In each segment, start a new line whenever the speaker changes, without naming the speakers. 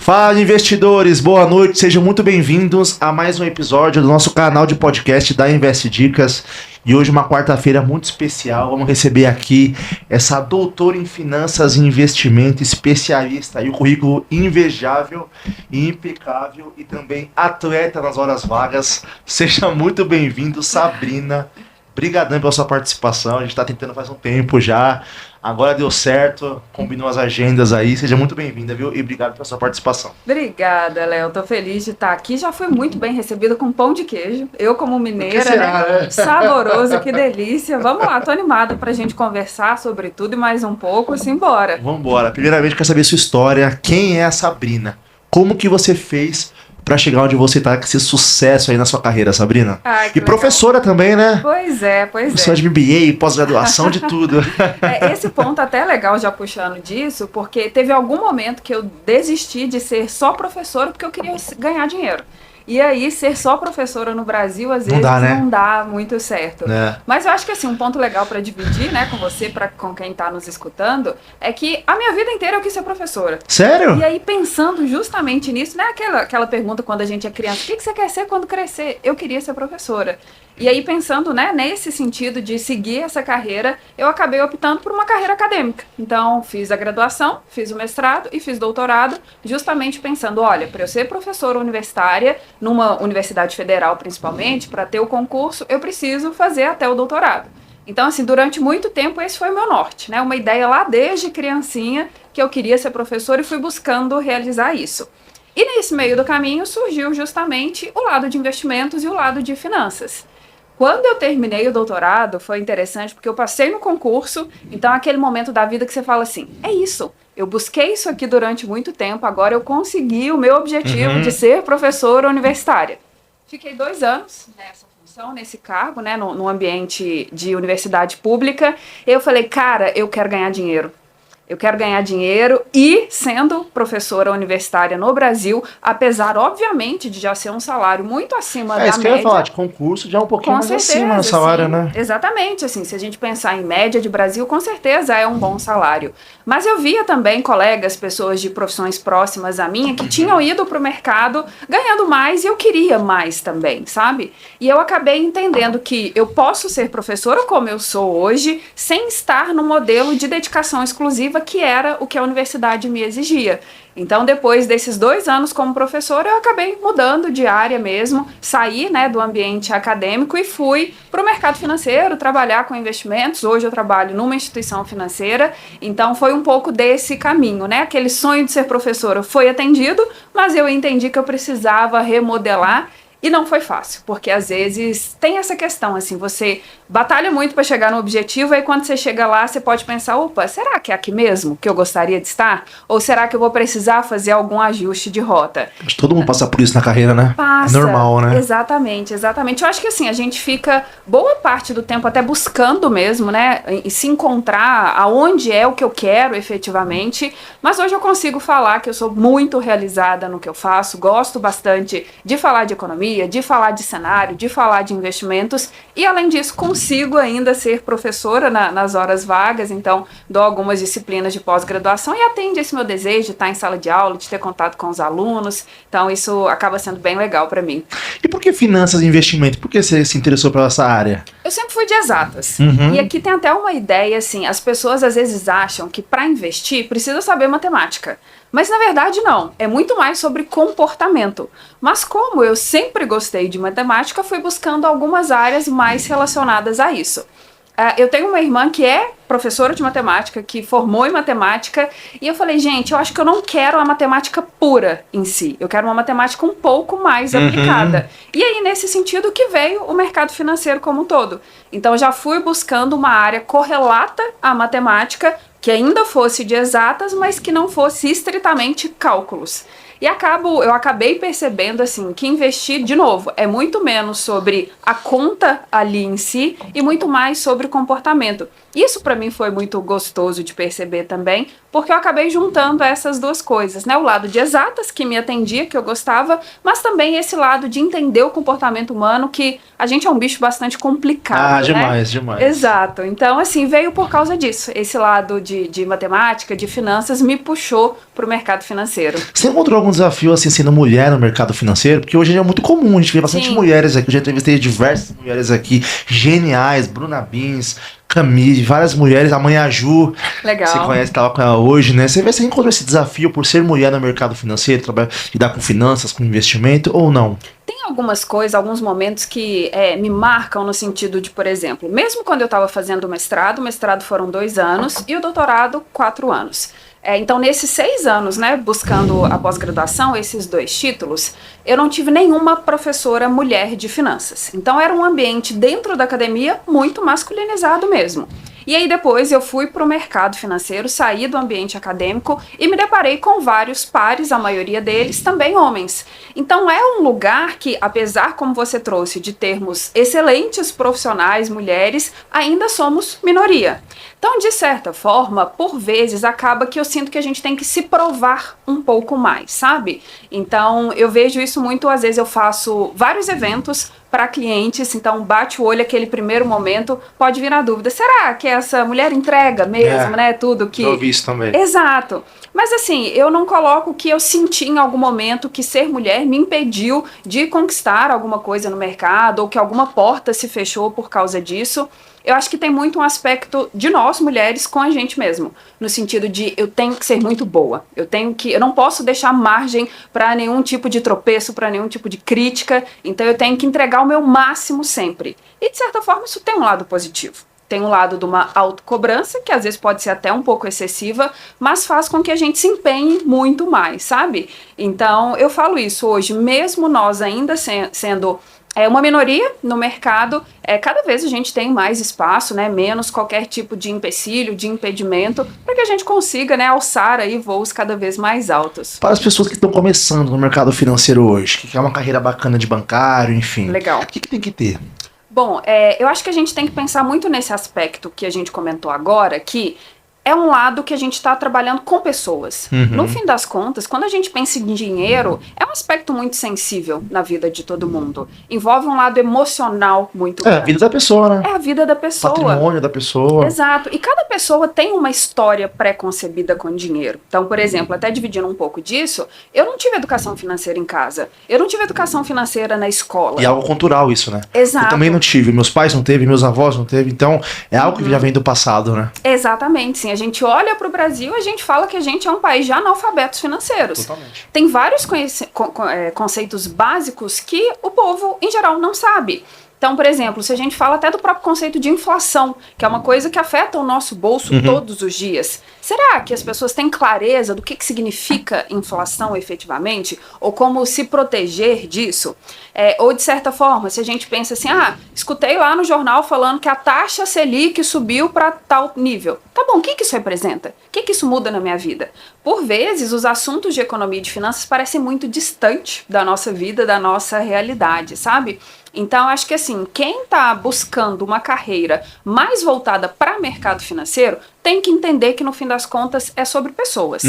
Fala, investidores, boa noite, sejam muito bem-vindos a mais um episódio do nosso canal de podcast da Invest Dicas. E hoje, uma quarta-feira muito especial, vamos receber aqui essa doutora em finanças e investimento, especialista e o currículo invejável e impecável e também atleta nas horas vagas. Seja muito bem-vindo, Sabrina. Obrigadão pela sua participação, a gente está tentando faz um tempo já, agora deu certo, combinou as agendas aí, seja muito bem-vinda, viu? E obrigado pela sua participação.
Obrigada, Léo, tô feliz de estar aqui, já fui muito bem recebida com pão de queijo, eu como mineira, né? Saboroso, que delícia, vamos lá, tô animada pra gente conversar sobre tudo e mais um pouco, simbora.
Vambora, primeiramente eu quero saber sua história, quem é a Sabrina? Como que você fez pra chegar onde você tá, com esse sucesso aí na sua carreira, Sabrina?
Ai,
e professora também, né?
Pois é.
Professora de MBA, pós-graduação, de tudo.
Esse ponto até é legal já puxando disso, porque teve algum momento que eu desisti de ser só professora porque eu queria ganhar dinheiro. E aí, ser só professora no Brasil, às vezes, não dá muito certo. Mas eu acho que, assim, um ponto legal para dividir, né, com você, com quem tá nos escutando, é que a minha vida inteira eu quis ser professora.
Sério?
E aí, pensando justamente nisso, né, aquela pergunta quando a gente é criança, o que você quer ser quando crescer? Eu queria ser professora. E aí, pensando, né, nesse sentido de seguir essa carreira, eu acabei optando por uma carreira acadêmica. Então, fiz a graduação, fiz o mestrado e fiz doutorado, justamente pensando, olha, para eu ser professora universitária, numa universidade federal principalmente, para ter o concurso, eu preciso fazer até o doutorado. Então, assim, durante muito tempo esse foi o meu norte, né? Uma ideia lá desde criancinha que eu queria ser professora e fui buscando realizar isso. E nesse meio do caminho surgiu justamente o lado de investimentos e o lado de finanças. Quando eu terminei o doutorado, foi interessante porque eu passei no concurso, então aquele momento da vida que você fala assim, é isso, eu busquei isso aqui durante muito tempo, agora eu consegui o meu objetivo de ser professora universitária. Fiquei 2 anos nessa função, nesse cargo, né, no ambiente de universidade pública, e eu falei, cara, eu quero ganhar dinheiro. Eu quero ganhar dinheiro e, sendo professora universitária no Brasil, apesar, obviamente, de já ser um salário muito acima da média...
isso que eu ia falar, de concurso já é um pouquinho mais acima do salário, né?
Exatamente, assim, se a gente pensar em média de Brasil, com certeza é um bom salário. Mas eu via também colegas, pessoas de profissões próximas à minha, que tinham ido para o mercado ganhando mais e eu queria mais também, sabe? E eu acabei entendendo que eu posso ser professora como eu sou hoje, sem estar no modelo de dedicação exclusiva que era o que a universidade me exigia. Então, depois desses 2 anos como professora, eu acabei mudando de área mesmo, saí, né, do ambiente acadêmico e fui para o mercado financeiro, trabalhar com investimentos. Hoje eu trabalho numa instituição financeira, então foi um pouco desse caminho, né? Aquele sonho de ser professora foi atendido, mas eu entendi que eu precisava remodelar. E não foi fácil, porque às vezes tem essa questão, assim, você batalha muito para chegar no objetivo, aí quando você chega lá, você pode pensar, opa, será que é aqui mesmo que eu gostaria de estar? Ou será que eu vou precisar fazer algum ajuste de rota?
Acho que todo mundo passa por isso na carreira, né?
Passa.
É normal, né?
Exatamente. Eu acho que assim, a gente fica boa parte do tempo até buscando mesmo, né? E se encontrar aonde é o que eu quero efetivamente, mas hoje eu consigo falar que eu sou muito realizada no que eu faço, gosto bastante de falar de economia, de falar de cenário, de falar de investimentos e, além disso, consigo ainda ser professora nas horas vagas, então dou algumas disciplinas de pós-graduação e atende esse meu desejo de estar em sala de aula, de ter contato com os alunos, então isso acaba sendo bem legal para mim.
E por que finanças e investimento? Por que você se interessou por essa área?
Eu sempre fui de exatas. E aqui tem até uma ideia, assim, as pessoas às vezes acham que para investir precisa saber matemática. Mas na verdade não, é muito mais sobre comportamento. Mas como eu sempre gostei de matemática, fui buscando algumas áreas mais relacionadas a isso. Eu tenho uma irmã que é professora de matemática, que formou em matemática, e eu falei, gente, eu acho que eu não quero a matemática pura em si, eu quero uma matemática um pouco mais aplicada. E aí, nesse sentido, que veio o mercado financeiro como um todo. Então, eu já fui buscando uma área correlata à matemática, que ainda fosse de exatas, mas que não fosse estritamente cálculos. E eu acabei percebendo assim que investir, de novo, é muito menos sobre a conta ali em si e muito mais sobre comportamento. Isso para mim foi muito gostoso de perceber também, porque eu acabei juntando essas duas coisas, né? O lado de exatas, que me atendia, que eu gostava, mas também esse lado de entender o comportamento humano, que a gente é um bicho bastante complicado,
demais,
né?
demais.
Exato. Então, assim, veio por causa disso. Esse lado de matemática, de finanças, me puxou para o mercado financeiro.
Você encontrou algum desafio, assim, sendo mulher no mercado financeiro? Porque hoje é muito comum, a gente vê bastante mulheres aqui. Eu já entrevistei diversas mulheres aqui, geniais, Bruna Bins, Camille, várias mulheres, a mãe Ju,
Legal.
você conhece, estava com ela hoje, né? Você encontrou esse desafio por ser mulher no mercado financeiro, lidar com finanças, com investimento, ou não?
Tem algumas coisas, alguns momentos que me marcam no sentido de, por exemplo, mesmo quando eu estava fazendo o mestrado foram 2 anos e o doutorado 4 anos. Então, nesses 6 anos, né, buscando a pós-graduação, esses 2 títulos, eu não tive nenhuma professora mulher de finanças. Então, era um ambiente dentro da academia muito masculinizado mesmo. E aí depois eu fui para o mercado financeiro, saí do ambiente acadêmico e me deparei com vários pares, a maioria deles também homens. Então é um lugar que, apesar, como você trouxe, de termos excelentes profissionais, mulheres, ainda somos minoria. Então, de certa forma, por vezes, acaba que eu sinto que a gente tem que se provar um pouco mais, sabe? Então, eu vejo isso muito, às vezes eu faço vários eventos para clientes, então bate o olho aquele primeiro momento, pode vir a dúvida, será que essa mulher entrega mesmo, né, tudo que...
Eu ouvi isso também.
Exato. Mas assim, eu não coloco que eu senti em algum momento que ser mulher me impediu de conquistar alguma coisa no mercado, ou que alguma porta se fechou por causa disso. Eu acho que tem muito um aspecto de nós, mulheres, com a gente mesmo. No sentido de eu tenho que ser muito boa. Eu não posso deixar margem para nenhum tipo de tropeço, para nenhum tipo de crítica. Então eu tenho que entregar o meu máximo sempre. E de certa forma isso tem um lado positivo. Tem um lado de uma autocobrança, que às vezes pode ser até um pouco excessiva, mas faz com que a gente se empenhe muito mais, sabe? Então eu falo isso hoje, mesmo nós ainda sendo... uma minoria no mercado, cada vez a gente tem mais espaço, né, menos qualquer tipo de empecilho, de impedimento, para que a gente consiga, né, alçar aí voos cada vez mais altos.
Para as pessoas que estão começando no mercado financeiro hoje, que quer uma carreira bacana de bancário, enfim.
Legal.
O que tem que ter?
Bom, eu acho que a gente tem que pensar muito nesse aspecto que a gente comentou agora, que é um lado que a gente está trabalhando com pessoas. No fim das contas, quando a gente pensa em dinheiro, é um aspecto muito sensível na vida de todo mundo. Envolve um lado emocional muito grande.
É a vida da pessoa, né?
É a vida da pessoa.
Patrimônio da pessoa.
Exato. E cada pessoa tem uma história pré-concebida com dinheiro. Então, por exemplo, até dividindo um pouco disso, eu não tive educação financeira em casa. Eu não tive educação financeira na escola.
E é algo cultural isso, né?
Exato.
Eu também não tive. Meus pais não teve, meus avós não teve. Então, é algo que já vem do passado, né?
Exatamente, sim. A gente olha para o Brasil e a gente fala que a gente é um país de analfabetos financeiros.
Totalmente.
Tem vários conceitos básicos que o povo, em geral, não sabe. Então, por exemplo, se a gente fala até do próprio conceito de inflação, que é uma coisa que afeta o nosso bolso todos os dias, será que as pessoas têm clareza do que significa inflação efetivamente? Ou como se proteger disso? Ou, de certa forma, se a gente pensa assim, escutei lá no jornal falando que a taxa Selic subiu para tal nível. Tá bom, o que isso representa? O que isso muda na minha vida? Por vezes, os assuntos de economia e de finanças parecem muito distantes da nossa vida, da nossa realidade, sabe? Então, acho que assim, quem está buscando uma carreira mais voltada para mercado financeiro tem que entender que, no fim das contas, é sobre pessoas.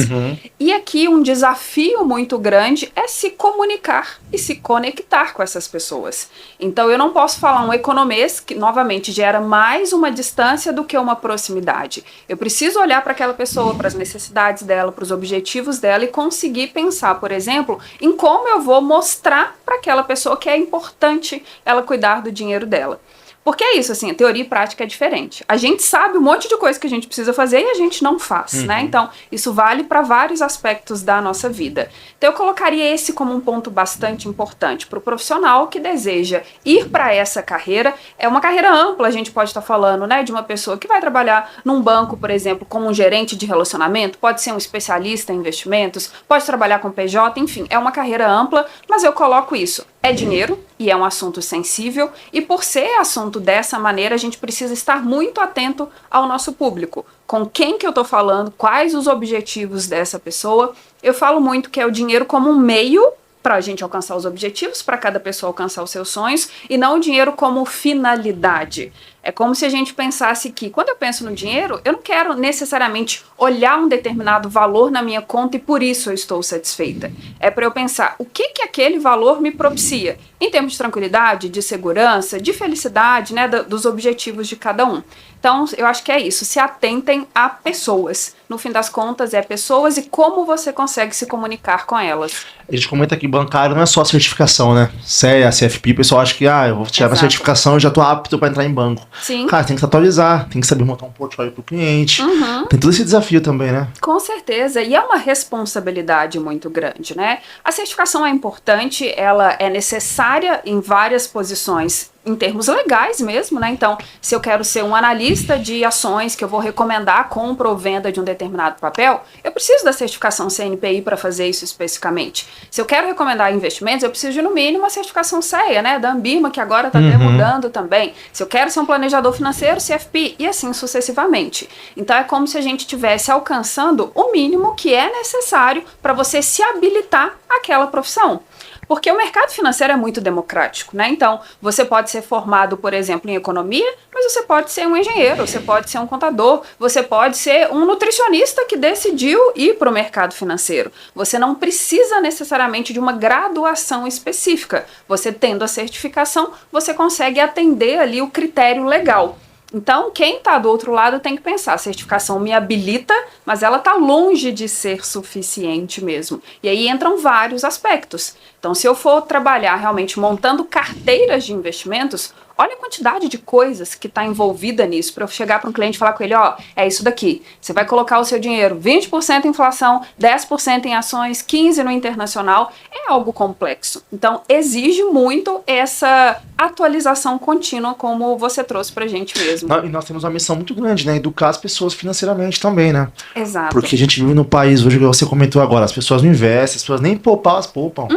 E aqui um desafio muito grande é se comunicar e se conectar com essas pessoas. Então, eu não posso falar um economês que, novamente, gera mais uma distância do que uma proximidade. Eu preciso olhar para aquela pessoa, para as necessidades dela, para os objetivos dela e conseguir pensar, por exemplo, em como eu vou mostrar para aquela pessoa que é importante ela cuidar do dinheiro dela. Porque é isso, assim, a teoria e prática é diferente. A gente sabe um monte de coisa que a gente precisa fazer e a gente não faz, né? Então, isso vale para vários aspectos da nossa vida. Então, eu colocaria esse como um ponto bastante importante para o profissional que deseja ir para essa carreira. É uma carreira ampla, a gente pode estar falando, né, de uma pessoa que vai trabalhar num banco, por exemplo, como um gerente de relacionamento, pode ser um especialista em investimentos, pode trabalhar com PJ, enfim, é uma carreira ampla, mas eu coloco isso. É dinheiro e é um assunto sensível, e por ser assunto dessa maneira, a gente precisa estar muito atento ao nosso público. Com quem que eu estou falando, quais os objetivos dessa pessoa. Eu falo muito que é o dinheiro como um meio para a gente alcançar os objetivos, para cada pessoa alcançar os seus sonhos, e não o dinheiro como finalidade. É como se a gente pensasse que, quando eu penso no dinheiro, eu não quero necessariamente olhar um determinado valor na minha conta e por isso eu estou satisfeita. É para eu pensar o que aquele valor me propicia, em termos de tranquilidade, de segurança, de felicidade, né, dos objetivos de cada um. Então, eu acho que é isso, se atentem a pessoas. No fim das contas, é pessoas e como você consegue se comunicar com elas.
A gente comenta que bancário não é só certificação, né? CEA, CFP, o pessoal acha que, eu vou tirar minha certificação e já tô apto para entrar em banco.
Sim.
Cara, tem que se atualizar, tem que saber montar um portfólio pro cliente. Tem todo esse desafio também, né?
Com certeza, e é uma responsabilidade muito grande, né? A certificação é importante, ela é necessária em várias posições, em termos legais mesmo, né? Então, se eu quero ser um analista de ações que eu vou recomendar a compra ou venda de um determinado papel, eu preciso da certificação CNPI para fazer isso especificamente. Se eu quero recomendar investimentos, eu preciso de, no mínimo, uma certificação CEA, né? Da Anbima, que agora está até mudando também. Se eu quero ser um planejador financeiro, CFP, e assim sucessivamente. Então, é como se a gente estivesse alcançando o mínimo que é necessário para você se habilitar àquela profissão. Porque o mercado financeiro é muito democrático, né? Então, você pode ser formado, por exemplo, em economia, mas você pode ser um engenheiro, você pode ser um contador, você pode ser um nutricionista que decidiu ir para o mercado financeiro. Você não precisa necessariamente de uma graduação específica. Você tendo a certificação, você consegue atender ali o critério legal. Então, quem está do outro lado tem que pensar, a certificação me habilita, mas ela está longe de ser suficiente mesmo. E aí entram vários aspectos. Então, se eu for trabalhar realmente montando carteiras de investimentos, olha a quantidade de coisas que está envolvida nisso, para eu chegar para um cliente e falar com ele, é isso daqui, você vai colocar o seu dinheiro 20% em inflação, 10% em ações, 15% no internacional, é algo complexo. Então, exige muito essa atualização contínua, como você trouxe para a gente mesmo.
E nós temos uma missão muito grande, né? Educar as pessoas financeiramente também, né?
Exato.
Porque a gente vive no país hoje, que você comentou agora, as pessoas não investem, as pessoas nem poupar, elas poupam.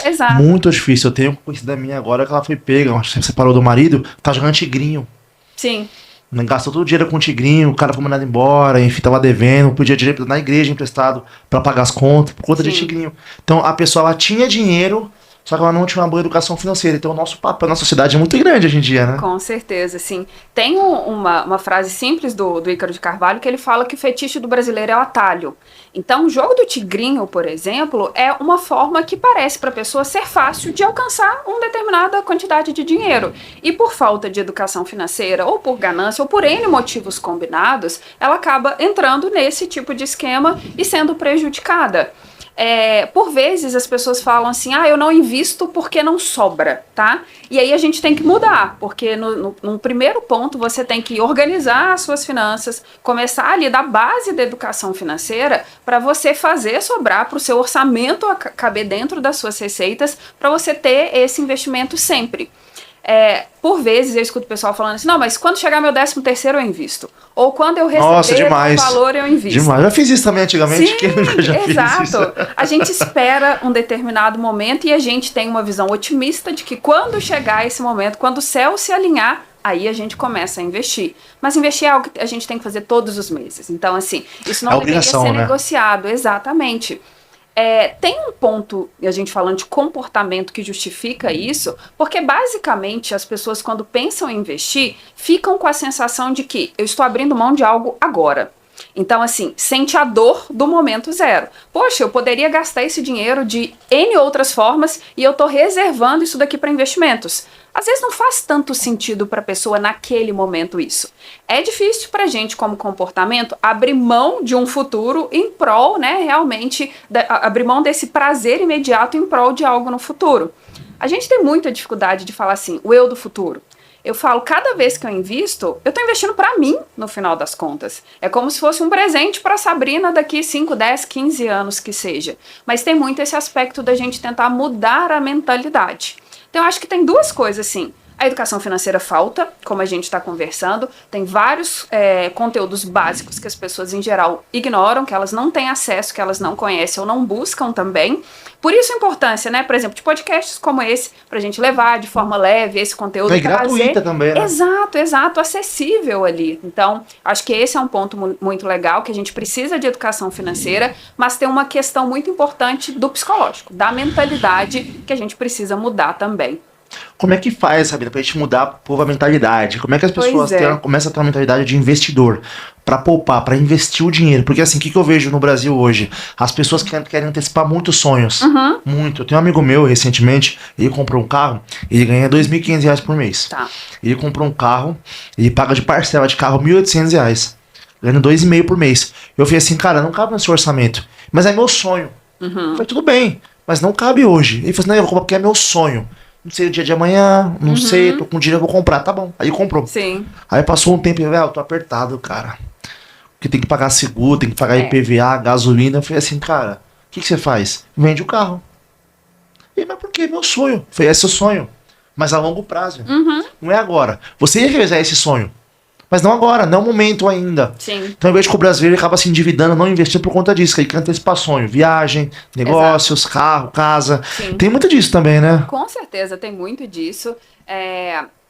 Exato.
Muito difícil. Eu tenho uma conhecida minha agora que ela foi pega, acho que se separou do marido, tá jogando tigrinho.
Sim.
Gastou todo o dinheiro com tigrinho, o cara foi mandado embora, enfim, tava devendo, podia dinheiro na igreja emprestado pra pagar as contas, por conta de tigrinho. Então a pessoa, ela tinha dinheiro, só que ela não tinha uma boa educação financeira. Então o nosso papel na sociedade é muito grande hoje em dia, né?
Com certeza, sim. Tem uma frase simples do Ícaro de Carvalho que ele fala que o fetiche do brasileiro é o atalho. Então o jogo do tigrinho, por exemplo, é uma forma que parece para a pessoa ser fácil de alcançar uma determinada quantidade de dinheiro. E por falta de educação financeira, ou por ganância, ou por N motivos combinados, ela acaba entrando nesse tipo de esquema e sendo prejudicada. Por vezes as pessoas falam assim, eu não invisto porque não sobra, tá? E aí a gente tem que mudar, porque no primeiro ponto você tem que organizar as suas finanças, começar ali da base da educação financeira para você fazer sobrar, para o seu orçamento caber dentro das suas receitas, para você ter esse investimento sempre. Por vezes eu escuto o pessoal falando assim, não, mas quando chegar meu 13º eu invisto. Ou quando eu receber o valor eu invisto.
Demais, já fiz isso também antigamente.
Sim, exato. A gente espera um determinado momento e a gente tem uma visão otimista de que quando chegar esse momento, quando o céu se alinhar, aí a gente começa a investir. Mas investir é algo que a gente tem que fazer todos os meses. Então, assim, isso não deveria ser negociado. Exatamente. Tem um ponto, a gente falando de comportamento, que justifica isso, porque basicamente as pessoas, quando pensam em investir, ficam com a sensação de que eu estou abrindo mão de algo agora. Então, assim, sente a dor do momento zero. Poxa, eu poderia gastar esse dinheiro de N outras formas e eu estou reservando isso daqui para investimentos. Às vezes não faz tanto sentido para a pessoa naquele momento isso. É difícil para a gente, como comportamento, abrir mão de um futuro em prol, né, realmente, abrir mão desse prazer imediato em prol de algo no futuro. A gente tem muita dificuldade de falar assim, o eu do futuro. Eu falo, cada vez que eu invisto, eu estou investindo para mim, no final das contas. É como se fosse um presente para a Sabrina daqui 5, 10, 15 anos que seja. Mas tem muito esse aspecto da gente tentar mudar a mentalidade. Então, eu acho que tem duas coisas, assim. A educação financeira falta, como a gente está conversando. Tem vários conteúdos básicos que as pessoas, em geral, ignoram, que elas não têm acesso, que elas não conhecem ou não buscam também. Por isso a importância, né, por exemplo, de podcasts como esse, para a gente levar de forma leve esse conteúdo.
Gratuita também, né?
Exato, acessível ali. Então, acho que esse é um ponto muito legal, que a gente precisa de educação financeira, mas tem uma questão muito importante do psicológico, da mentalidade, que a gente precisa mudar também.
Como é que faz, Sabrina, pra gente mudar a povo a mentalidade? Como é que as pessoas começam a ter uma mentalidade de investidor? Pra poupar, pra investir o dinheiro? Porque assim, o que eu vejo no Brasil hoje? As pessoas querem antecipar muitos sonhos. Muito. Eu tenho um amigo meu, recentemente, ele comprou um carro, ele ganha R$ 2.500 por mês.
Tá.
Ele comprou um carro, ele paga de parcela de carro R$ 1.800. Ganhando 2,5 por mês. Eu falei assim, cara, não cabe no seu orçamento. Mas é meu sonho. Eu falei, tudo bem, mas não cabe hoje. Ele falou assim, não, eu vou comprar porque é meu sonho. Não sei o dia de amanhã, não sei, tô com dinheiro, eu vou comprar. Tá bom. Aí comprou.
Sim.
Aí passou um tempo e eu tô apertado, cara. Porque tem que pagar seguro, tem que pagar IPVA, gasolina. Eu falei assim, cara, o que você faz? Vende o carro. E, mas por quê? Meu sonho. Eu falei, é seu sonho. Mas a longo prazo. Não é agora. Você ia realizar esse sonho. Mas não agora, não é o momento ainda.
Sim.
Então, ao invés que o brasileiro acaba se endividando, não investindo por conta disso, que ele quer antecipar sonho, viagem, negócios, carro, casa.
Sim.
Tem muito disso também, né?
Com certeza, tem muito disso.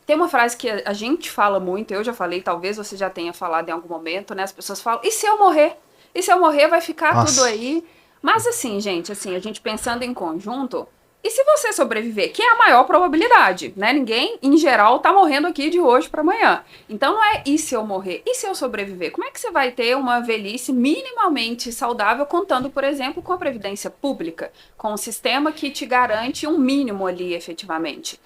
Tem uma frase que a gente fala muito, eu já falei, talvez você já tenha falado em algum momento, né? As pessoas falam, e se eu morrer? E se eu morrer vai ficar tudo aí? Mas assim, gente, assim, a gente pensando em conjunto, e se você sobreviver, que é a maior probabilidade, né? Ninguém, em geral, tá morrendo aqui de hoje para amanhã. Então não é e se eu morrer, e se eu sobreviver? Como é que você vai ter uma velhice minimamente saudável contando, por exemplo, com a previdência pública, com um sistema que te garante um mínimo ali, efetivamente?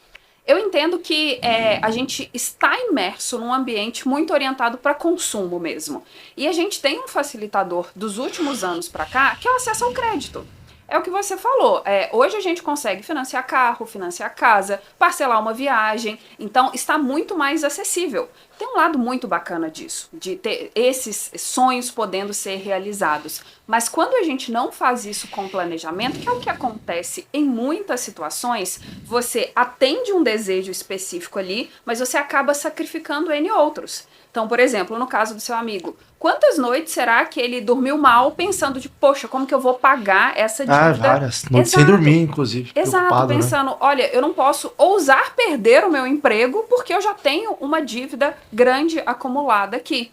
Eu entendo que a gente está imerso num ambiente muito orientado para consumo mesmo. E a gente tem um facilitador dos últimos anos para cá, que é o acesso ao crédito. É o que você falou. Hoje a gente consegue financiar carro, financiar casa, parcelar uma viagem. Então, está muito mais acessível. Tem um lado muito bacana disso, de ter esses sonhos podendo ser realizados. Mas quando a gente não faz isso com planejamento, que é o que acontece em muitas situações, você atende um desejo específico ali, mas você acaba sacrificando N outros. Então, por exemplo, no caso do seu amigo, quantas noites será que ele dormiu mal pensando de, poxa, como que eu vou pagar essa dívida?
Várias. Noites sem dormir, inclusive.
Exato, pensando, né? Olha, eu não posso ousar perder o meu emprego porque eu já tenho uma dívida grande acumulada aqui.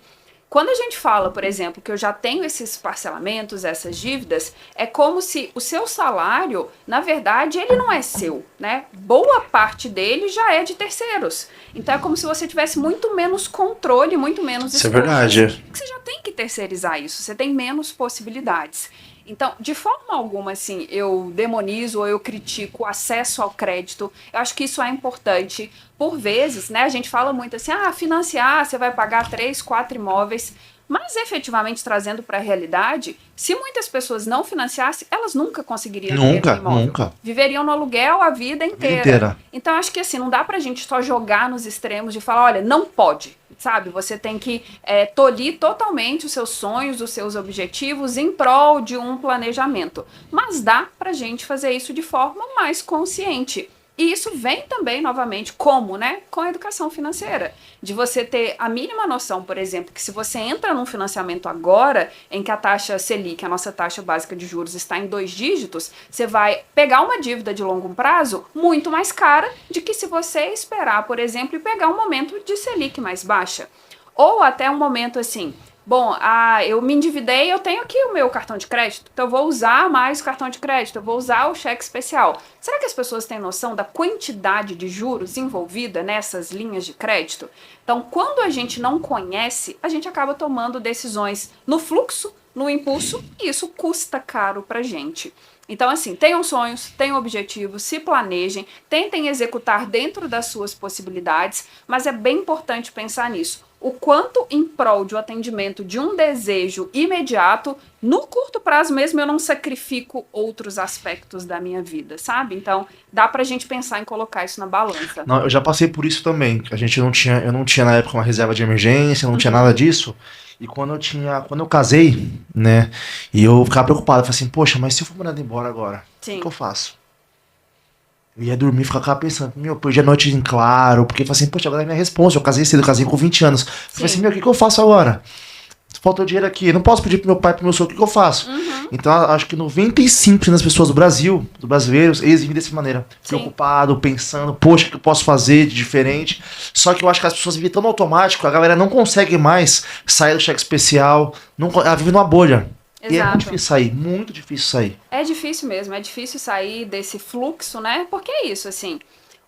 Quando a gente fala, por exemplo, que eu já tenho esses parcelamentos, essas dívidas, é como se o seu salário, na verdade, ele não é seu, né? Boa parte dele já é de terceiros. Então é como se você tivesse muito menos controle, muito menos
escolhas. Isso é verdade.
Você já tem que terceirizar isso, você tem menos possibilidades. Então, de forma alguma, assim, eu demonizo ou eu critico o acesso ao crédito. Eu acho que isso é importante. Por vezes, né, a gente fala muito assim, financiar, você vai pagar 3, 4 imóveis. Mas, efetivamente, trazendo para a realidade, se muitas pessoas não financiassem, elas nunca conseguiriam ter um imóvel.
Nunca.
Viveriam no aluguel a vida inteira. Então, acho que assim, não dá pra gente só jogar nos extremos de falar, olha, não pode, sabe? Você tem que tolir totalmente os seus sonhos, os seus objetivos em prol de um planejamento. Mas dá pra gente fazer isso de forma mais consciente. E isso vem também, novamente, como, né? Com a educação financeira. De você ter a mínima noção, por exemplo, que se você entra num financiamento agora, em que a taxa Selic, a nossa taxa básica de juros, está em 2 dígitos, você vai pegar uma dívida de longo prazo muito mais cara de que se você esperar, por exemplo, e pegar um momento de Selic mais baixa. Ou até um momento assim... Bom, eu me endividei, eu tenho aqui o meu cartão de crédito, então eu vou usar mais o cartão de crédito, eu vou usar o cheque especial. Será que as pessoas têm noção da quantidade de juros envolvida nessas linhas de crédito? Então, quando a gente não conhece, a gente acaba tomando decisões no fluxo, no impulso, e isso custa caro pra gente. Então, assim, tenham sonhos, tenham objetivos, se planejem, tentem executar dentro das suas possibilidades, mas é bem importante pensar nisso. O quanto em prol de um atendimento de um desejo imediato, no curto prazo mesmo eu não sacrifico outros aspectos da minha vida, sabe? Então, dá pra gente pensar em colocar isso na balança.
Não, eu já passei por isso também. Eu não tinha na época uma reserva de emergência, não tinha nada disso. E quando eu casei, né, e eu ficava preocupado, eu falei assim, poxa, mas se eu for mandado embora agora, o que eu faço? Eu ia dormir e ficava pensando, perdi a noite em claro, porque eu falei assim, poxa, agora é minha responsa, eu casei cedo, eu casei com 20 anos. Eu falei assim, o que eu faço agora? Faltou dinheiro aqui, não posso pedir pro meu pai, pro meu sogro, o que eu faço? Então, acho que 95% das pessoas do Brasil, dos brasileiros, eles vivem dessa maneira. Preocupado, pensando, poxa, o que eu posso fazer de diferente? Só que eu acho que as pessoas vivem tão automático, a galera não consegue mais sair do cheque especial, ela vive numa bolha. Exato. E é muito difícil sair.
É difícil mesmo, é difícil sair desse fluxo, né? Porque é isso, assim,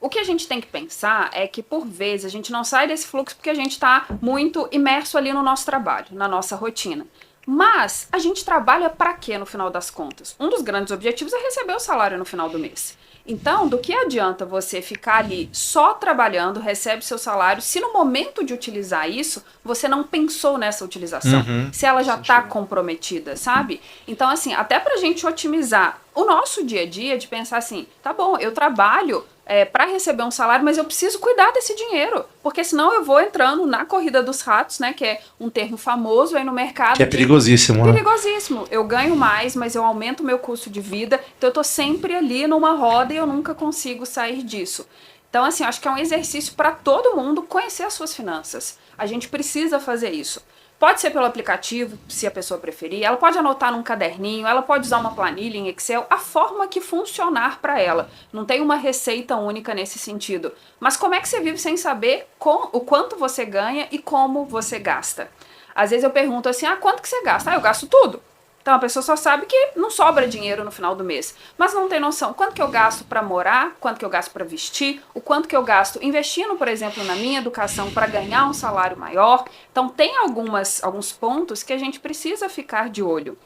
O que a gente tem que pensar é que, por vezes, a gente não sai desse fluxo porque a gente está muito imerso ali no nosso trabalho, na nossa rotina. Mas a gente trabalha para quê no final das contas? Um dos grandes objetivos é receber o salário no final do mês. Então, do que adianta você ficar ali só trabalhando, recebe seu salário, se no momento de utilizar isso, você não pensou nessa utilização, se ela já está comprometida, sabe? Então, assim, até pra gente otimizar o nosso dia a dia, de pensar assim, tá bom, eu trabalho para receber um salário, mas eu preciso cuidar desse dinheiro, porque senão eu vou entrando na corrida dos ratos, né, que é um termo famoso aí no mercado.
Que é perigosíssimo, né?
Perigosíssimo. Eu ganho mais, mas eu aumento o meu custo de vida, então eu tô sempre ali numa roda e eu nunca consigo sair disso. Então, assim, eu acho que é um exercício para todo mundo conhecer as suas finanças. A gente precisa fazer isso. Pode ser pelo aplicativo, se a pessoa preferir, ela pode anotar num caderninho, ela pode usar uma planilha em Excel, a forma que funcionar para ela. Não tem uma receita única nesse sentido. Mas como é que você vive sem saber o quanto você ganha e como você gasta? Às vezes eu pergunto assim, quanto que você gasta? Eu gasto tudo. Então a pessoa só sabe que não sobra dinheiro no final do mês, mas não tem noção quanto que eu gasto para morar, quanto que eu gasto para vestir, o quanto que eu gasto investindo, por exemplo, na minha educação para ganhar um salário maior. Então tem alguns pontos que a gente precisa ficar de olho.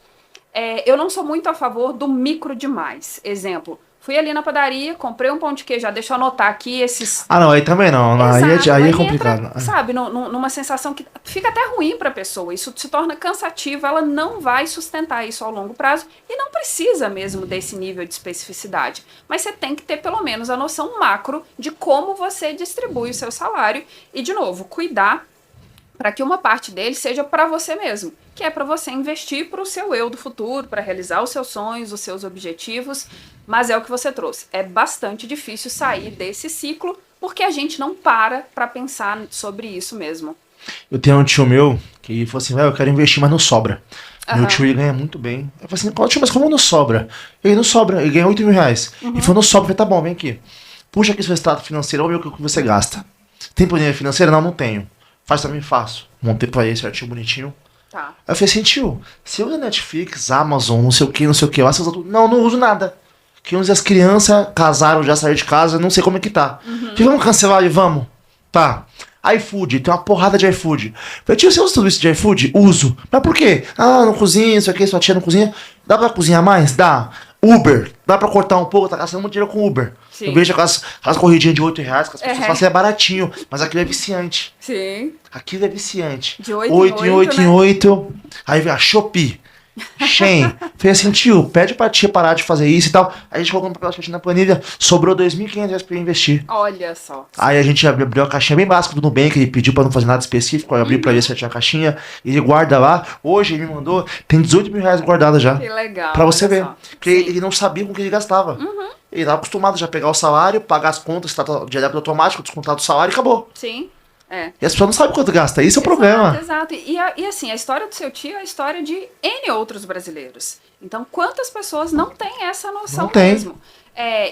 Eu não sou muito a favor do micro demais. Exemplo, fui ali na padaria, comprei um pão de queijo, já deixa eu anotar aqui esses...
Não, aí também não.
Exato,
Aí é complicado.
Entra, sabe, numa sensação que fica até ruim para a pessoa. Isso se torna cansativo, ela não vai sustentar isso ao longo prazo e não precisa mesmo desse nível de especificidade. Mas você tem que ter pelo menos a noção macro de como você distribui o seu salário e, de novo, cuidar para que uma parte dele seja para você mesmo, que é para você investir para o seu eu do futuro, para realizar os seus sonhos, os seus objetivos, mas é o que você trouxe. É bastante difícil sair desse ciclo, porque a gente não para pensar sobre isso mesmo.
Eu tenho um tio meu que falou assim, eu quero investir, mas não sobra. Meu tio, ele ganha muito bem. Eu falei assim, tio, mas como não sobra? Ele não sobra, ele ganha 8 mil reais. Ele falou, não sobra. Eu falei, tá bom, vem aqui. Puxa aqui seu estado financeiro, vamos ver o que você gasta. Tem planilha financeira? Não tenho. Faz também, faço. Montei pra ele certinho, bonitinho.
Tá.
Aí eu falei assim, tio, você usa Netflix, Amazon, não sei o que, lá, você usa tudo. Não uso nada. Que as crianças casaram, já saíram de casa, não sei como é que tá. Falei, vamos cancelar e vamos. Tá. iFood, tem uma porrada de iFood. Falei, tio, você usa tudo isso de iFood? Uso. Mas por quê? Não cozinha, isso aqui, sua tia não cozinha. Dá pra cozinhar mais? Dá. Uber, dá pra cortar um pouco, tá gastando muito dinheiro com Uber.
Sim.
Eu vejo aquelas corridinhas de 8 reais, que as pessoas falam assim, é baratinho, mas aquilo é viciante.
Sim.
Aquilo é viciante.
De 8
em 8. Aí vem a Shopee. Shein. Falei assim, tio, pede pra tia parar de fazer isso e tal. Aí a gente colocou um papel na planilha, sobrou R$2.500 pra eu investir.
Olha só.
Aí a gente abriu a caixinha bem básica do Nubank, ele pediu pra não fazer nada específico, eu abri pra ver se tinha a caixinha, ele guarda lá. Hoje ele me mandou, tem 18 mil reais guardado já.
Que legal.
Pra você ver.
Só.
Porque ele não sabia com o que ele gastava. Ele tava acostumado já a pegar o salário, pagar as contas, tá de débito automático, descontar do salário e acabou.
Sim.
E as pessoas não sabem quanto gasta, esse é o problema.
Exato. E assim, a história do seu tio é a história de N outros brasileiros. Então, quantas pessoas não têm essa noção
Não tem.
mesmo?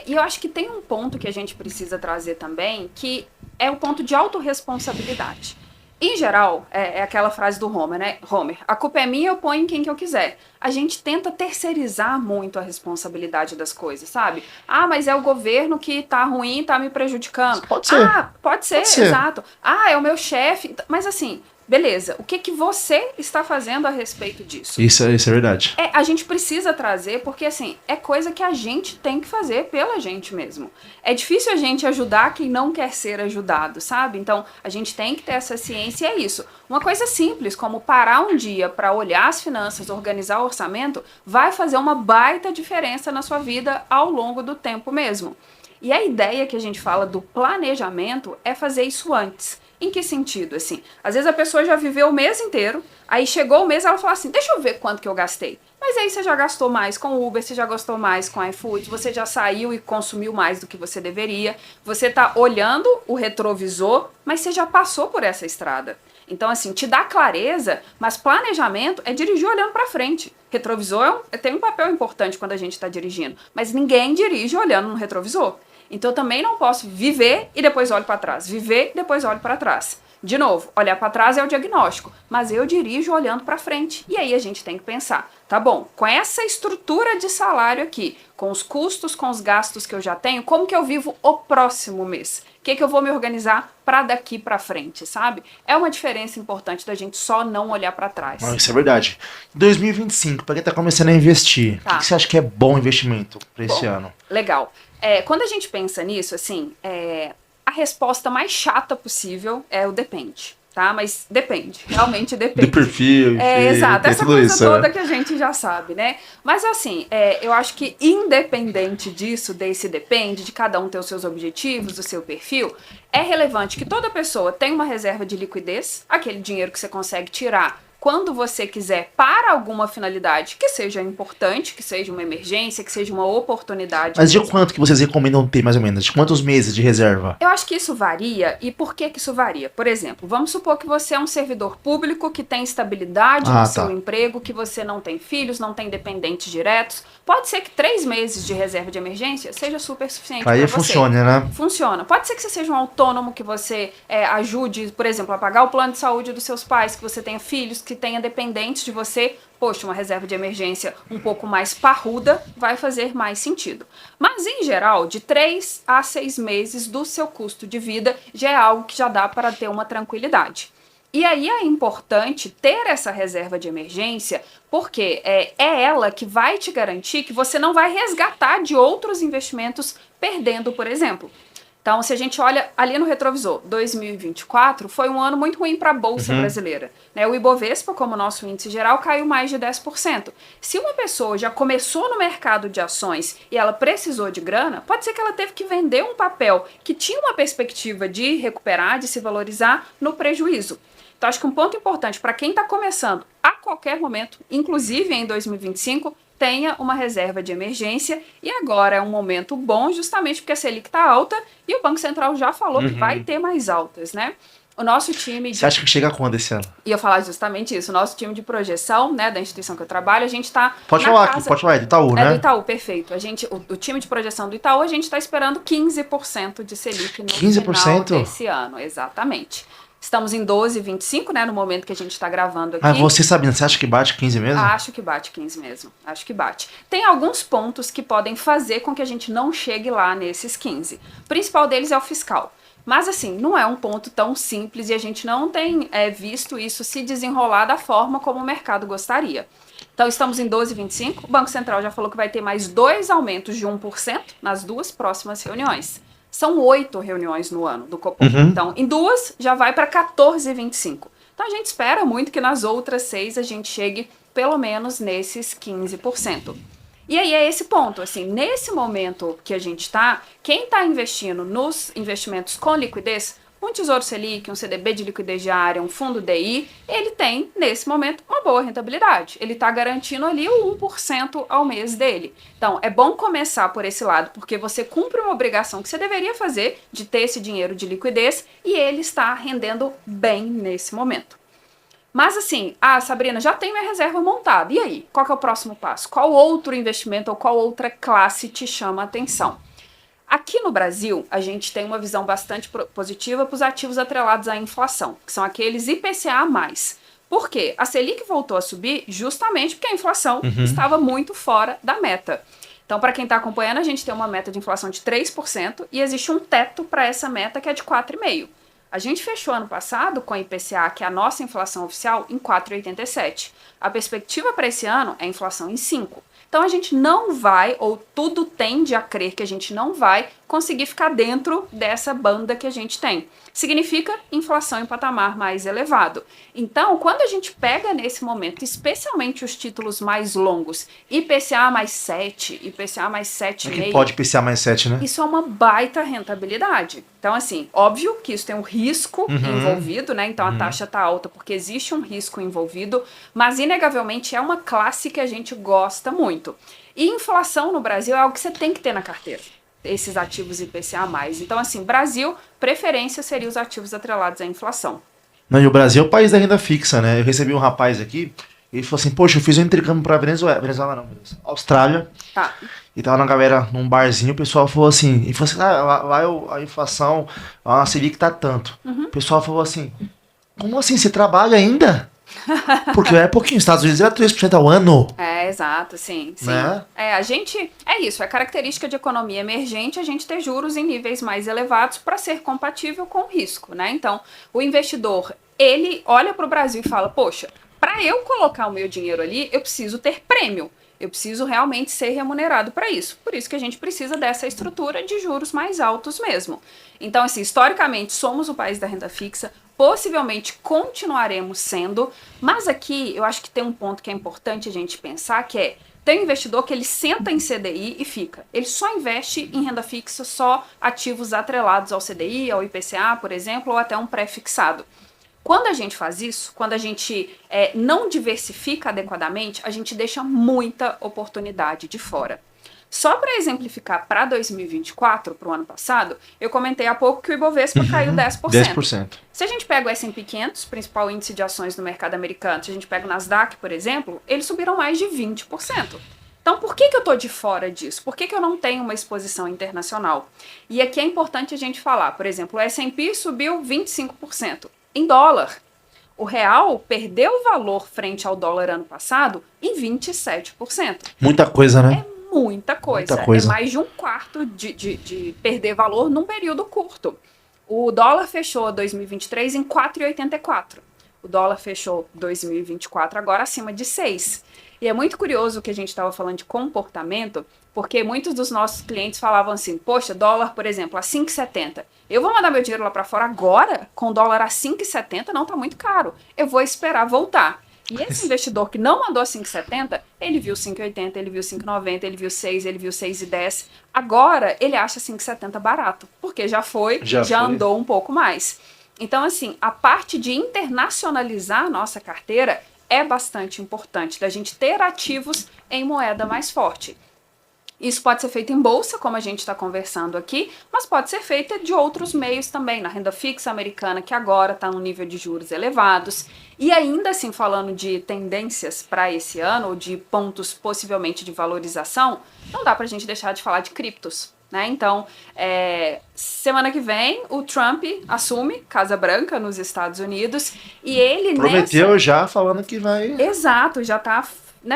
E eu acho que tem um ponto que a gente precisa trazer também, que é o ponto de autorresponsabilidade. Em geral, é aquela frase do Homer, né? Homer, a culpa é minha, eu ponho em quem que eu quiser. A gente tenta terceirizar muito a responsabilidade das coisas, sabe? Mas é o governo que tá ruim, tá me prejudicando.
Pode ser.
Pode ser, exato. É o meu chefe. Mas assim, beleza, o que você está fazendo a respeito disso?
Isso é verdade.
A gente precisa trazer, porque assim, é coisa que a gente tem que fazer pela gente mesmo. É difícil a gente ajudar quem não quer ser ajudado, sabe? Então, a gente tem que ter essa ciência e é isso. Uma coisa simples, como parar um dia para olhar as finanças, organizar o orçamento, vai fazer uma baita diferença na sua vida ao longo do tempo mesmo. E a ideia que a gente fala do planejamento é fazer isso antes. Em que sentido, assim? Às vezes a pessoa já viveu o mês inteiro, aí chegou o mês e ela fala assim, deixa eu ver quanto que eu gastei. Mas aí você já gastou mais com Uber, você já gastou mais com iFood, você já saiu e consumiu mais do que você deveria, você tá olhando o retrovisor, mas você já passou por essa estrada. Então, assim, te dá clareza, mas planejamento é dirigir olhando para frente. Retrovisor tem um papel importante quando a gente está dirigindo, mas ninguém dirige olhando no retrovisor. Então eu também não posso viver e depois olho para trás, viver e depois olho para trás. De novo, olhar para trás é o diagnóstico, mas eu dirijo olhando para frente. E aí a gente tem que pensar, tá bom, com essa estrutura de salário aqui, com os custos, com os gastos que eu já tenho, como que eu vivo o próximo mês? O que eu vou me organizar para daqui para frente, sabe? É uma diferença importante da gente só não olhar para trás.
Não, isso é verdade. 2025, para quem tá começando a investir, o que você acha que é bom investimento para esse ano?
Legal. Quando a gente pensa nisso, assim, a resposta mais chata possível é o depende, tá? Mas depende, realmente depende.
Do perfil,
exato, essa coisa
isso,
toda
né?
que a gente já sabe, né? Mas assim, eu acho que independente disso, desse depende, de cada um ter os seus objetivos, o seu perfil, é relevante que toda pessoa tenha uma reserva de liquidez, aquele dinheiro que você consegue tirar quando você quiser para alguma finalidade que seja importante, que seja uma emergência, que seja uma oportunidade.
Mas de quanto que vocês recomendam ter, mais ou menos? De quantos meses de reserva?
Eu acho que isso varia. E por que isso varia? Por exemplo, vamos supor que você é um servidor público que tem estabilidade no seu emprego, que você não tem filhos, não tem dependentes diretos. Pode ser que 3 meses de reserva de emergência seja super suficiente para você.
Aí funciona, né?
Funciona. Pode ser que você seja um autônomo, que você ajude, por exemplo, a pagar o plano de saúde dos seus pais, que você tenha filhos, que tenha dependentes de você. Poxa, uma reserva de emergência um pouco mais parruda vai fazer mais sentido. Mas, em geral, de 3 a 6 meses do seu custo de vida já é algo que já dá para ter uma tranquilidade. E aí é importante ter essa reserva de emergência, porque é ela que vai te garantir que você não vai resgatar de outros investimentos perdendo, por exemplo. Então, se a gente olha ali no retrovisor, 2024 foi um ano muito ruim para a Bolsa brasileira. Né? O Ibovespa, como nosso índice geral, caiu mais de 10%. Se uma pessoa já começou no mercado de ações e ela precisou de grana, pode ser que ela teve que vender um papel que tinha uma perspectiva de recuperar, de se valorizar no prejuízo. Então, acho que um ponto importante para quem está começando a qualquer momento, inclusive em 2025, tenha uma reserva de emergência. E agora é um momento bom justamente porque a Selic está alta e o Banco Central já falou que vai ter mais altas, né? O nosso time...
Você acha que chega quando esse ano?
Ia falar justamente isso. O nosso time de projeção, né, da instituição que eu trabalho, a gente está...
Pode falar aqui, pode falar, é do Itaú, né?
É do Itaú, perfeito. O time de projeção do Itaú, a gente está esperando 15% de Selic no
15%?
final desse ano, exatamente. Estamos em 12,25, né, no momento que a gente está gravando aqui.
Mas você, Sabrina, você acha que bate 15 mesmo?
Acho que bate 15 mesmo, acho que bate. Tem alguns pontos que podem fazer com que a gente não chegue lá nesses 15. O principal deles é o fiscal. Mas assim, não é um ponto tão simples e a gente não tem visto isso se desenrolar da forma como o mercado gostaria. Então estamos em 12,25, o Banco Central já falou que vai ter mais 2 aumentos de 1% nas 2 próximas reuniões. São 8 reuniões no ano do Copom. Então, em 2 já vai para 14,25. Então, a gente espera muito que nas outras 6 a gente chegue pelo menos nesses 15%. E aí é esse ponto, assim, nesse momento que a gente está, quem está investindo nos investimentos com liquidez, um Tesouro Selic, um CDB de liquidez diária, um fundo DI, ele tem, nesse momento, uma boa rentabilidade. Ele está garantindo ali o 1% ao mês dele. Então, é bom começar por esse lado, porque você cumpre uma obrigação que você deveria fazer de ter esse dinheiro de liquidez e ele está rendendo bem nesse momento. Mas assim, Sabrina, já tem minha reserva montada. E aí? Qual que é o próximo passo? Qual outro investimento ou qual outra classe te chama a atenção? Aqui no Brasil, a gente tem uma visão bastante positiva para os ativos atrelados à inflação, que são aqueles IPCA+. Por quê? A Selic voltou a subir justamente porque a inflação estava muito fora da meta. Então, para quem está acompanhando, a gente tem uma meta de inflação de 3% e existe um teto para essa meta que é de 4,5%. A gente fechou ano passado com a IPCA, que é a nossa inflação oficial, em 4,87%. A perspectiva para esse ano é inflação em 5%. Então a gente não vai, ou tudo tende a crer que a gente não vai conseguir ficar dentro dessa banda que a gente tem. Significa inflação em patamar mais elevado. Então, quando a gente pega nesse momento, especialmente os títulos mais longos, IPCA mais 7, IPCA mais 7,5...
que pode IPCA mais 7, né?
Isso é uma baita rentabilidade. Então, assim, óbvio que isso tem um risco envolvido, né? Então, a taxa tá alta porque existe um risco envolvido, mas, inegavelmente, é uma classe que a gente gosta muito. E inflação no Brasil é algo que você tem que ter na carteira, esses ativos IPCA+. Então, assim, Brasil, preferência seria os ativos atrelados à inflação.
Não, e o Brasil é o país da renda fixa, né? Eu recebi um rapaz aqui, Ele falou assim, poxa, eu fiz um intercâmbio pra Venezuela não, meu Deus, Austrália.
Tá.
E tava na galera num barzinho, o pessoal falou assim, e falou assim, lá a inflação, a Selic tá tanto. O pessoal falou assim, como assim, você trabalha ainda? Porque é pouquinho, Estados Unidos era 3% ao ano.
É, exato, sim.
Né?
A gente, é isso, é característica de economia emergente a gente ter juros em níveis mais elevados para ser compatível com o risco, né? Então, o investidor, ele olha para o Brasil e fala, poxa, para eu colocar o meu dinheiro ali, eu preciso ter prêmio. Eu preciso realmente ser remunerado para isso. Por isso que a gente precisa dessa estrutura de juros mais altos mesmo. Então, assim, historicamente, somos o país da renda fixa, possivelmente continuaremos sendo, mas aqui eu acho que tem um ponto que é importante a gente pensar, que é, tem um investidor que ele senta em CDI e fica. Ele só investe em renda fixa, só ativos atrelados ao CDI, ao IPCA, por exemplo, ou até um pré-fixado. Quando a gente faz isso, quando a gente não diversifica adequadamente, a gente deixa muita oportunidade de fora. Só para exemplificar para 2024, para o ano passado, eu comentei há pouco que o Ibovespa caiu 10%.
10%.
Se a gente pega o S&P 500, principal índice de ações no mercado americano, se a gente pega o Nasdaq, por exemplo, eles subiram mais de 20%. Então, por que eu estou de fora disso? Por que eu não tenho uma exposição internacional? E aqui é importante a gente falar, por exemplo, o S&P subiu 25%. Em dólar, o real perdeu valor frente ao dólar ano passado em 27%.
Muita coisa, né?
É muita coisa. É mais de um quarto de perder valor num período curto. O dólar fechou 2023 em 4,84. O dólar fechou 2024 agora acima de 6. E é muito curioso que a gente estava falando de comportamento, porque muitos dos nossos clientes falavam assim, poxa, dólar, por exemplo, a 5,70. Eu vou mandar meu dinheiro lá para fora agora, com dólar a 5,70, não tá muito caro. Eu vou esperar voltar. E esse investidor que não mandou 5,70, ele viu 5,80, ele viu 5,90, ele viu 6, ele viu 6,10. Agora, ele acha 5,70 barato, porque já andou um pouco mais. Então, assim, a parte de internacionalizar a nossa carteira é bastante importante, da gente ter ativos em moeda mais forte. Isso pode ser feito em bolsa, como a gente está conversando aqui, mas pode ser feito de outros meios também, na renda fixa americana, que agora está num nível de juros elevados. E ainda assim, falando de tendências para esse ano, ou de pontos possivelmente de valorização, não dá para a gente deixar de falar de criptos. Né? Então, semana que vem, o Trump assume Casa Branca nos Estados Unidos e ele
prometeu já falando que vai...
Exato, já está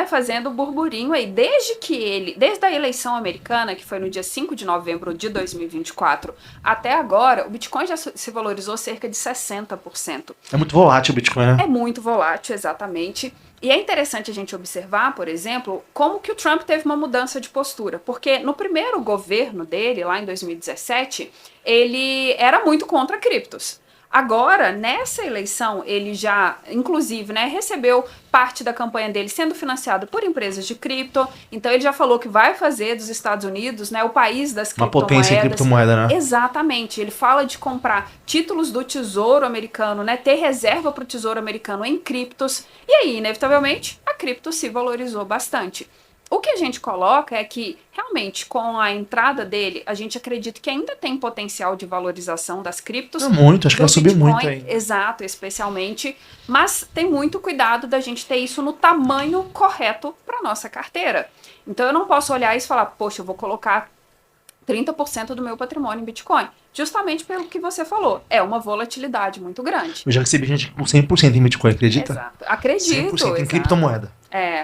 fazendo burburinho aí. Desde a eleição americana, que foi no dia 5 de novembro de 2024, até agora, o Bitcoin já se valorizou cerca de 60%.
É muito volátil o Bitcoin, né?
É muito volátil, exatamente. E é interessante a gente observar, por exemplo, como que o Trump teve uma mudança de postura. Porque no primeiro governo dele, lá em 2017, ele era muito contra criptos. Agora, nessa eleição, ele já, inclusive, recebeu parte da campanha dele sendo financiada por empresas de cripto. Então, ele já falou que vai fazer dos Estados Unidos, o país das criptomoedas.
Uma potência em criptomoeda, né?
Exatamente. Ele fala de comprar títulos do Tesouro Americano, ter reserva para o Tesouro Americano em criptos. E aí, inevitavelmente, a cripto se valorizou bastante. O que a gente coloca é que, realmente, com a entrada dele, a gente acredita que ainda tem potencial de valorização das criptos.
Muito, acho que vai subir muito aí.
Exato, especialmente. Mas tem muito cuidado da gente ter isso no tamanho correto para nossa carteira. Então, eu não posso olhar isso e falar, poxa, eu vou colocar 30% do meu patrimônio em Bitcoin. Justamente pelo que você falou. É uma volatilidade muito grande.
Eu já recebi gente com 100% em Bitcoin, acredita?
Exato. Acredito.
100% em criptomoeda.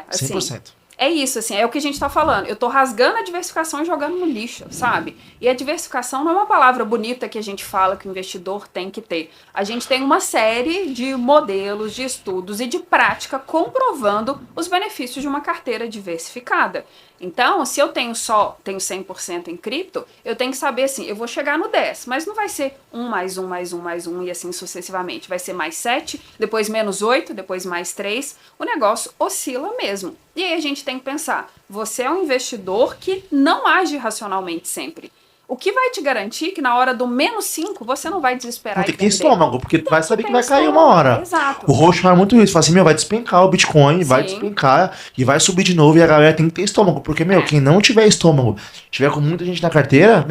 Assim,
100%.
É isso, assim, é o que a gente tá falando. Eu tô rasgando a diversificação e jogando no lixo, sabe? E a diversificação não é uma palavra bonita que a gente fala que o investidor tem que ter. A gente tem uma série de modelos, de estudos e de prática comprovando os benefícios de uma carteira diversificada. Então, se eu tenho 100% em cripto, eu tenho que saber assim, eu vou chegar no 10, mas não vai ser 1 mais 1 mais 1 mais 1 e assim sucessivamente. Vai ser mais 7, depois menos 8, depois mais 3. O negócio oscila mesmo. E aí a gente tem que pensar, você é um investidor que não age racionalmente sempre. O que vai te garantir que na hora do menos 5 você não vai desesperar
tem que ter estômago, porque tu vai saber que vai cair uma hora.
Exato.
O roxo fala muito isso, fala assim, vai despencar o Bitcoin, vai despencar e vai subir de novo e a galera tem que ter estômago, porque, quem não tiver estômago, tiver com muita gente na carteira,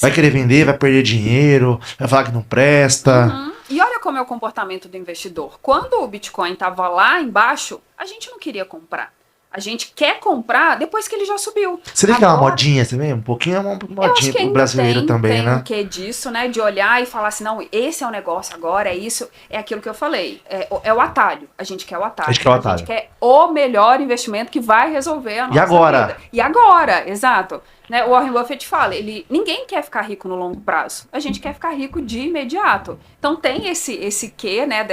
vai querer vender, vai perder dinheiro, vai falar que não presta.
E olha como é o comportamento do investidor. Quando o Bitcoin estava lá embaixo, a gente não queria comprar. A gente quer comprar depois que ele já subiu.
Seria que é uma modinha também? Um pouquinho é uma modinha pro brasileiro também, né?
Tem um quê disso, né? De olhar e falar assim, não, esse é o negócio agora, é isso, é aquilo que eu falei. É o atalho. A gente quer o atalho.
A gente quer o atalho.
A gente quer o melhor investimento que vai resolver a nossa
agora?
vida. E agora, exato. Né, o Warren Buffett fala, ninguém quer ficar rico no longo prazo, a gente quer ficar rico de imediato. Então tem esse quê, né,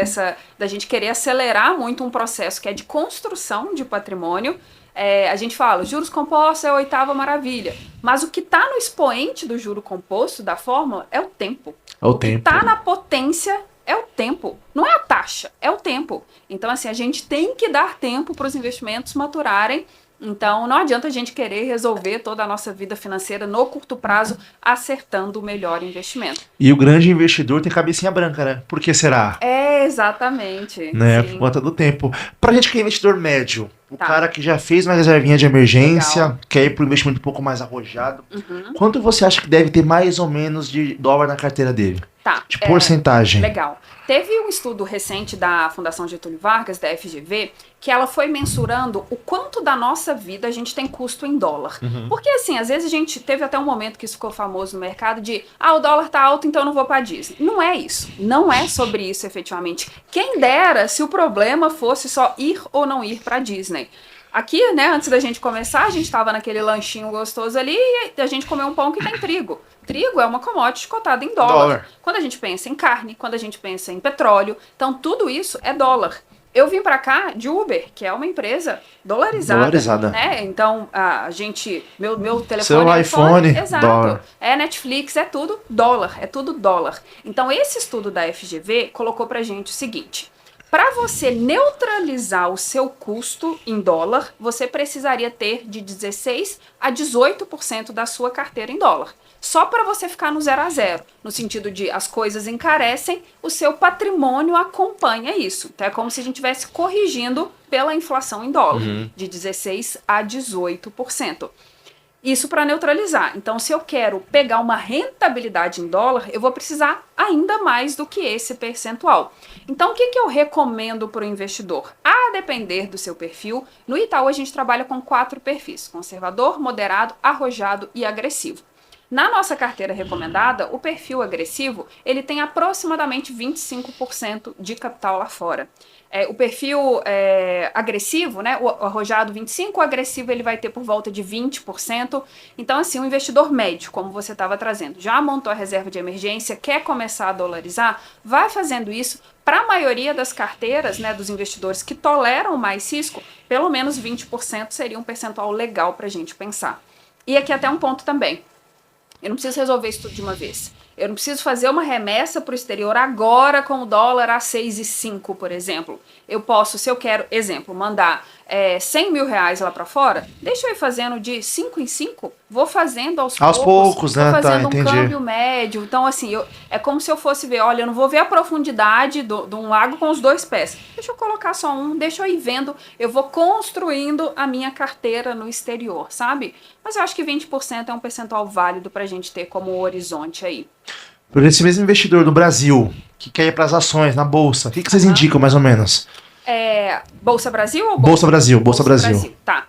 da gente querer acelerar muito um processo que é de construção de patrimônio. A gente fala, juros compostos é a 8ª maravilha, mas o que está no expoente do juro composto, da fórmula, é o tempo.
É o
que
tempo.
está na potência é o tempo, não é a taxa, é o tempo. Então assim, a gente tem que dar tempo para os investimentos maturarem. Então, não adianta a gente querer resolver toda a nossa vida financeira no curto prazo acertando o melhor investimento.
E o grande investidor tem cabecinha branca, né? Por que será?
Exatamente.
Né?
Sim.
Por conta do tempo. Pra gente que é investidor médio, o
Tá.
cara que já fez uma reservinha de emergência,
Legal.
quer ir para um investimento um pouco mais arrojado, quanto você acha que deve ter mais ou menos de dólar na carteira dele?
Tá.
De porcentagem.
Legal. Teve um estudo recente da Fundação Getúlio Vargas, da FGV, que ela foi mensurando o quanto da nossa vida a gente tem custo em dólar. Porque assim, às vezes a gente teve até um momento que isso ficou famoso no mercado de o dólar tá alto, então eu não vou pra Disney. Não é isso. Não é sobre isso efetivamente. Quem dera se o problema fosse só ir ou não ir pra Disney. Aqui, né, antes da gente começar, a gente tava naquele lanchinho gostoso ali e a gente comeu um pão que tem trigo. Trigo é uma commodity cotada em dólar. Quando a gente pensa em carne, quando a gente pensa em petróleo, então tudo isso é dólar. Eu vim pra cá de Uber, que é uma empresa dolarizada. Né? Então, a gente, meu telefone
seu
é
iPhone,
exato,
dólar.
É Netflix, é tudo dólar. Então, esse estudo da FGV colocou pra gente o seguinte: para você neutralizar o seu custo em dólar, você precisaria ter de 16% a 18% da sua carteira em dólar. Só para você ficar no 0 a 0, no sentido de as coisas encarecem, o seu patrimônio acompanha isso. Então é como se a gente estivesse corrigindo pela inflação em dólar, de 16% a 18%. Isso para neutralizar. Então, se eu quero pegar uma rentabilidade em dólar, eu vou precisar ainda mais do que esse percentual. Então, o que eu recomendo para o investidor? A depender do seu perfil, no Itaú a gente trabalha com 4 perfis: conservador, moderado, arrojado e agressivo. Na nossa carteira recomendada, o perfil agressivo, ele tem aproximadamente 25% de capital lá fora. O perfil agressivo, né, o arrojado 25%, o agressivo ele vai ter por volta de 20%. Então, assim, um investidor médio, como você estava trazendo, já montou a reserva de emergência, quer começar a dolarizar, vai fazendo isso. Para a maioria das carteiras, né, dos investidores que toleram mais risco, pelo menos 20% seria um percentual legal para a gente pensar. E aqui até um ponto também. Eu não preciso resolver isso tudo de uma vez. Eu não preciso fazer uma remessa para o exterior agora com o dólar a 6,5, por exemplo. Eu posso, se eu quero, exemplo, mandar 100 mil reais lá para fora, deixa eu ir fazendo de 5 em 5, vou fazendo aos poucos,
né?
Vou fazendo
tá,
um câmbio médio. Então, assim, é como se eu fosse ver, olha, eu não vou ver a profundidade de um lago com os 2 pés. Deixa eu colocar só um, deixa eu ir vendo, eu vou construindo a minha carteira no exterior, sabe? Mas eu acho que 20% é um percentual válido para a gente ter como horizonte aí.
Por esse mesmo investidor do Brasil, que quer ir para as ações na Bolsa, o que vocês indicam mais ou menos?
Bolsa Brasil ou
Bolsa Brasil? Bolsa Brasil.
Tá.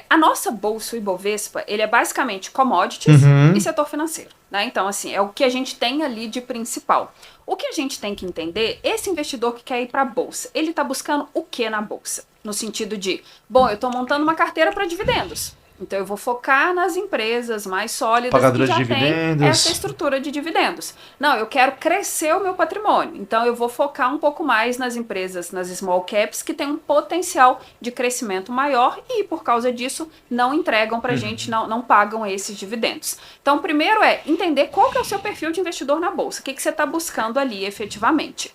A nossa bolsa, o Ibovespa, ele é basicamente commodities e setor financeiro. Né? Então, assim, é o que a gente tem ali de principal. O que a gente tem que entender, esse investidor que quer ir para a bolsa, ele está buscando o que na bolsa? No sentido de, bom, eu estou montando uma carteira para dividendos. Então, eu vou focar nas empresas mais sólidas
Pagadoras
que já
de dividendos.
têm essa estrutura de dividendos. Não, eu quero crescer o meu patrimônio. Então, eu vou focar um pouco mais nas empresas, nas small caps, que têm um potencial de crescimento maior e, por causa disso, não entregam para a gente, não pagam esses dividendos. Então, primeiro é entender qual que é o seu perfil de investidor na Bolsa. O que você está buscando ali efetivamente.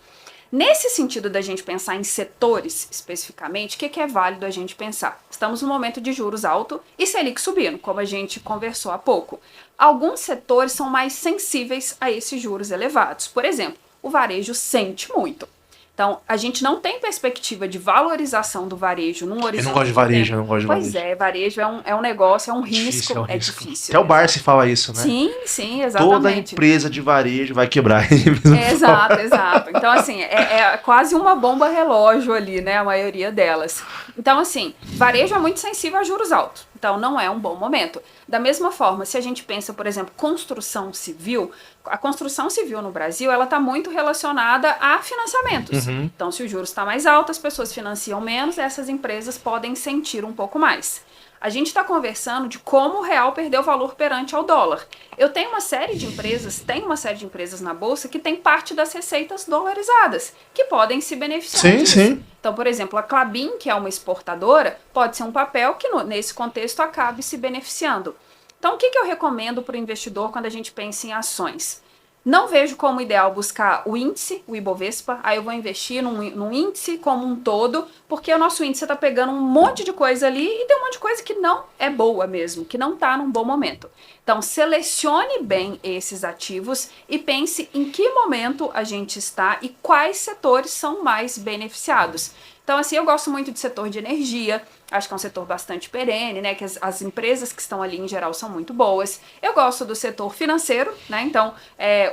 Nesse sentido da gente pensar em setores especificamente, o que é válido a gente pensar? Estamos num momento de juros alto e Selic subindo, como a gente conversou há pouco. Alguns setores são mais sensíveis a esses juros elevados. Por exemplo, o varejo sente muito. Então, a gente não tem perspectiva de valorização do varejo num horizonte.
Eu não gosto de varejo, eu não gosto de varejo.
Pois é, varejo é um negócio, é um risco,
Difícil, é um risco.
difícil.
Até o Barsi fala isso, né?
Sim, exatamente.
Toda empresa de varejo vai quebrar.
Exato. Então, assim, é quase uma bomba relógio ali, né? A maioria delas. Então, assim, varejo é muito sensível a juros altos. Então, não é um bom momento. Da mesma forma, se a gente pensa, por exemplo, construção civil, a construção civil no Brasil, ela está muito relacionada a financiamentos.
Uhum.
Então, se o juros está mais alto, as pessoas financiam menos, essas empresas podem sentir um pouco mais. A gente está conversando de como o real perdeu valor perante ao dólar. Eu tenho uma série de empresas na Bolsa que tem parte das receitas dolarizadas, que podem se beneficiar disso.
Sim.
Então, por exemplo, a Klabin, que é uma exportadora, pode ser um papel que nesse contexto acabe se beneficiando. Então, o que eu recomendo para o investidor quando a gente pensa em ações? Não vejo como ideal buscar o índice, o Ibovespa, aí eu vou investir num índice como um todo, porque o nosso índice está pegando um monte de coisa ali e tem um monte de coisa que não é boa mesmo, que não está num bom momento. Então, selecione bem esses ativos e pense em que momento a gente está e quais setores são mais beneficiados. Então, assim, eu gosto muito do setor de energia, acho que é um setor bastante perene, né, que as empresas que estão ali em geral são muito boas. Eu gosto do setor financeiro, né, então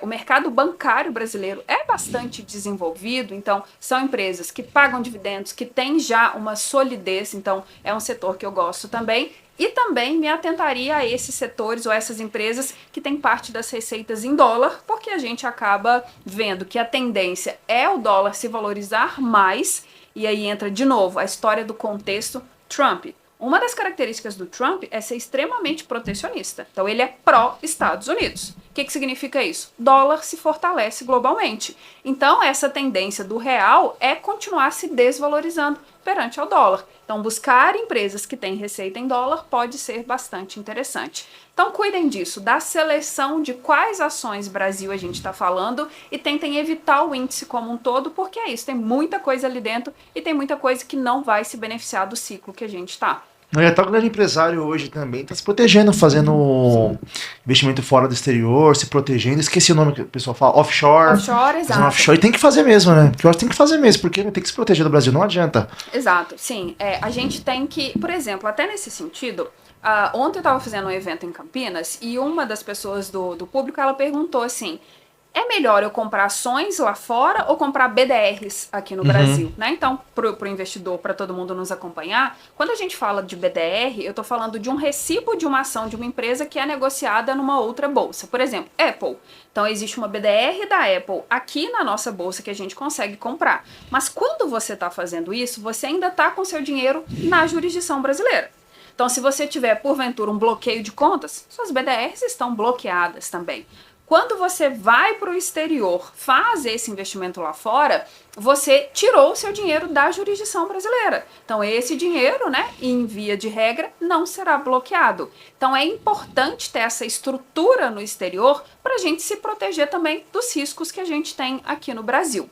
o mercado bancário brasileiro é bastante desenvolvido, então são empresas que pagam dividendos, que têm já uma solidez, então é um setor que eu gosto também. E também me atentaria a esses setores ou essas empresas que têm parte das receitas em dólar, porque a gente acaba vendo que a tendência é o dólar se valorizar mais. E aí entra de novo a história do contexto Trump. Uma das características do Trump é ser extremamente protecionista. Então ele é pró-Estados Unidos. O que significa isso? Dólar se fortalece globalmente. Então essa tendência do real é continuar se desvalorizando perante ao dólar. Então buscar empresas que têm receita em dólar pode ser bastante interessante. Então cuidem disso, da seleção de quais ações Brasil a gente está falando e tentem evitar o índice como um todo, porque é isso, tem muita coisa ali dentro e tem muita coisa que não vai se beneficiar do ciclo que a gente está.
E até o grande empresário hoje também está se protegendo, fazendo investimento fora do exterior, se protegendo. Esqueci o nome que o pessoal fala, offshore.
Offshore, exato.
Offshore, e tem que fazer mesmo, né? Porque eu acho que tem que fazer mesmo, porque tem que se proteger do Brasil, não adianta.
Exato, sim. A gente tem que, por exemplo, até nesse sentido, ontem eu estava fazendo um evento em Campinas e uma das pessoas do público, ela perguntou assim, é melhor eu comprar ações lá fora ou comprar BDRs aqui no Brasil, né? Então, pro investidor, para todo mundo nos acompanhar, quando a gente fala de BDR, eu tô falando de um recibo de uma ação de uma empresa que é negociada numa outra bolsa. Por exemplo, Apple. Então, existe uma BDR da Apple aqui na nossa bolsa que a gente consegue comprar. Mas quando você está fazendo isso, você ainda está com seu dinheiro na jurisdição brasileira. Então, se você tiver, porventura, um bloqueio de contas, suas BDRs estão bloqueadas também. Quando você vai para o exterior, faz esse investimento lá fora, você tirou o seu dinheiro da jurisdição brasileira. Então, esse dinheiro, né, em via de regra, não será bloqueado. Então, é importante ter essa estrutura no exterior para a gente se proteger também dos riscos que a gente tem aqui no Brasil.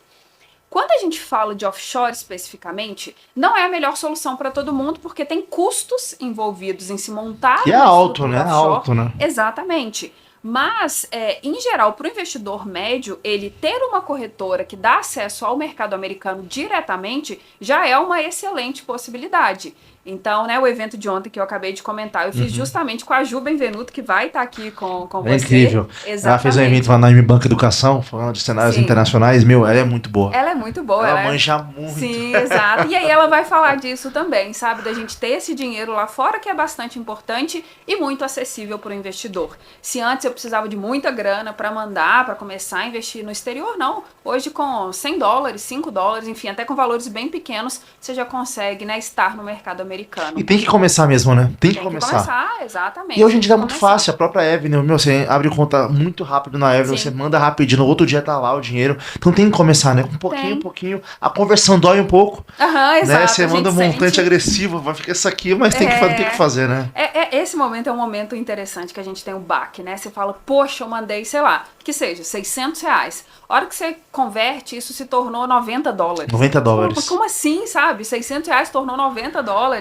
Quando a gente fala de offshore especificamente, não é a melhor solução para todo mundo, porque tem custos envolvidos em se montar.
Que é alto, né? Alto, né?
Exatamente. Mas, em geral, para o investidor médio, ele ter uma corretora que dá acesso ao mercado americano diretamente já é uma excelente possibilidade. Então, né, o evento de ontem que eu acabei de comentar, eu fiz justamente com a Ju Benvenuto, que vai estar aqui com você.
É incrível.
Exatamente.
Ela fez um evento lá na M-Banca Educação, falando de cenários internacionais. Meu, ela é muito boa.
Ela é muito boa.
Ela manja muito.
Sim, exato. E aí ela vai falar disso também, sabe? Da gente ter esse dinheiro lá fora, que é bastante importante e muito acessível para o investidor. Se antes eu precisava de muita grana para mandar, para começar a investir no exterior, não. Hoje com $100, $5, enfim, até com valores bem pequenos, você já consegue, né, estar no mercado americano.
E tem que começar mesmo, né? Tem que começar.
Exatamente.
E hoje em dia é muito fácil, a própria Avenue, meu, você abre conta muito rápido na Avenue, você manda rapidinho, no outro dia tá lá o dinheiro. Então tem que começar, né? Com um pouquinho. A conversão dói um pouco.
Exato.
Né? Você manda um montante agressivo, vai ficar isso aqui, mas tem que fazer, né?
Esse momento é um momento interessante que a gente tem o baque, né? Você fala, poxa, eu mandei, sei lá, que seja, R$600. A hora que você converte, isso se tornou $90.
$90.
Como assim, sabe? R$600 tornou $90.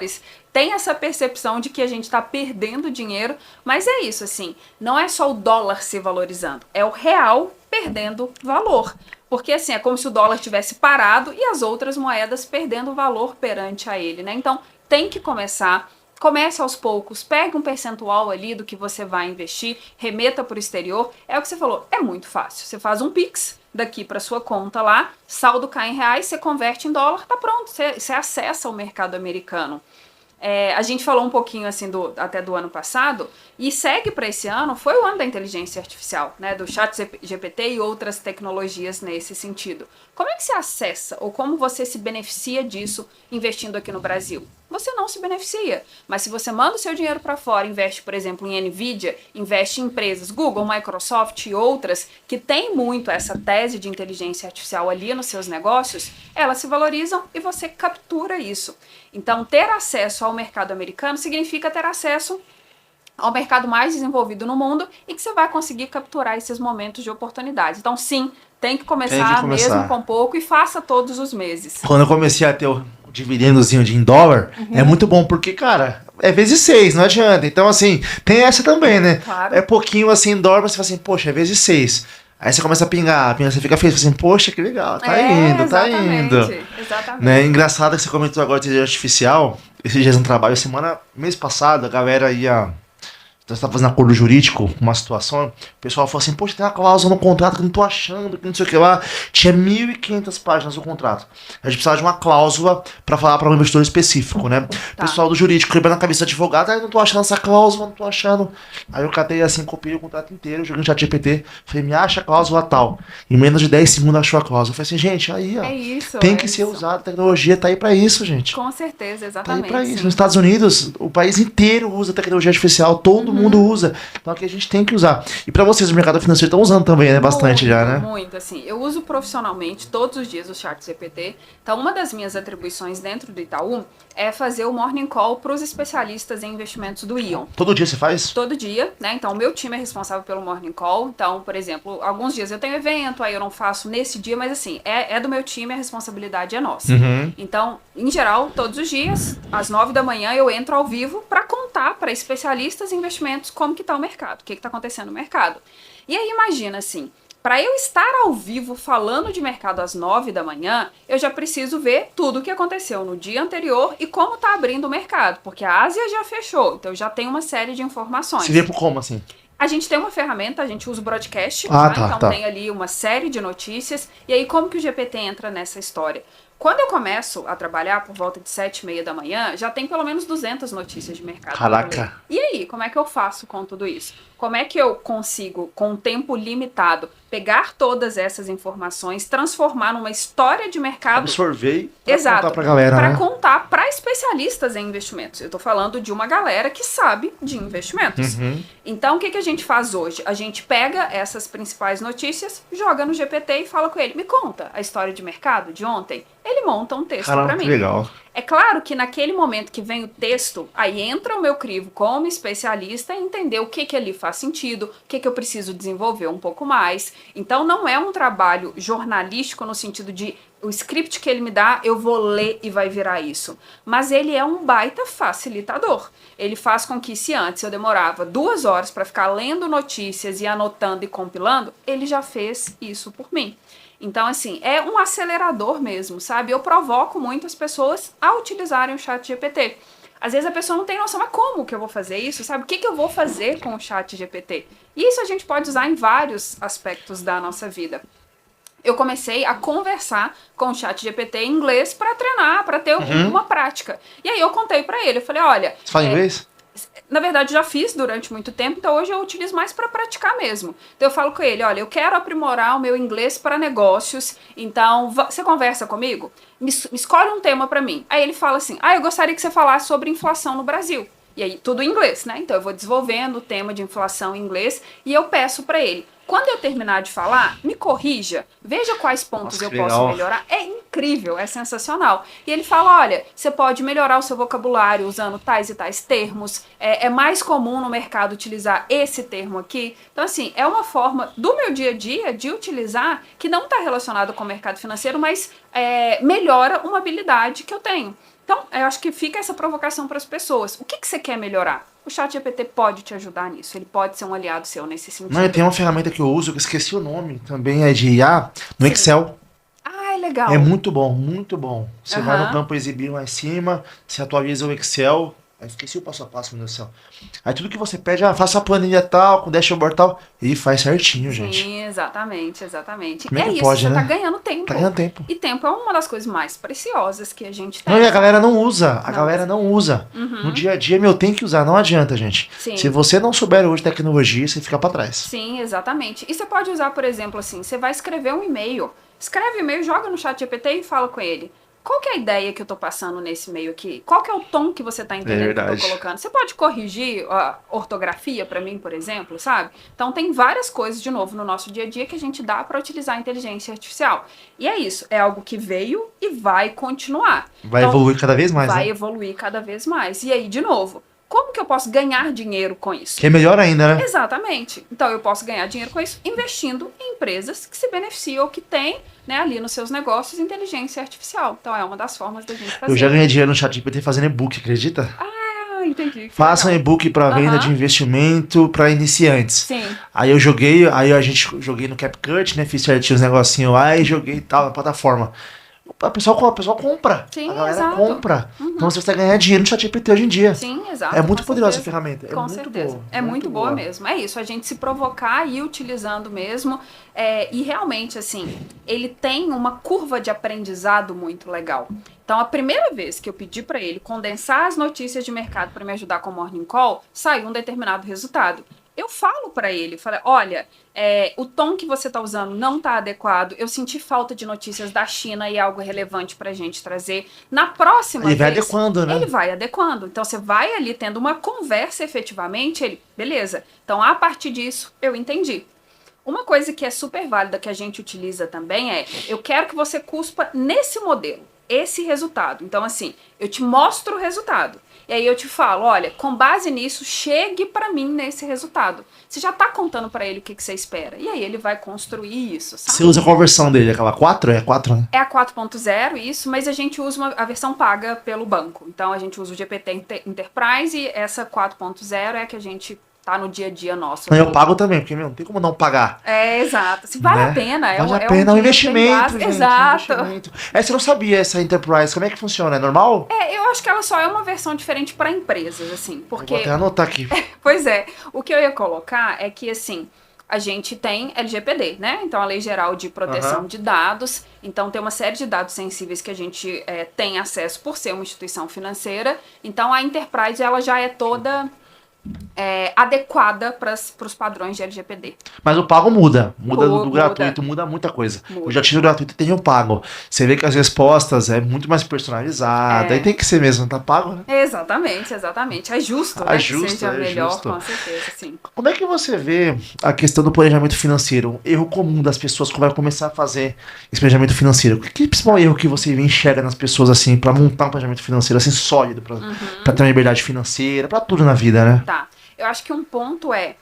Tem essa percepção de que a gente está perdendo dinheiro, mas é isso, assim, não é só o dólar se valorizando, é o real perdendo valor. Porque assim, é como se o dólar tivesse parado e as outras moedas perdendo valor perante a ele, né? Então, tem que começar. Comece aos poucos, pegue um percentual ali do que você vai investir, remeta para o exterior. É o que você falou, é muito fácil. Você faz um Pix daqui para sua conta lá, saldo cai em reais, você converte em dólar, tá pronto, você acessa o mercado americano. A gente falou um pouquinho assim até do ano passado e segue para esse ano, foi o ano da inteligência artificial, né, do chat GPT e outras tecnologias nesse sentido. Como é que você acessa ou como você se beneficia disso investindo aqui no Brasil? Você não se beneficia, mas se você manda o seu dinheiro para fora, investe, por exemplo, em Nvidia, investe em empresas, Google, Microsoft e outras, que têm muito essa tese de inteligência artificial ali nos seus negócios, elas se valorizam e você captura isso. Então, ter acesso ao mercado americano significa ter acesso ao mercado mais desenvolvido no mundo e que você vai conseguir capturar esses momentos de oportunidade. Então, sim, tem que começar mesmo com pouco e faça todos os meses.
Quando eu comecei a ter o dividendozinho em dólar, é muito bom, porque, cara, é vezes 6, não adianta. Então, assim, tem essa também, né?
Claro.
É pouquinho assim em dólar, você fala assim, poxa, é vezes 6. Aí você começa a pingar, você fica feliz, assim, poxa, que legal, tá indo.
Exatamente.
Né? Engraçado que você comentou agora de inteligência artificial, esses dias no trabalho, mês passado, a galera ia... Então você tá fazendo acordo jurídico, uma situação, o pessoal falou assim, poxa, tem uma cláusula no contrato que eu não tô achando, que não sei o que lá. Tinha 1.500 páginas do contrato. A gente precisava de uma cláusula pra falar pra um investidor específico, né? O pessoal do jurídico quebrando a cabeça do advogado, não tô achando essa cláusula, não tô achando. Aí eu catei assim, copiei o contrato inteiro, joguei no chat GPT, falei, me acha a cláusula tal. Em menos de 10 segundos achou a cláusula. Eu falei assim, gente, aí ó, tem que ser usado, a tecnologia tá aí pra isso, gente.
Com certeza, exatamente.
Tá aí pra isso. Nos Estados Unidos, o país inteiro usa tecnologia artificial, todo mundo usa. Então aqui a gente tem que usar. E pra vocês, o mercado financeiro estão usando também, né? Bastante já, né?
Muito, assim. Eu uso profissionalmente todos os dias o chat GPT. Então, uma das minhas atribuições dentro do Itaú é fazer o morning call para os especialistas em investimentos do Ion.
Todo dia você faz?
Todo dia, né? Então, o meu time é responsável pelo morning call. Então, por exemplo, alguns dias eu tenho evento, aí eu não faço nesse dia, mas assim, é do meu time, a responsabilidade é nossa. Então, em geral, todos os dias, às 9 da manhã, eu entro ao vivo para contar para especialistas em investimentos como que tá o mercado, o que tá acontecendo no mercado. E aí, imagina assim, para eu estar ao vivo falando de mercado às 9 da manhã, eu já preciso ver tudo o que aconteceu no dia anterior e como está abrindo o mercado, porque a Ásia já fechou, então eu já tenho uma série de informações.
Se vê por como, assim?
A gente tem uma ferramenta, a gente usa o broadcast,
então
tem ali uma série de notícias, e aí como que o GPT entra nessa história? Quando eu começo a trabalhar por volta de 7h30 da manhã, já tem pelo menos 200 notícias de mercado.
Caraca!
E aí, como é que eu faço com tudo isso? Como é que eu consigo, com um tempo limitado, pegar todas essas informações, transformar numa história de mercado...
Absorver e
contar
pra galera,
pra
né?
contar para especialistas em investimentos. Eu tô falando de uma galera que sabe de investimentos. Então, o que a gente faz hoje? A gente pega essas principais notícias, joga no GPT e fala com ele, me conta a história de mercado de ontem. Ele monta um texto para mim.
Que legal.
É claro que naquele momento que vem o texto, aí entra o meu crivo como especialista e entender o que ali faz sentido, o que eu preciso desenvolver um pouco mais. Então não é um trabalho jornalístico no sentido de o script que ele me dá, eu vou ler e vai virar isso. Mas ele é um baita facilitador. Ele faz com que se antes eu demorava 2 horas para ficar lendo notícias e anotando e compilando, ele já fez isso por mim. Então, assim, é um acelerador mesmo, sabe? Eu provoco muitas pessoas a utilizarem o chat GPT. Às vezes a pessoa não tem noção, mas como que eu vou fazer isso, sabe? O que eu vou fazer com o chat GPT? E isso a gente pode usar em vários aspectos da nossa vida. Eu comecei a conversar com o chat GPT em inglês para treinar, para ter uma prática. E aí eu contei para ele, eu falei, olha...
Você fala inglês?
Na verdade, já fiz durante muito tempo, então hoje eu utilizo mais para praticar mesmo. Então eu falo com ele, olha, eu quero aprimorar o meu inglês para negócios, então você conversa comigo? Me escolhe um tema para mim. Aí ele fala assim, eu gostaria que você falasse sobre inflação no Brasil. E aí, tudo em inglês, né? Então eu vou desenvolvendo o tema de inflação em inglês e eu peço para ele, quando eu terminar de falar, me corrija, veja quais pontos eu posso melhorar. É incrível, é sensacional. E ele fala, olha, você pode melhorar o seu vocabulário usando tais e tais termos, é mais comum no mercado utilizar esse termo aqui. Então, assim, é uma forma do meu dia a dia de utilizar que não está relacionado com o mercado financeiro, mas melhora uma habilidade que eu tenho. Então, eu acho que fica essa provocação para as pessoas. O que você quer melhorar? O ChatGPT pode te ajudar nisso. Ele pode ser um aliado seu nesse sentido.
Não, e tem uma ferramenta que eu uso, que eu esqueci o nome, também é de IA, no
Sim.
Excel.
Ah, é legal.
É muito bom, muito bom. Você vai no
Aham.
campo exibir lá em cima, você atualiza o Excel. Aí esqueci o passo a passo, meu Deus do céu. Aí tudo que você pede, faça a planilha tal, com dashboard tal, e faz certinho, gente.
Sim, exatamente.
Como é que
isso,
pode,
você
né?
tá ganhando tempo.
Tá ganhando tempo.
E tempo é uma das coisas mais preciosas que a gente tem.
Não, e a galera não usa. A
Não
galera não usa.
Uhum.
No dia a dia, tem que usar. Não adianta, gente.
Sim.
Se você não souber hoje tecnologia, você fica pra trás.
Sim, exatamente. E você pode usar, por exemplo, assim, você vai escrever um e-mail. Escreve o e-mail, joga no ChatGPT e fala com ele. Qual que é a ideia que eu tô passando nesse e-mail aqui? Qual que é o tom que você tá entendendo que eu tô colocando? Você pode corrigir a ortografia pra mim, por exemplo, sabe? Então tem várias coisas, de novo, no nosso dia a dia que a gente dá pra utilizar a inteligência artificial. E é isso, é algo que veio e vai continuar.
Vai evoluir cada vez mais,
Vai
né?
evoluir cada vez mais. E aí, de novo, como que eu posso ganhar dinheiro com isso?
Que é melhor ainda, né?
Exatamente. Então eu posso ganhar dinheiro com isso investindo em empresas que se beneficiam ou que têm, né, ali nos seus negócios inteligência artificial. Então é uma das formas da gente fazer.
Eu já ganhei dinheiro no ChatGPT fazendo e-book, acredita?
Ah, entendi.
Faça um e-book para venda de investimento para iniciantes.
Sim.
Aí eu joguei no CapCut, né? Fiz certinho os negocinhos lá e joguei e tal na plataforma. A pessoa compra.
Sim,
a galera
exato.
compra. Então você vai ganhar dinheiro no ChatGPT hoje em dia.
Sim, exato.
É muito
com
poderosa
certeza.
essa ferramenta. É
Com
muito
certeza.
boa.
É muito boa mesmo. É isso, a gente se provocar e ir utilizando mesmo. E realmente, assim, ele tem uma curva de aprendizado muito legal. Então, a primeira vez que eu pedi para ele condensar as notícias de mercado para me ajudar com o Morning Call, saiu um determinado resultado. Eu falo para ele, olha, o tom que você está usando não está adequado, eu senti falta de notícias da China e é algo relevante para a gente trazer. Na próxima
Ele vai
vez,
adequando, né?
ele vai adequando. Então, você vai ali tendo uma conversa efetivamente, ele, beleza. Então, a partir disso, eu entendi. Uma coisa que é super válida que a gente utiliza também eu quero que você cuspa nesse modelo, esse resultado. Então, assim, eu te mostro o resultado. E aí eu te falo, olha, com base nisso, chegue pra mim nesse resultado. Você já tá contando pra ele o que você espera. E aí ele vai construir isso, sabe?
Você usa qual versão dele? Aquela 4? É 4, né?
É a 4.0, isso, mas a gente usa a versão paga pelo banco. Então a gente usa o GPT Enterprise e essa 4.0 é a que a gente tá no dia a dia nosso.
Eu pago também, porque não tem como não pagar.
Exato. Se vale a pena.
Vale a pena, é um investimento, gente.
Exato.
Investimento. Você não sabia essa Enterprise, como é que funciona? É normal?
Eu acho que ela só é uma versão diferente para empresas, assim, porque...
Vou até anotar aqui.
Pois é. O que eu ia colocar é que, assim, a gente tem LGPD, né? Então, a Lei Geral de Proteção de Dados. Então, tem uma série de dados sensíveis que a gente tem acesso por ser uma instituição financeira. Então, a Enterprise, ela já é toda... adequada para os padrões de LGPD.
Mas o pago muda do gratuito, muda muita coisa. Eu já tive o gratuito e tenho o pago. Você vê que as respostas é muito mais personalizada, aí tem que ser mesmo, tá pago, né?
Exatamente. É justo, né?
Justo,
que seja melhor,
justo.
com certeza, sim.
Como é que você vê a questão do planejamento financeiro? Um erro comum das pessoas que vai começar a fazer esse planejamento financeiro. Que principal erro que você enxerga nas pessoas, assim, pra montar um planejamento financeiro, assim, sólido, pra ter uma liberdade financeira, pra tudo na vida, né?
Tá. Eu acho que um ponto é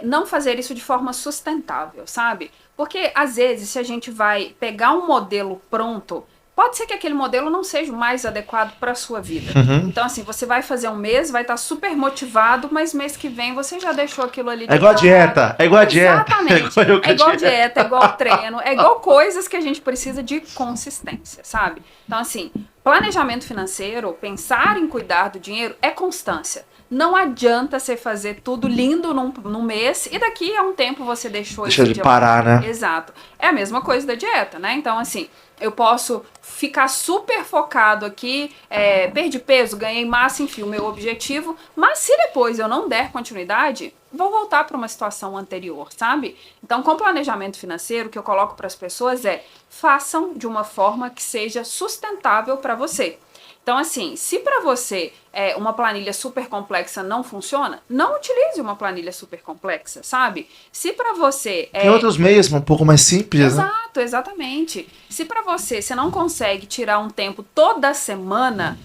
não fazer isso de forma sustentável, sabe? Porque, às vezes, se a gente vai pegar um modelo pronto, pode ser que aquele modelo não seja o mais adequado para a sua vida. Então, assim, você vai fazer um mês, vai estar super motivado, mas mês que vem você já deixou aquilo ali de
igual a dieta, é igual a dieta.
Exatamente. É igual dieta, é igual treino, é igual coisas que a gente precisa de consistência, sabe? Então, assim, planejamento financeiro, pensar em cuidar do dinheiro é constância. Não adianta você fazer tudo lindo num mês e daqui a um tempo você deixou isso
de parar, né?
Exato. É a mesma coisa da dieta, né? Então, assim, eu posso ficar super focado aqui, perdi peso, ganhei massa, enfim, o meu objetivo, mas se depois eu não der continuidade, vou voltar para uma situação anterior, sabe? Então, com planejamento financeiro, o que eu coloco para as pessoas façam de uma forma que seja sustentável para você. Então, assim, se para você uma planilha super complexa não funciona, não utilize uma planilha super complexa, sabe? Se para você...
Tem outros meios um pouco mais simples,
Exato, exatamente. Se para você não consegue tirar um tempo toda semana,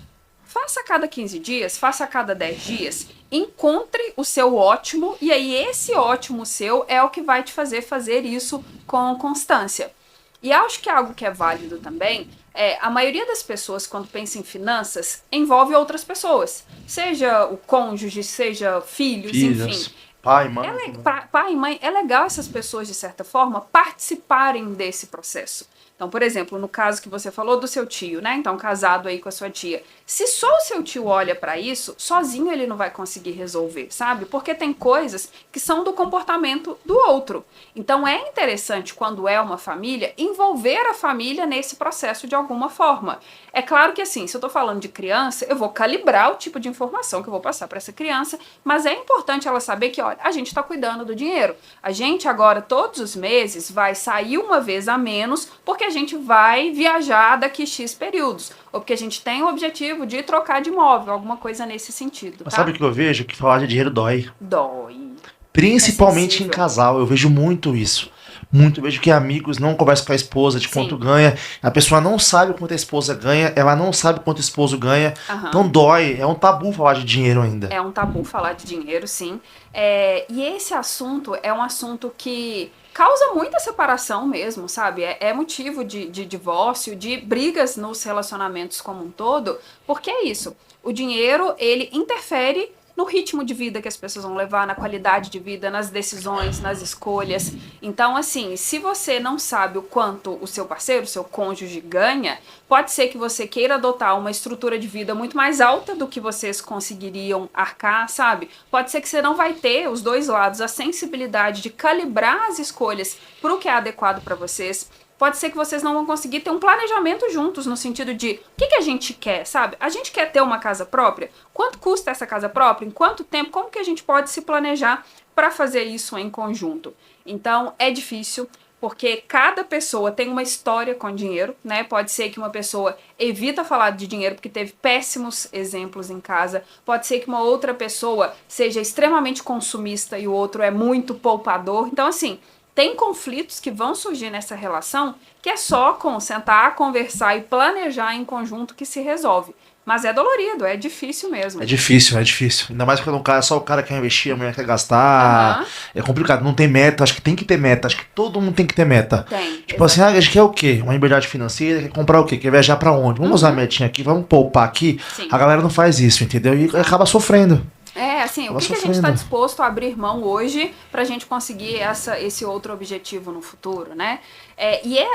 faça a cada 15 dias, faça a cada 10 dias, encontre o seu ótimo, e aí esse ótimo seu é o que vai te fazer isso com constância. E acho que algo que é válido também A maioria das pessoas, quando pensa em finanças, envolve outras pessoas. Seja o cônjuge, seja filhos, enfim.
Pai, mãe.
Pai e mãe, é legal essas pessoas, de certa forma, participarem desse processo. Então, por exemplo, no caso que você falou do seu tio, né? Então, casado aí com a sua tia. Se só o seu tio olha para isso, sozinho ele não vai conseguir resolver, sabe? Porque tem coisas que são do comportamento do outro. Então, é interessante, quando é uma família, envolver a família nesse processo de alguma forma. É claro que, assim, se eu tô falando de criança, eu vou calibrar o tipo de informação que eu vou passar para essa criança, mas é importante ela saber que, olha, a gente tá cuidando do dinheiro. A gente agora, todos os meses, vai sair uma vez a menos, porque a gente vai viajar daqui X períodos. Ou porque a gente tem o objetivo de trocar de imóvel, alguma coisa nesse sentido.
Mas
tá?
sabe o que eu vejo? Que falar de dinheiro dói.
Dói.
Principalmente em casal, eu vejo muito isso. Muito, eu vejo que amigos não conversam com a esposa de quanto ganha. A pessoa não sabe quanto a esposa ganha, ela não sabe quanto o esposo ganha. Então dói, é um tabu falar de dinheiro ainda.
É um tabu falar de dinheiro, sim. E esse assunto é um assunto que causa muita separação mesmo, sabe? É motivo de divórcio, de brigas nos relacionamentos como um todo, porque é isso. O dinheiro, ele interfere no ritmo de vida que as pessoas vão levar, na qualidade de vida, nas decisões, nas escolhas. Então, assim, se você não sabe o quanto o seu parceiro, o seu cônjuge ganha, pode ser que você queira adotar uma estrutura de vida muito mais alta do que vocês conseguiriam arcar, sabe? Pode ser que você não vai ter, os dois lados, a sensibilidade de calibrar as escolhas para o que é adequado para vocês. Pode ser que vocês não vão conseguir ter um planejamento juntos, no sentido de o que a gente quer, sabe? A gente quer ter uma casa própria? Quanto custa essa casa própria? Em quanto tempo? Como que a gente pode se planejar para fazer isso em conjunto? Então, é difícil, porque cada pessoa tem uma história com dinheiro, né? Pode ser que uma pessoa evita falar de dinheiro porque teve péssimos exemplos em casa. Pode ser que uma outra pessoa seja extremamente consumista e o outro é muito poupador. Então, assim, tem conflitos que vão surgir nessa relação que é só com sentar, conversar e planejar em conjunto que se resolve. Mas é dolorido, é difícil mesmo.
É difícil. Ainda mais quando só o cara quer investir, a mulher quer gastar. É complicado, não tem meta, acho que tem que ter meta, acho que todo mundo tem que ter meta.
Tem.
Tipo assim, a gente quer o quê? Uma liberdade financeira, quer comprar o quê? Quer viajar pra onde? Vamos usar a metinha aqui, vamos poupar aqui.
Sim.
A galera não faz isso, entendeu? E acaba sofrendo.
Assim, o que a gente está disposto a abrir mão hoje para a gente conseguir esse outro objetivo no futuro, né?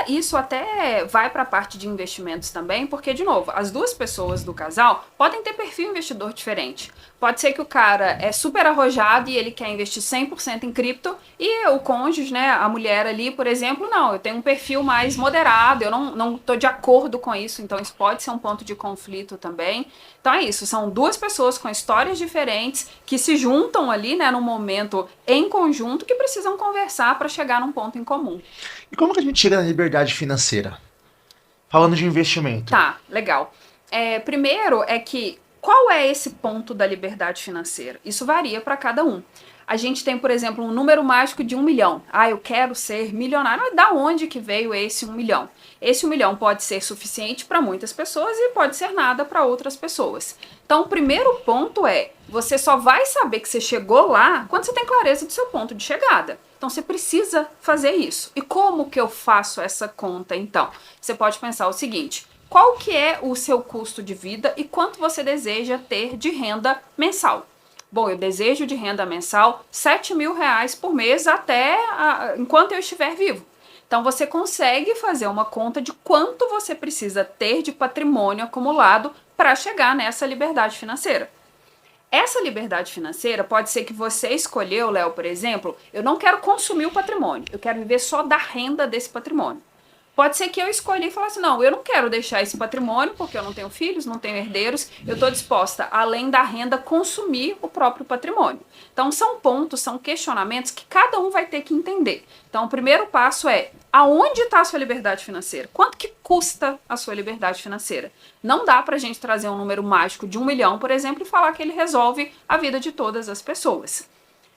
Isso até vai para a parte de investimentos também, porque, de novo, as duas pessoas do casal podem ter perfil investidor diferente. Pode ser que o cara é super arrojado e ele quer investir 100% em cripto e o cônjuge, né, a mulher ali, por exemplo, não, eu tenho um perfil mais moderado, eu não estou de acordo com isso, então isso pode ser um ponto de conflito também. Então é isso, são duas pessoas com histórias diferentes que se juntam ali, né, num momento em conjunto que precisam conversar para chegar num ponto em comum.
E como que a gente chega na liberdade financeira? Falando de investimento.
Tá, legal. Primeiro é que qual é esse ponto da liberdade financeira? Isso varia para cada um. A gente tem, por exemplo, um número mágico de 1 milhão. Eu quero ser milionário. Mas da onde que veio esse 1 milhão? Esse 1 milhão pode ser suficiente para muitas pessoas e pode ser nada para outras pessoas. Então, o primeiro ponto você só vai saber que você chegou lá quando você tem clareza do seu ponto de chegada. Então, você precisa fazer isso. E como que eu faço essa conta, então? Você pode pensar o seguinte: qual que é o seu custo de vida e quanto você deseja ter de renda mensal? Bom, eu desejo de renda mensal R$7.000 por mês enquanto eu estiver vivo. Então, você consegue fazer uma conta de quanto você precisa ter de patrimônio acumulado para chegar nessa liberdade financeira. Essa liberdade financeira pode ser que você escolheu, Léo, por exemplo, eu não quero consumir o patrimônio, eu quero viver só da renda desse patrimônio. Pode ser que eu escolhi e falasse, não, eu não quero deixar esse patrimônio, porque eu não tenho filhos, não tenho herdeiros, eu estou disposta, além da renda, consumir o próprio patrimônio. Então, são questionamentos que cada um vai ter que entender. Então, o primeiro passo é, aonde está a sua liberdade financeira? Quanto que custa a sua liberdade financeira? Não dá pra gente trazer um número mágico de 1 milhão, por exemplo, e falar que ele resolve a vida de todas as pessoas.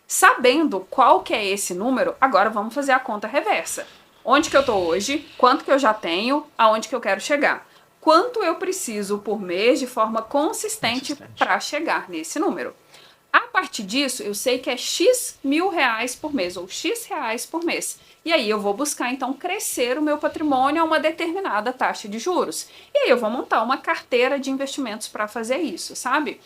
Sabendo qual que é esse número, agora vamos fazer a conta reversa. Onde que eu tô hoje, quanto que eu já tenho, aonde que eu quero chegar. Quanto eu preciso por mês de forma consistente para chegar nesse número. A partir disso, eu sei que é X mil reais por mês, ou X reais por mês. E aí eu vou buscar, então, crescer o meu patrimônio a uma determinada taxa de juros. E aí eu vou montar uma carteira de investimentos para fazer isso, sabe?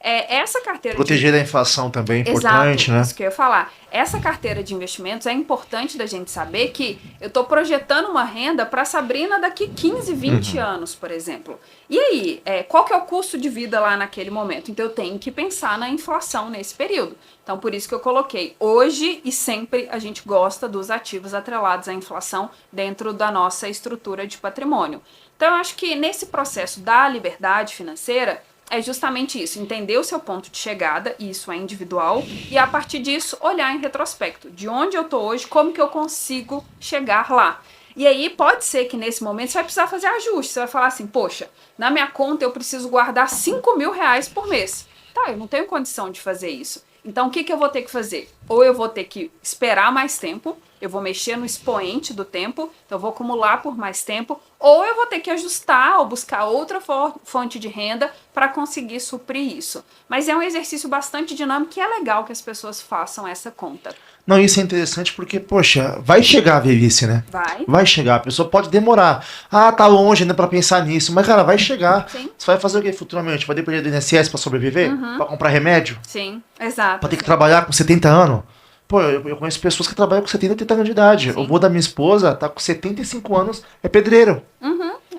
Essa carteira
Proteger da inflação também é importante,
Exato,
né?
isso que eu ia falar. Essa carteira de investimentos é importante da gente saber que eu estou projetando uma renda para a Sabrina daqui 15, 20 anos, por exemplo. E aí, qual que é o custo de vida lá naquele momento? Então eu tenho que pensar na inflação nesse período. Então por isso que eu coloquei hoje e sempre a gente gosta dos ativos atrelados à inflação dentro da nossa estrutura de patrimônio. Então eu acho que nesse processo da liberdade financeira, é justamente isso, entender o seu ponto de chegada, e isso é individual, e a partir disso olhar em retrospecto, de onde eu tô hoje, como que eu consigo chegar lá. E aí pode ser que nesse momento você vai precisar fazer ajustes, você vai falar assim, poxa, na minha conta eu preciso guardar 5 mil reais por mês. Tá, eu não tenho condição de fazer isso. Então o que eu vou ter que fazer? Ou eu vou ter que esperar mais tempo, eu vou mexer no expoente do tempo, então eu vou acumular por mais tempo, ou eu vou ter que ajustar ou buscar outra fonte de renda para conseguir suprir isso. Mas é um exercício bastante dinâmico e é legal que as pessoas façam essa conta.
Não, isso é interessante porque, poxa, vai chegar a velhice, né? Vai chegar, a pessoa pode demorar. Ah, tá longe ainda pra pensar nisso, mas, cara, vai chegar.
Sim.
Você vai fazer o quê futuramente? Vai depender do INSS pra sobreviver? Pra comprar remédio?
Sim, exato.
Pra ter que trabalhar com 70 anos? Pô, eu conheço pessoas que trabalham com 70, 80 anos de idade.
Sim.
O avô da minha esposa tá com 75 anos, é pedreiro.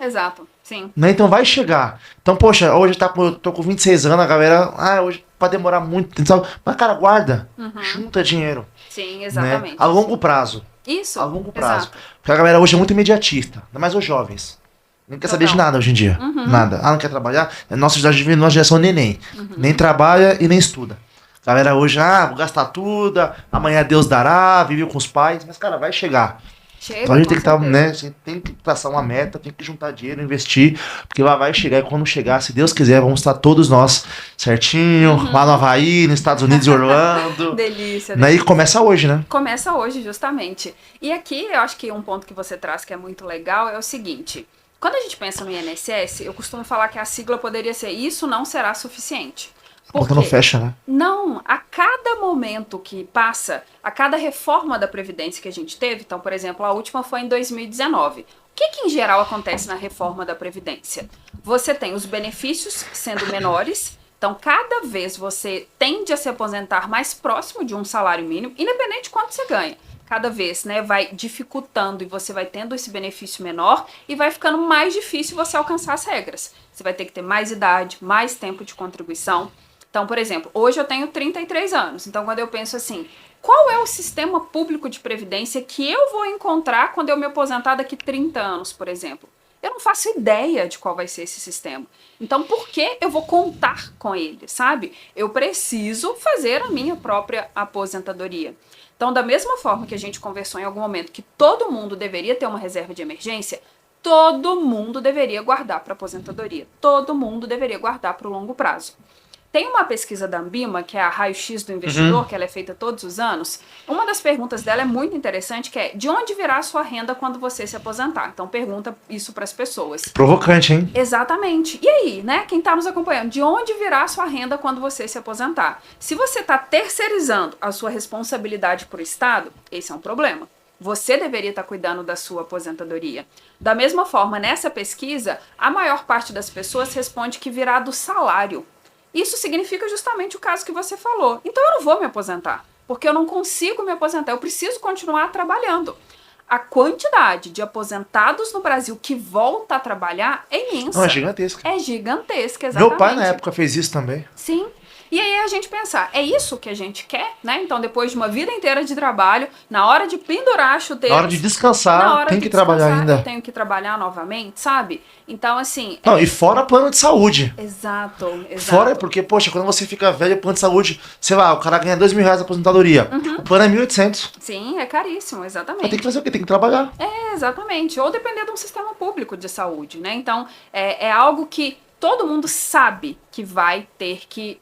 Exato, sim.
Né? Então vai chegar. Então, poxa, hoje eu tô com 26 anos, a galera, hoje pode demorar muito, sabe? Mas, cara, guarda, junta dinheiro.
Sim, exatamente.
Né? A longo prazo.
Isso.
A longo prazo.
Exato.
Porque a galera hoje é muito imediatista, ainda mais os jovens. Não quer saber de nada hoje em dia. Nada. Ah, não quer trabalhar? Nossa geração neném. Nem trabalha e nem estuda. A galera hoje, vou gastar tudo, amanhã Deus dará, vive com os pais. Mas, cara, vai chegar.
Chega,
Então a gente tem que
com certeza.
a gente tem que traçar uma meta, tem que juntar dinheiro, investir, porque lá vai chegar e quando chegar, se Deus quiser, vamos estar todos nós certinho, lá no Havaí, nos Estados Unidos e Orlando.
Delícia.
Né? E começa hoje, né?
Começa hoje, justamente. E aqui, eu acho que um ponto que você traz que é muito legal é o seguinte. Quando a gente pensa no INSS, eu costumo falar que a sigla poderia ser "isso não será suficiente".
A conta não fecha, né?
Não, a cada momento que passa, a cada reforma da Previdência que a gente teve, então, por exemplo, a última foi em 2019. O que em geral acontece na reforma da Previdência? Você tem os benefícios sendo menores, então cada vez você tende a se aposentar mais próximo de um salário mínimo, independente de quanto você ganha. Cada vez, né, vai dificultando e você vai tendo esse benefício menor e vai ficando mais difícil você alcançar as regras. Você vai ter que ter mais idade, mais tempo de contribuição. Então, por exemplo, hoje eu tenho 33 anos. Então, quando eu penso assim, qual é o sistema público de previdência que eu vou encontrar quando eu me aposentar daqui 30 anos, por exemplo? Eu não faço ideia de qual vai ser esse sistema. Então, por que eu vou contar com ele, sabe? Eu preciso fazer a minha própria aposentadoria. Então, da mesma forma que a gente conversou em algum momento que todo mundo deveria ter uma reserva de emergência, todo mundo deveria guardar para aposentadoria. Todo mundo deveria guardar para o longo prazo. Tem uma pesquisa da Ambima, que é a Raio-X do Investidor, que ela é feita todos os anos. Uma das perguntas dela é muito interessante, que é de onde virá a sua renda quando você se aposentar? Então pergunta isso para as pessoas.
Provocante, hein?
Exatamente. E aí, né, quem está nos acompanhando, de onde virá a sua renda quando você se aposentar? Se você está terceirizando a sua responsabilidade para o Estado, esse é um problema. Você deveria estar cuidando da sua aposentadoria. Da mesma forma, nessa pesquisa, a maior parte das pessoas responde que virá do salário. Isso significa justamente o caso que você falou. Então eu não vou me aposentar, porque eu não consigo me aposentar, eu preciso continuar trabalhando. A quantidade de aposentados no Brasil que volta a trabalhar é imensa.
Não, é gigantesca.
É gigantesca, exatamente.
Meu pai na época fez isso também.
Sim. E aí a gente pensar, é isso que a gente quer, né? Então depois de uma vida inteira de trabalho, na hora de pendurar a chuteira,
Na hora de descansar, tem que trabalhar ainda.
eu tenho que trabalhar novamente, sabe? Então assim...
Não, e fora plano de saúde.
Exato.
Fora porque, poxa, quando você fica velho, plano de saúde, sei lá, o cara ganha R$2.000 de aposentadoria. O plano é 1.800.
Sim, é caríssimo, exatamente.
Mas tem que fazer o quê? Tem que trabalhar.
Exatamente. Ou depender de um sistema público de saúde, né? Então, é algo que todo mundo sabe que vai ter que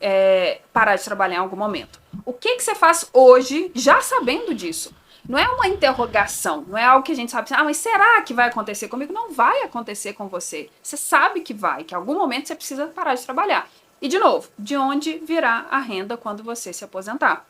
parar de trabalhar em algum momento. O que você faz hoje, já sabendo disso? Não é uma interrogação, não é algo que a gente sabe assim, mas será que vai acontecer comigo? Não vai acontecer com você. Você sabe que vai, que em algum momento você precisa parar de trabalhar. E, de novo, de onde virá a renda quando você se aposentar?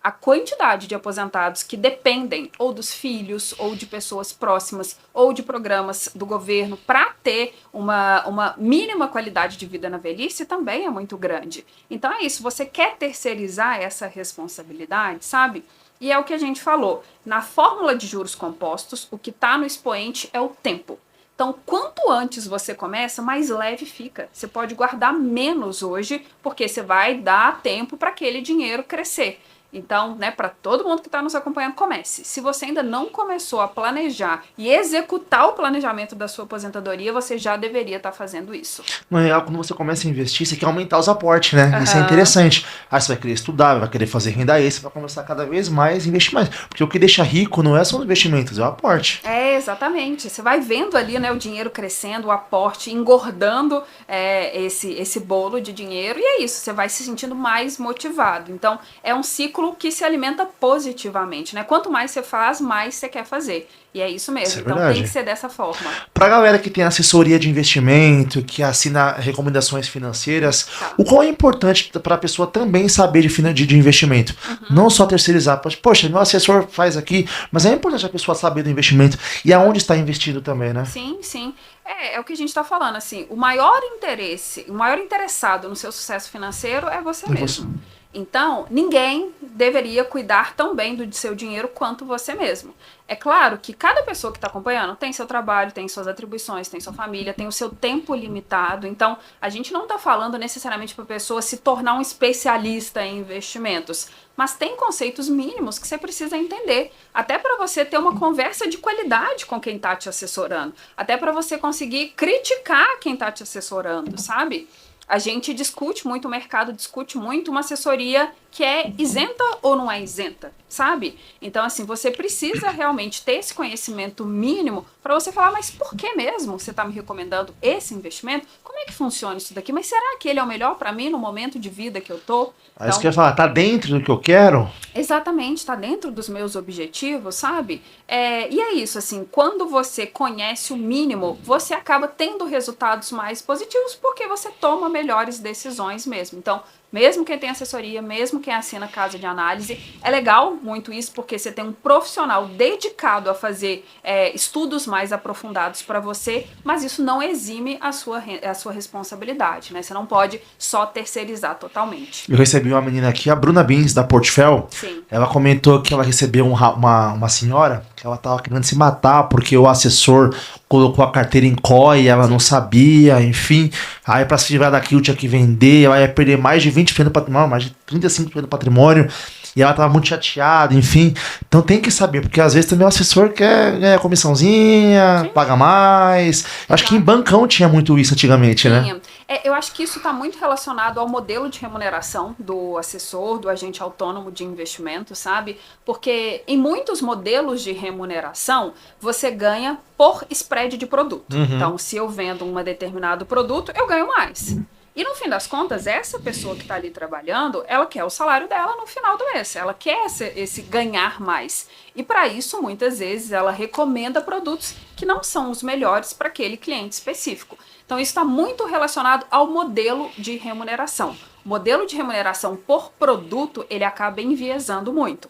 A quantidade de aposentados que dependem ou dos filhos, ou de pessoas próximas, ou de programas do governo para ter uma mínima qualidade de vida na velhice também é muito grande. Então é isso, você quer terceirizar essa responsabilidade, sabe? E é o que a gente falou, na fórmula de juros compostos, o que está no expoente é o tempo. Então, quanto antes você começa, mais leve fica. Você pode guardar menos hoje, porque você vai dar tempo para aquele dinheiro crescer. Então, né, para todo mundo que está nos acompanhando, comece. Se você ainda não começou a planejar e executar o planejamento da sua aposentadoria, você já deveria estar fazendo isso.
No real, quando você começa a investir, você quer aumentar os aportes, né? Isso é interessante. Aí você vai querer estudar, vai querer fazer renda extra, vai começar cada vez mais a investir mais. Porque o que deixa rico não é só os investimentos, é o aporte.
É, exatamente. Você vai vendo ali, né, o dinheiro crescendo, o aporte, engordando esse bolo de dinheiro, e é isso, você vai se sentindo mais motivado. Então, é um ciclo que se alimenta positivamente, né? Quanto mais você faz, mais você quer fazer. E é isso mesmo.
Isso é
então
verdade.
tem que ser dessa forma.
Pra galera que tem assessoria de investimento, que assina recomendações financeiras,
Tá.
o qual é importante para a pessoa também saber de investimento? Não só terceirizar. Poxa, meu assessor faz aqui, mas é importante a pessoa saber do investimento e aonde está investido também, né?
Sim, sim. É o que a gente está falando, assim, o maior interessado no seu sucesso financeiro é você mesmo. Então, ninguém deveria cuidar tão bem do seu dinheiro quanto você mesmo. É claro que cada pessoa que está acompanhando tem seu trabalho, tem suas atribuições, tem sua família, tem o seu tempo limitado. Então, a gente não está falando necessariamente para a pessoa se tornar um especialista em investimentos, mas tem conceitos mínimos que você precisa entender, até para você ter uma conversa de qualidade com quem está te assessorando, até para você conseguir criticar quem está te assessorando, sabe? A gente discute muito, o mercado discute muito uma assessoria que é isenta ou não é isenta, sabe? Então, assim, você precisa realmente ter esse conhecimento mínimo para você falar, mas por que mesmo você está me recomendando esse investimento? Como é que funciona isso daqui? Mas será que ele é o melhor para mim no momento de vida que eu tô?
Aí você quer falar, tá dentro do que eu quero?
Exatamente, está dentro dos meus objetivos, sabe? E é isso, assim, quando você conhece o mínimo, você acaba tendo resultados mais positivos porque você toma melhores decisões mesmo. Então, mesmo quem tem assessoria, mesmo quem assina casa de análise, é legal muito isso porque você tem um profissional dedicado a fazer estudos mais aprofundados para você, mas isso não exime a sua responsabilidade, né? Você não pode só terceirizar totalmente.
Eu recebi uma menina aqui, a Bruna Bins, da Portfel.
Sim.
Ela comentou que ela recebeu uma senhora que ela tava querendo se matar porque o assessor colocou a carteira em COI, ela não sabia, enfim. Aí pra se livrar daquilo tinha que vender, ela ia perder mais de 20% do patrimônio, mais de 35% do patrimônio. E ela tava muito chateada, enfim. Então tem que saber, porque às vezes também o assessor quer ganhar comissãozinha,
Sim.
paga mais. Eu acho que em bancão tinha muito isso antigamente, né?
Tinha. Eu acho que isso está muito relacionado ao modelo de remuneração do assessor, do agente autônomo de investimento, sabe? Porque em muitos modelos de remuneração, você ganha por spread de produto. Então, se eu vendo um determinado produto, eu ganho mais. E no fim das contas, essa pessoa que está ali trabalhando, ela quer o salário dela no final do mês. Ela quer esse ganhar mais. E para isso, muitas vezes, ela recomenda produtos que não são os melhores para aquele cliente específico. Então, isso está muito relacionado ao modelo de remuneração. O modelo de remuneração por produto, ele acaba enviesando muito.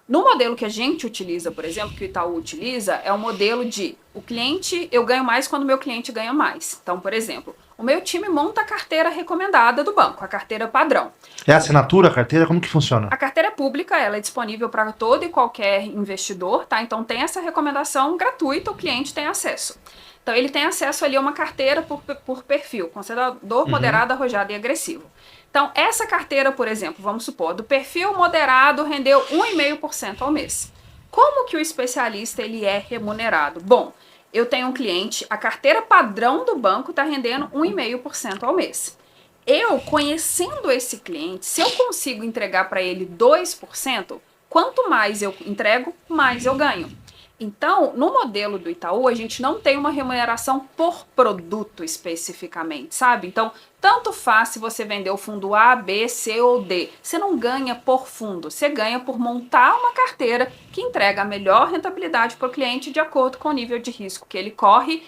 No modelo que a gente utiliza, por exemplo, que o Itaú utiliza, é o modelo de o cliente, eu ganho mais quando o meu cliente ganha mais. Então, por exemplo, o meu time monta a carteira recomendada do banco, a carteira padrão.
É assinatura, a carteira? Como que funciona?
A carteira é pública, ela é disponível para todo e qualquer investidor, tá? Então tem essa recomendação gratuita, o cliente tem acesso. Então ele tem acesso ali a uma carteira por perfil, conservador, moderado, arrojado e agressivo. Então, essa carteira, por exemplo, vamos supor, do perfil moderado rendeu 1,5% ao mês. Como que o especialista ele é remunerado? Bom, eu tenho um cliente, a carteira padrão do banco está rendendo 1,5% ao mês. Eu, conhecendo esse cliente, se eu consigo entregar para ele 2%, quanto mais eu entrego, mais eu ganho. Então, no modelo do Itaú, a gente não tem uma remuneração por produto especificamente, sabe? Então, tanto faz se você vender o fundo A, B, C ou D. Você não ganha por fundo, você ganha por montar uma carteira que entrega a melhor rentabilidade para o cliente de acordo com o nível de risco que ele corre,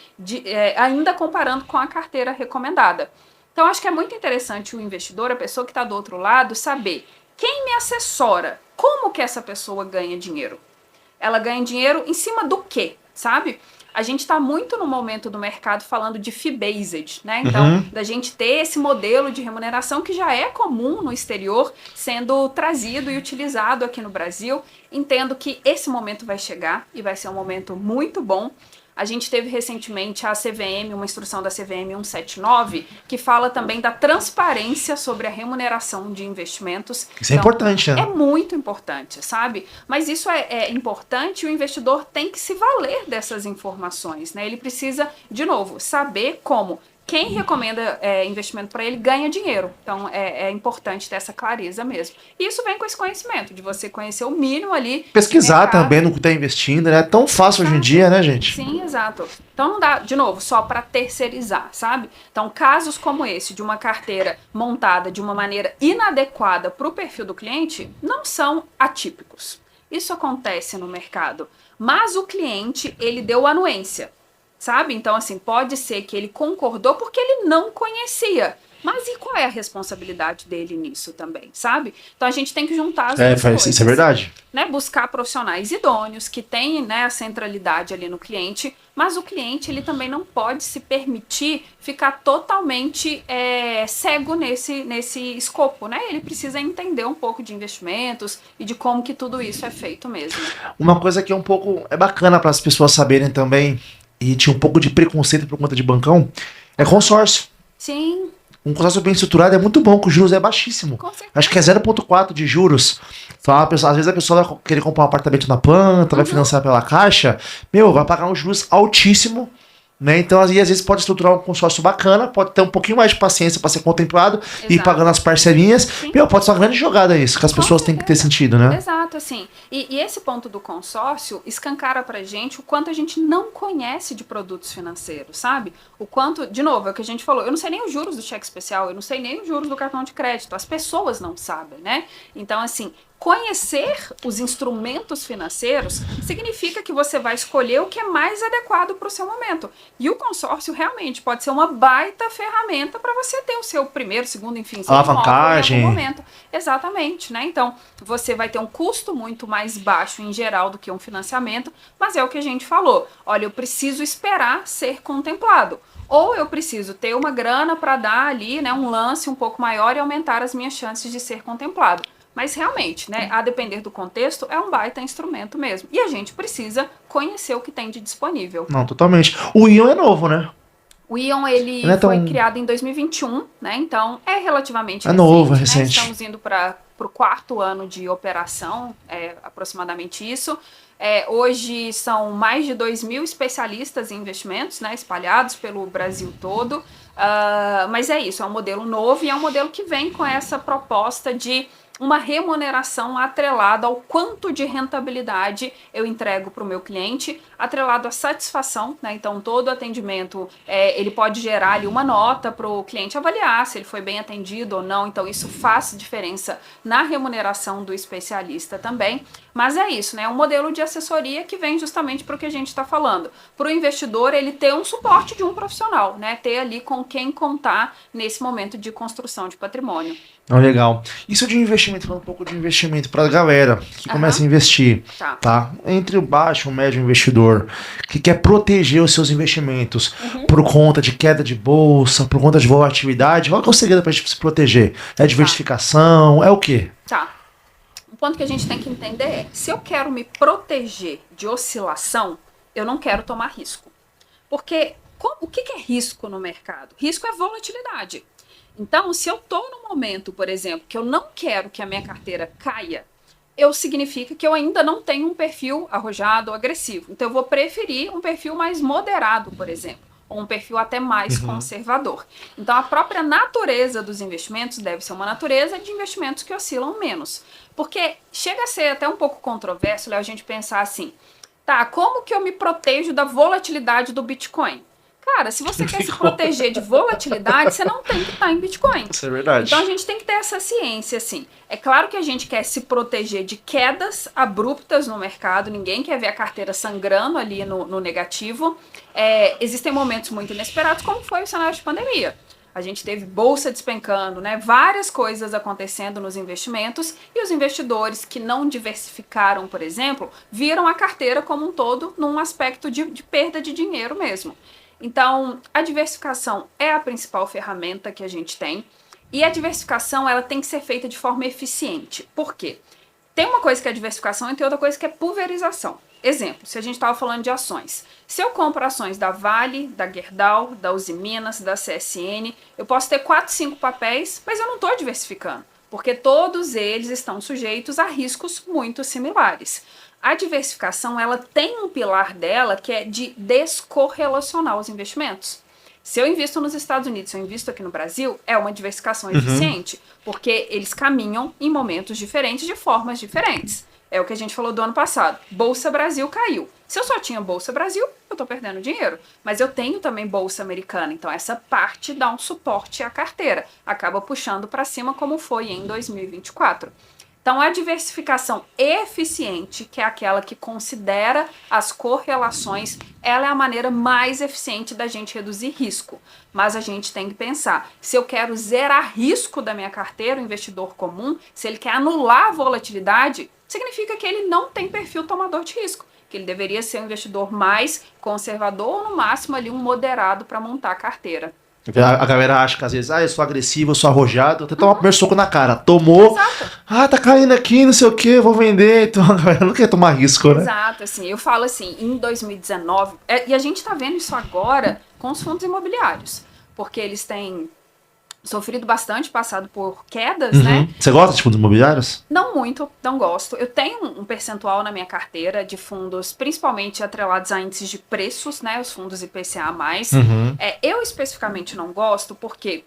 ainda comparando com a carteira recomendada. Então, acho que é muito interessante o investidor, a pessoa que está do outro lado, saber quem me assessora, como que essa pessoa ganha dinheiro. Ela ganha dinheiro em cima do quê, sabe? A gente está muito no momento do mercado falando de fee-based, né? Então, da gente ter esse modelo de remuneração que já é comum no exterior, sendo trazido e utilizado aqui no Brasil. Entendo que esse momento vai chegar e vai ser um momento muito bom. A gente teve recentemente a CVM, uma instrução da CVM 179, que fala também da transparência sobre a remuneração de investimentos.
Isso é importante, né?
É muito importante, sabe? Mas isso é importante e o investidor tem que se valer dessas informações, né? Ele precisa, de novo, saber como quem recomenda investimento para ele ganha dinheiro. Então, é importante ter essa clareza mesmo. E isso vem com esse conhecimento, de você conhecer o mínimo ali.
Pesquisar também no que está investindo, né? É tão fácil hoje em dia, né, gente?
Sim, exato. Então, não dá, de novo, só para terceirizar, sabe? Então, casos como esse, de uma carteira montada de uma maneira inadequada para o perfil do cliente, não são atípicos. Isso acontece no mercado. Mas o cliente, ele deu anuência. Sabe? Então, assim, pode ser que ele concordou porque ele não conhecia. Mas e qual é a responsabilidade dele nisso também, sabe? Então a gente tem que juntar as duas coisas.
Isso é verdade.
Né? Buscar profissionais idôneos que têm, né, a centralidade ali no cliente, mas o cliente ele também não pode se permitir ficar totalmente cego nesse escopo, né? Ele precisa entender um pouco de investimentos e de como que tudo isso é feito mesmo.
Uma coisa que é bacana para as pessoas saberem também, e tinha um pouco de preconceito por conta de bancão, é consórcio.
Sim.
Um consórcio bem estruturado é muito bom, que o juros é baixíssimo. Acho que é 0,4 de juros. Então, às vezes a pessoa vai querer comprar um apartamento na planta, vai financiar pela Caixa, vai pagar um juros altíssimo, né? Então, às vezes pode estruturar um consórcio bacana, pode ter um pouquinho mais de paciência para ser contemplado e ir pagando as parcelinhas. Pode ser uma grande jogada isso, que as pessoas têm que ter sentido, né?
Exato, assim. E esse ponto do consórcio escancara pra gente o quanto a gente não conhece de produtos financeiros, sabe? O quanto, de novo, é o que a gente falou, eu não sei nem os juros do cheque especial, eu não sei nem os juros do cartão de crédito, as pessoas não sabem, né? Então, assim, conhecer os instrumentos financeiros significa que você vai escolher o que é mais adequado para o seu momento. E o consórcio realmente pode ser uma baita ferramenta para você ter o seu primeiro, segundo, enfim, seu
alavancagem.
Em algum momento. Exatamente, né? Então, você vai ter um custo muito mais baixo em geral do que um financiamento, mas é o que a gente falou. Olha, eu preciso esperar ser contemplado. Ou eu preciso ter uma grana para dar ali, né, um lance um pouco maior e aumentar as minhas chances de ser contemplado. Mas realmente, né, a depender do contexto, é um baita instrumento mesmo. E a gente precisa conhecer o que tem de disponível.
Não, totalmente. O Ion é novo, né?
O Ion, ele foi criado em 2021, né? Então, é relativamente recente.
Novo,
né?
recente.
Estamos indo para o 4º ano de operação, aproximadamente isso. Hoje são mais de 2.000 especialistas em investimentos, né, espalhados pelo Brasil todo. Mas é isso, é um modelo novo e é um modelo que vem com essa proposta de uma remuneração atrelada ao quanto de rentabilidade eu entrego para o meu cliente, atrelado à satisfação, né? Então, todo atendimento, ele pode gerar ali uma nota para o cliente avaliar se ele foi bem atendido ou não. Então, isso faz diferença na remuneração do especialista também. Mas é isso, né? É um modelo de assessoria que vem justamente para o que a gente está falando. Para o investidor, ele ter um suporte de um profissional, né? Ter ali com quem contar nesse momento de construção de patrimônio.
Legal. Isso de investimento, falando um pouco de investimento para a galera que começa a investir, tá? Entre o baixo e o médio investidor, que quer proteger os seus investimentos por conta de queda de bolsa, por conta de volatilidade, qual que é o segredo para a gente se proteger? É diversificação? É o quê?
O ponto que a gente tem que entender é, se eu quero me proteger de oscilação, eu não quero tomar risco. Porque o que é risco no mercado? Risco é volatilidade. Então, se eu estou num momento, por exemplo, que eu não quero que a minha carteira caia, significa que eu ainda não tenho um perfil arrojado ou agressivo. Então, eu vou preferir um perfil mais moderado, por exemplo, ou um perfil até mais conservador. Então, a própria natureza dos investimentos deve ser uma natureza de investimentos que oscilam menos. Porque chega a ser até um pouco controverso, Léo, a gente pensar assim, como que eu me protejo da volatilidade do Bitcoin? Cara, se você quer se proteger de volatilidade, você não tem que estar em Bitcoin.
Isso é verdade.
Então a gente tem que ter essa ciência, assim. É claro que a gente quer se proteger de quedas abruptas no mercado, ninguém quer ver a carteira sangrando ali no negativo. Existem momentos muito inesperados, como foi o cenário de pandemia. a gente teve bolsa despencando, né? Várias coisas acontecendo nos investimentos e os investidores que não diversificaram, por exemplo, viram a carteira como um todo num aspecto de perda de dinheiro mesmo. Então, a diversificação é a principal ferramenta que a gente tem e a diversificação ela tem que ser feita de forma eficiente. Por quê? Tem uma coisa que é diversificação e tem outra coisa que é pulverização. Exemplo, se a gente estava falando de ações. Se eu compro ações da Vale, da Gerdau, da Usiminas, da CSN, eu posso ter 4, 5 papéis, mas eu não estou diversificando, porque todos eles estão sujeitos a riscos muito similares. A diversificação ela tem um pilar dela que é de descorrelacionar os investimentos. Se eu invisto nos Estados Unidos, se eu invisto aqui no Brasil, é uma diversificação eficiente, porque eles caminham em momentos diferentes, de formas diferentes. É o que a gente falou do ano passado. Bolsa Brasil caiu. Se eu só tinha Bolsa Brasil, eu estou perdendo dinheiro. Mas eu tenho também Bolsa Americana, então essa parte dá um suporte à carteira. Acaba puxando para cima como foi em 2024. Então, a diversificação eficiente, que é aquela que considera as correlações, ela é a maneira mais eficiente da gente reduzir risco. Mas a gente tem que pensar, se eu quero zerar risco da minha carteira, o investidor comum, se ele quer anular a volatilidade, significa que ele não tem perfil tomador de risco, que ele deveria ser um investidor mais conservador ou, no máximo, ali um moderado para montar a carteira.
A galera acha que às vezes, eu sou agressivo, eu sou arrojado, até tomar o primeiro soco na cara. Tomou,
Exato.
tá caindo aqui, não sei o que, vou vender. Então a galera não quer tomar risco, né?
Exato, assim, eu falo assim, em 2019, e a gente tá vendo isso agora com os fundos imobiliários, porque eles têm sofrido bastante, passado por quedas, né?
Você gosta de fundos imobiliários?
Não muito, não gosto. Eu tenho um percentual na minha carteira de fundos, principalmente atrelados a índices de preços, né? Os fundos IPCA+. Eu especificamente não gosto porque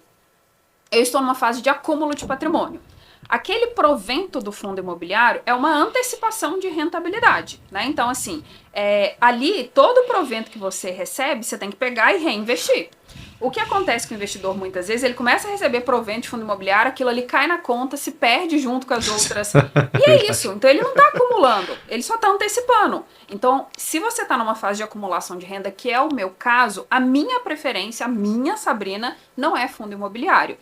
eu estou numa fase de acúmulo de patrimônio. Aquele provento do fundo imobiliário é uma antecipação de rentabilidade, né? Então, assim, ali, todo provento que você recebe, você tem que pegar e reinvestir. O que acontece com o investidor, muitas vezes, ele começa a receber provento de fundo imobiliário, aquilo ali cai na conta, se perde junto com as outras. E é isso. Então, ele não está acumulando, ele só está antecipando. Então, se você está numa fase de acumulação de renda, que é o meu caso, a minha preferência, a minha, Sabrina, não é fundo imobiliário.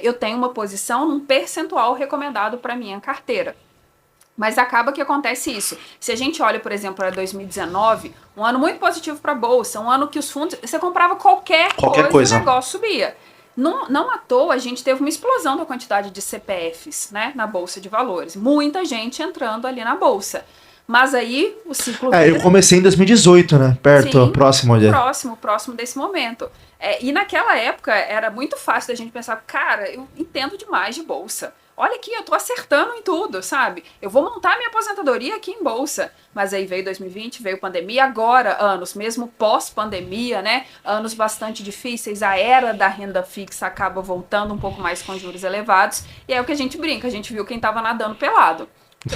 Eu tenho uma posição num percentual recomendado para minha carteira. Mas acaba que acontece isso. Se a gente olha, por exemplo, para 2019, um ano muito positivo para a Bolsa, um ano que os fundos... Você comprava qualquer coisa. O negócio subia. Não à toa, a gente teve uma explosão da quantidade de CPFs, né, na Bolsa de Valores. Muita gente entrando ali na Bolsa. Mas aí o ciclo...
eu comecei em 2018, né? Perto,
sim,
próximo ali.
Próximo desse momento. E naquela época era muito fácil da gente pensar, cara, eu entendo demais de Bolsa. Olha aqui, eu tô acertando em tudo, sabe? Eu vou montar minha aposentadoria aqui em Bolsa. Mas aí veio 2020, veio pandemia, agora anos, mesmo pós-pandemia, né? Anos bastante difíceis, a era da renda fixa acaba voltando um pouco mais com juros elevados. E é o que a gente brinca, a gente viu quem tava nadando pelado.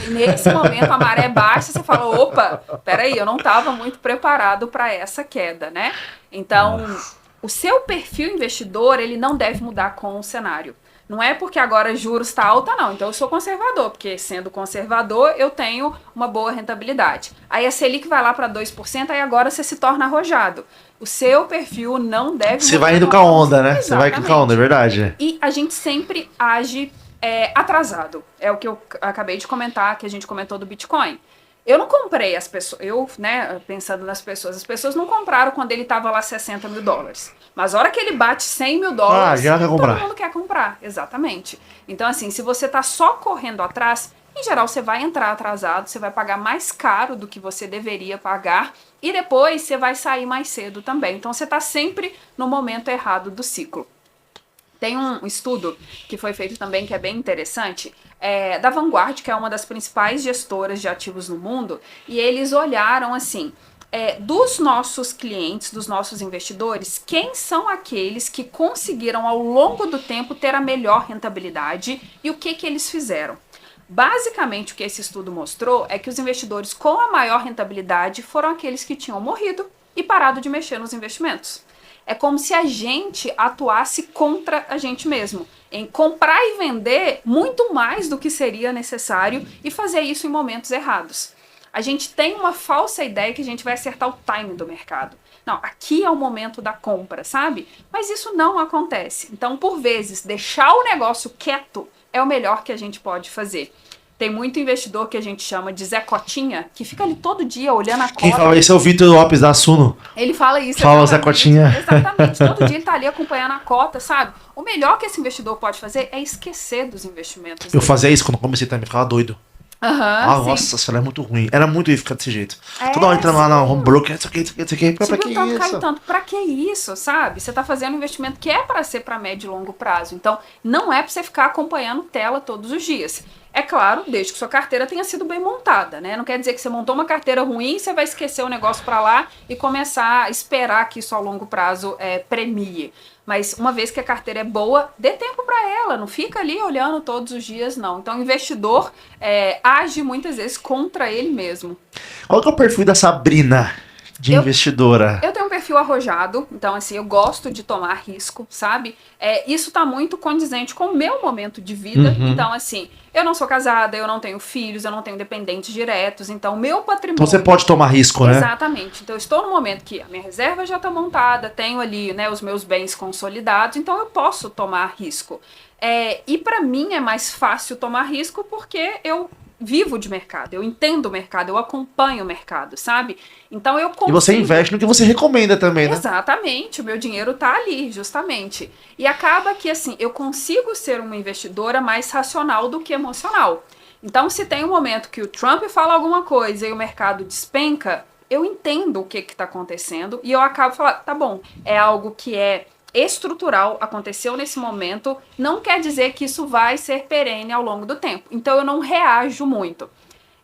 E nesse momento a maré baixa, você fala, opa, peraí, eu não estava muito preparado para essa queda, né? Então, o seu perfil investidor, ele não deve mudar com o cenário. Não é porque agora juros está alta, não. Então eu sou conservador, porque sendo conservador eu tenho uma boa rentabilidade. Aí a Selic vai lá para 2%, aí agora você se torna arrojado. O seu perfil não deve mudar.
Você vai indo com a onda, né? Você vai indo com a onda, é verdade.
E a gente sempre age atrasado. É o que eu acabei de comentar, que a gente comentou do Bitcoin. Eu não comprei as pessoas, pensando nas pessoas, as pessoas não compraram quando ele estava lá $60 mil. Mas a hora que ele bate $100 mil,
já quer comprar.
Todo mundo quer comprar, exatamente. Então, assim, se você está só correndo atrás, em geral você vai entrar atrasado, você vai pagar mais caro do que você deveria pagar e depois você vai sair mais cedo também. Então, você está sempre no momento errado do ciclo. Tem um estudo que foi feito também que é bem interessante, da Vanguard, que é uma das principais gestoras de ativos no mundo, e eles olharam assim, dos nossos clientes, dos nossos investidores, quem são aqueles que conseguiram ao longo do tempo ter a melhor rentabilidade e o que eles fizeram. Basicamente o que esse estudo mostrou é que os investidores com a maior rentabilidade foram aqueles que tinham morrido e parado de mexer nos investimentos. É como se a gente atuasse contra a gente mesmo, em comprar e vender muito mais do que seria necessário e fazer isso em momentos errados. A gente tem uma falsa ideia que a gente vai acertar o timing do mercado. Não, aqui é o momento da compra, sabe? Mas isso não acontece. Então, por vezes, deixar o negócio quieto é o melhor que a gente pode fazer. Tem muito investidor que a gente chama de Zé Cotinha, que fica ali todo dia olhando a cota.
Quem fala isso é o Vitor Lopes da Suno.
Ele fala isso.
Fala, Zé Cotinha.
Exatamente. Todo dia ele tá ali acompanhando a cota, sabe? O melhor que esse investidor pode fazer é esquecer dos investimentos.
Eu fazia isso quando comecei também, ficava doido.
Aham, sim.
Nossa, isso é muito ruim. Era muito ruim ficar desse jeito.
É,
Toda hora entrando lá na
sim.
home broker, isso aqui. Pra
Subiu
que
tanto, caiu
isso?
tanto. Pra que isso, sabe? Você tá fazendo um investimento que é para ser para médio e longo prazo. Então, não é para você ficar acompanhando tela todos os dias. É claro, desde que sua carteira tenha sido bem montada, né? Não quer dizer que você montou uma carteira ruim, você vai esquecer o negócio para lá e começar a esperar que isso a longo prazo premie. Mas uma vez que a carteira é boa, dê tempo para ela, não fica ali olhando todos os dias, não. Então, o investidor age muitas vezes contra ele mesmo.
Qual que é o perfil da Sabrina de investidora?
Eu tenho um perfil arrojado, então assim, eu gosto de tomar risco, sabe? Isso tá muito condizente com o meu momento de vida.
Uhum.
Então, assim, eu não sou casada, eu não tenho filhos, eu não tenho dependentes diretos, então meu patrimônio...
Então você pode tomar risco, né?
Exatamente. Então eu estou no momento que a minha reserva já está montada, tenho ali, né, os meus bens consolidados, então eu posso tomar risco. E para mim é mais fácil tomar risco porque eu vivo de mercado, eu entendo o mercado, eu acompanho o mercado, sabe? Então eu consigo...
E você investe no que você recomenda também, né?
Exatamente, o meu dinheiro tá ali, justamente. E acaba que, assim, eu consigo ser uma investidora mais racional do que emocional. Então, se tem um momento que o Trump fala alguma coisa e o mercado despenca, eu entendo o que está acontecendo e eu acabo falando, tá bom, é algo que é estrutural, aconteceu nesse momento, não quer dizer que isso vai ser perene ao longo do tempo. Então, eu não reajo muito.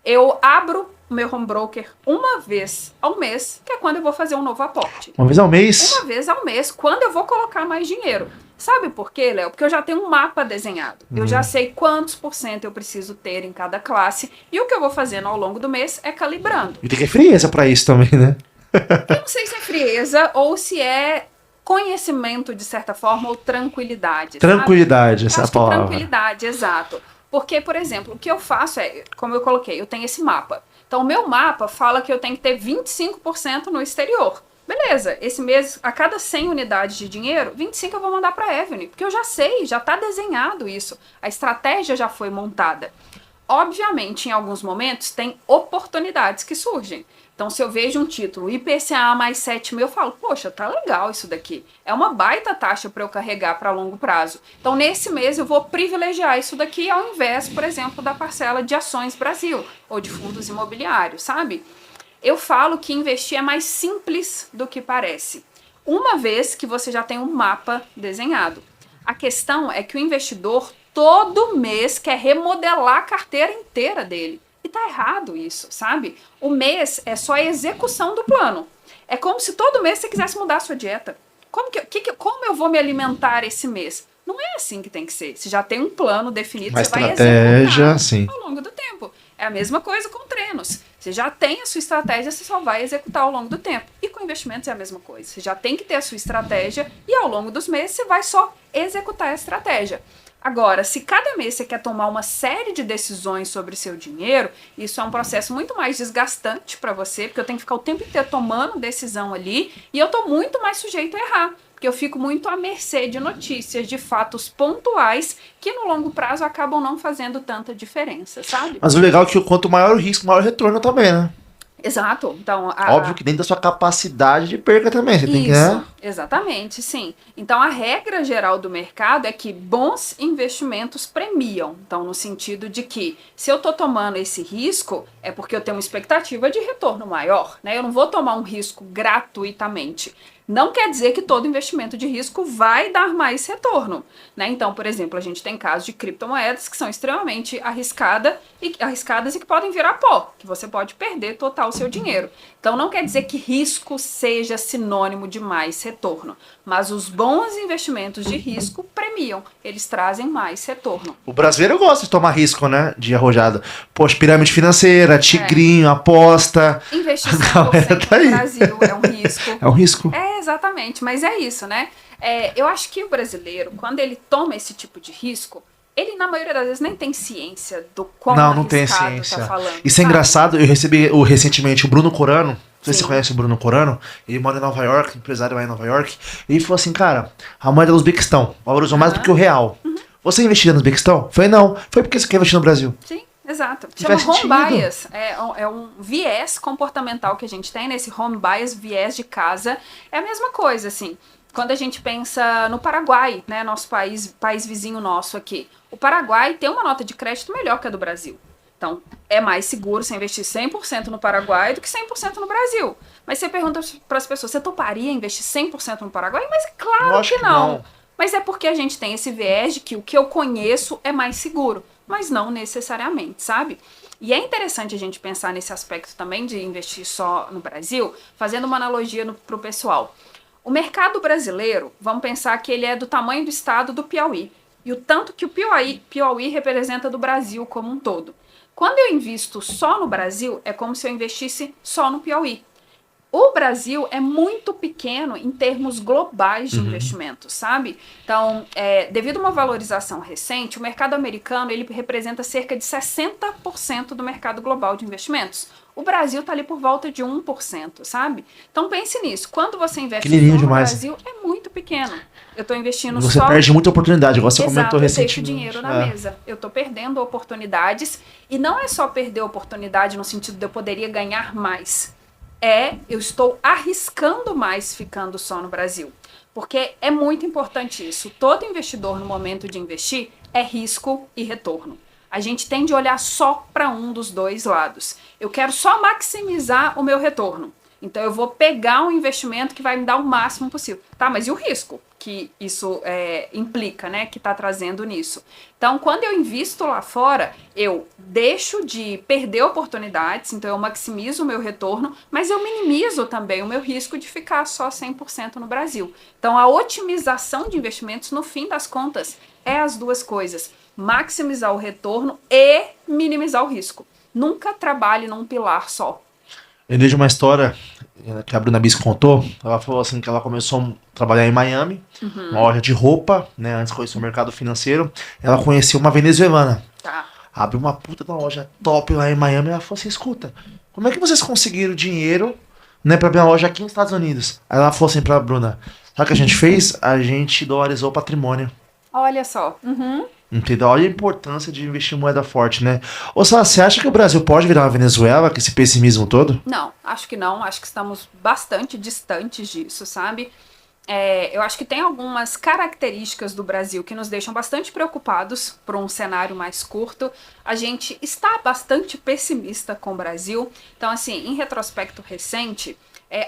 Eu abro o meu home broker uma vez ao mês, que é quando eu vou fazer um novo aporte.
Uma vez ao mês?
Uma vez ao mês, quando eu vou colocar mais dinheiro. Sabe por quê, Léo? Porque eu já tenho um mapa desenhado. Eu já sei quantos % eu preciso ter em cada classe. E o que eu vou fazendo ao longo do mês é calibrando.
E tem que ter frieza pra isso também, né?
Eu não sei se é frieza ou se é conhecimento, de certa forma, ou tranquilidade.
Tranquilidade,
sabe?
essa é a
Acho que
palavra.
tranquilidade, exato. Porque, por exemplo, o que eu faço é, como eu coloquei, eu tenho esse mapa. Então, o meu mapa fala que eu tenho que ter 25% no exterior. Beleza, esse mês, a cada 100 unidades de dinheiro, 25 eu vou mandar para a Avenue, porque eu já sei, já está desenhado isso. A estratégia já foi montada. Obviamente, em alguns momentos, tem oportunidades que surgem. Então, se eu vejo um título IPCA mais 7 mil, eu falo, poxa, tá legal isso daqui. É uma baita taxa para eu carregar para longo prazo. Então, nesse mês, eu vou privilegiar isso daqui ao invés, por exemplo, da parcela de ações Brasil ou de fundos imobiliários, sabe? Eu falo que investir é mais simples do que parece, uma vez que você já tem um mapa desenhado. A questão é que o investidor todo mês quer remodelar a carteira inteira dele. E tá errado isso, sabe? O mês é só a execução do plano. É como se todo mês você quisesse mudar a sua dieta. Como eu vou me alimentar esse mês? Não é assim que tem que ser. Você já tem um plano definido,
Uma
você vai
estratégia,
executar
sim.
ao longo do tempo. É a mesma coisa com treinos. Você já tem a sua estratégia, você só vai executar ao longo do tempo. E com investimentos é a mesma coisa. Você já tem que ter a sua estratégia e ao longo dos meses você vai só executar a estratégia. Agora, se cada mês você quer tomar uma série de decisões sobre seu dinheiro, isso é um processo muito mais desgastante para você, porque eu tenho que ficar o tempo inteiro tomando decisão ali e eu estou muito mais sujeito a errar. Porque eu fico muito à mercê de notícias, de fatos pontuais que no longo prazo acabam não fazendo tanta diferença, sabe?
Mas o legal é que quanto maior o risco, maior o retorno também, né?
Exato. Então,
Óbvio que dentro da sua capacidade de perca também. Você tem que, né?
Exatamente, sim. Então, a regra geral do mercado é que bons investimentos premiam. Então, no sentido de que se eu estou tomando esse risco, é porque eu tenho uma expectativa de retorno maior, né? Eu não vou tomar um risco gratuitamente. Não quer dizer que todo investimento de risco vai dar mais retorno, né? Então, por exemplo, a gente tem casos de criptomoedas que são extremamente arriscadas e que podem virar pó, que você pode perder total o seu dinheiro. Então, não quer dizer que risco seja sinônimo de mais retorno, mas os bons investimentos de risco premiam, eles trazem mais retorno.
O brasileiro gosta de tomar risco, né? De arrojada. Poxa, pirâmide financeira, tigrinho, aposta.
Investir
A
100%
tá aí.
no Brasil é um risco.
É um risco.
Exatamente, mas é isso, né? Eu acho que o brasileiro, quando ele toma esse tipo de risco, ele, na maioria das vezes, nem tem ciência do quão
Não tem
arriscado
ciência.
tá falando.
Isso é
sabe?
engraçado. Eu recebi recentemente o Bruno Corano. sei se
Sim.
você conhece o Bruno Corano, ele mora em Nova York, empresário lá em Nova York. Ele falou assim, cara, a moeda do Uzbequistão valorizou mais do que o real. Você investiria no Uzbequistão? Eu falei, não. Foi porque você quer investir no Brasil.
Sim, exato.
Não
Chama
faz
home
sentido.
bias. É um viés comportamental que a gente tem, nesse home bias, viés de casa. É a mesma coisa, assim. Quando a gente pensa no Paraguai, né, nosso país vizinho nosso aqui. O Paraguai tem uma nota de crédito melhor que a do Brasil. Então, é mais seguro você investir 100% no Paraguai do que 100% no Brasil. Mas você pergunta para as pessoas, você toparia investir 100% no Paraguai? Mas é claro
Lógico
que
que
não.
não.
Mas é porque a gente tem esse viés de que o que eu conheço é mais seguro. Mas não necessariamente, sabe? E é interessante a gente pensar nesse aspecto também de investir só no Brasil, fazendo uma analogia para o pessoal. O mercado brasileiro, vamos pensar que ele é do tamanho do estado do Piauí. E o tanto que o Piauí representa do Brasil como um todo. Quando eu invisto só no Brasil, é como se eu investisse só no Piauí. O Brasil é muito pequeno em termos globais de investimentos, sabe? Então, devido a uma valorização recente, o mercado americano ele representa cerca de 60% do mercado global de investimentos. O Brasil está ali por volta de 1%, sabe? Então pense nisso. Quando você investe só no
demais.
Brasil, é muito pequeno. Eu estou investindo
Você
só...
perde muita oportunidade, igual você
Exato,
comentou
eu deixo
recentemente.
dinheiro na mesa. Eu tô perdendo oportunidades. E não é só perder oportunidade no sentido de eu poderia ganhar mais. Eu estou arriscando mais ficando só no Brasil. Porque é muito importante isso. Todo investidor, no momento de investir, é risco e retorno. A gente tem de olhar só para um dos dois lados. Eu quero só maximizar o meu retorno. Então eu vou pegar um investimento que vai me dar o máximo possível. Tá, mas e o risco que isso implica, né? Que está trazendo nisso. Então, quando eu invisto lá fora, eu deixo de perder oportunidades, então eu maximizo o meu retorno, mas eu minimizo também o meu risco de ficar só 100% no Brasil. Então, a otimização de investimentos, no fim das contas, é as duas coisas. Maximizar o retorno e minimizar o risco. Nunca trabalhe num pilar só.
Eu vejo uma história que a Bruna Bis contou. Ela falou assim que ela começou a trabalhar em Miami, uma loja de roupa, né? Antes de conhecer o mercado financeiro. Ela conheceu uma venezuelana.
Tá.
Abriu uma puta de uma loja top lá em Miami. Ela falou assim, escuta, como é que vocês conseguiram dinheiro, né, pra abrir uma loja aqui nos Estados Unidos? Aí ela falou assim pra Bruna, sabe o que a gente fez? A gente dolarizou o patrimônio.
Olha só.
Entendeu? Olha a importância de investir em moeda forte, né? Ou seja, você acha que o Brasil pode virar uma Venezuela com esse pessimismo todo?
Não, acho que não. Acho que estamos bastante distantes disso, sabe? Eu acho que tem algumas características do Brasil que nos deixam bastante preocupados por um cenário mais curto. A gente está bastante pessimista com o Brasil. Então, assim, em retrospecto recente,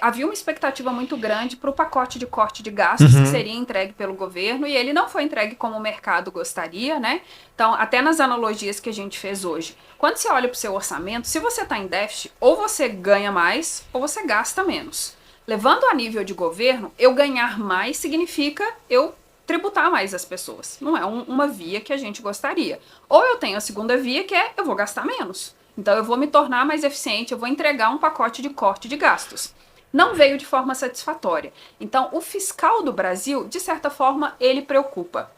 havia uma expectativa muito grande para o pacote de corte de gastos que seria entregue pelo governo e ele não foi entregue como o mercado gostaria, né? Então, até nas analogias que a gente fez hoje, quando você olha para o seu orçamento, se você está em déficit, ou você ganha mais ou você gasta menos. Levando a nível de governo, eu ganhar mais significa eu tributar mais as pessoas. Não é uma via que a gente gostaria. Ou eu tenho a segunda via, que é eu vou gastar menos. Então eu vou me tornar mais eficiente, eu vou entregar um pacote de corte de gastos. Não veio de forma satisfatória. Então o fiscal do Brasil, de certa forma, ele preocupa.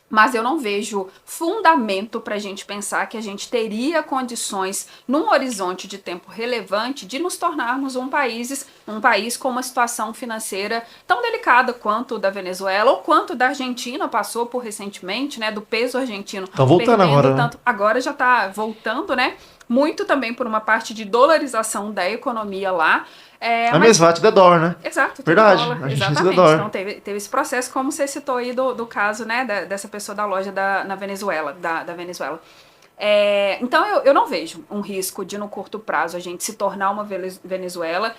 Mas eu não vejo fundamento para a gente pensar que a gente teria condições, num horizonte de tempo relevante, de nos tornarmos um país com uma situação financeira tão delicada quanto o da Venezuela ou quanto da Argentina passou por recentemente, né, do peso argentino.
Tá voltando agora, né?
Agora já está voltando, né? Muito também por uma parte de dolarização da economia lá.
A mesma da dólar, né?
Exato.
Verdade,
Dólar,
a gente
exatamente.
dólar.
Então teve esse processo, como você citou aí do caso, né, dessa pessoa da loja na Venezuela, da Venezuela. Então eu não vejo um risco de no curto prazo a gente se tornar uma Venezuela.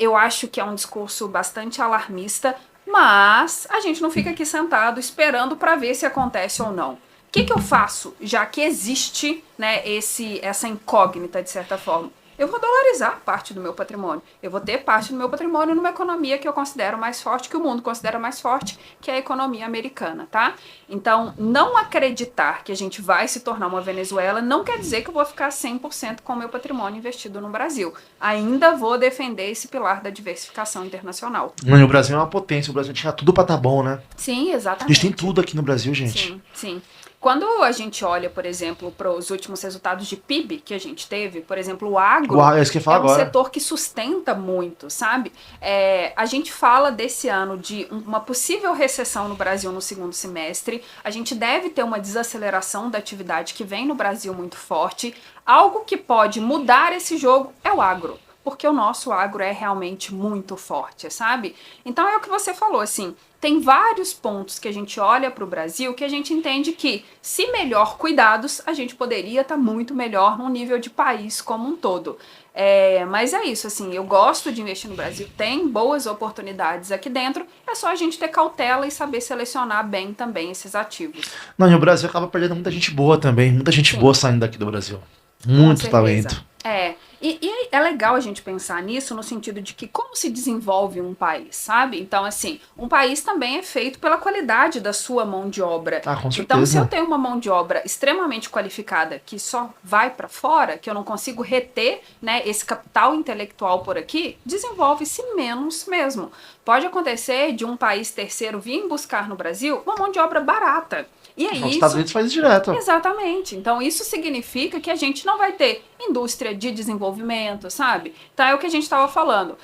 Eu acho que é um discurso bastante alarmista, mas a gente não fica aqui sentado esperando para ver se acontece ou não. O que eu faço, já que existe, né, essa incógnita de certa forma? Eu vou dolarizar parte do meu patrimônio. Eu vou ter parte do meu patrimônio numa economia que eu considero mais forte, que o mundo considera mais forte, que é a economia americana, tá? Então, não acreditar que a gente vai se tornar uma Venezuela não quer dizer que eu vou ficar 100% com o meu patrimônio investido no Brasil. Ainda vou defender esse pilar da diversificação internacional.
Mano, o Brasil é uma potência. O Brasil tinha tudo pra tá bom, né?
Sim,
A
exatamente.
gente tem tudo aqui no Brasil, gente.
Sim, sim. Quando a gente olha, por exemplo, para os últimos resultados de PIB que a gente teve, por exemplo, o agro
é isso que eu ia falar agora.
setor que sustenta muito, sabe? A gente fala desse ano de uma possível recessão no Brasil no segundo semestre, a gente deve ter uma desaceleração da atividade que vem no Brasil muito forte. Algo que pode mudar esse jogo é o agro, porque o nosso agro é realmente muito forte, sabe? Então é o que você falou, assim, tem vários pontos que a gente olha para o Brasil que a gente entende que, se melhor cuidados, a gente poderia estar muito melhor no nível de país como um todo. Mas é isso, assim, eu gosto de investir no Brasil, tem boas oportunidades aqui dentro, é só a gente ter cautela e saber selecionar bem também esses ativos.
Não, e o Brasil acaba perdendo muita gente boa também, muita gente boa saindo daqui do Brasil. Muito talento.
E é legal a gente pensar nisso no sentido de que como se desenvolve um país, sabe? Então, assim, um país também é feito pela qualidade da sua mão de obra.
Com certeza.
Então, se eu tenho uma mão de obra extremamente qualificada que só vai para fora, que eu não consigo reter, né, esse capital intelectual por aqui, desenvolve-se menos mesmo. Pode acontecer de um país terceiro vir buscar no Brasil uma mão de obra barata. E aí,
os Estados Unidos faz isso direto.
Exatamente. Então, isso significa que a gente não vai ter indústria de desenvolvimento, sabe? Então, é o que a gente estava falando.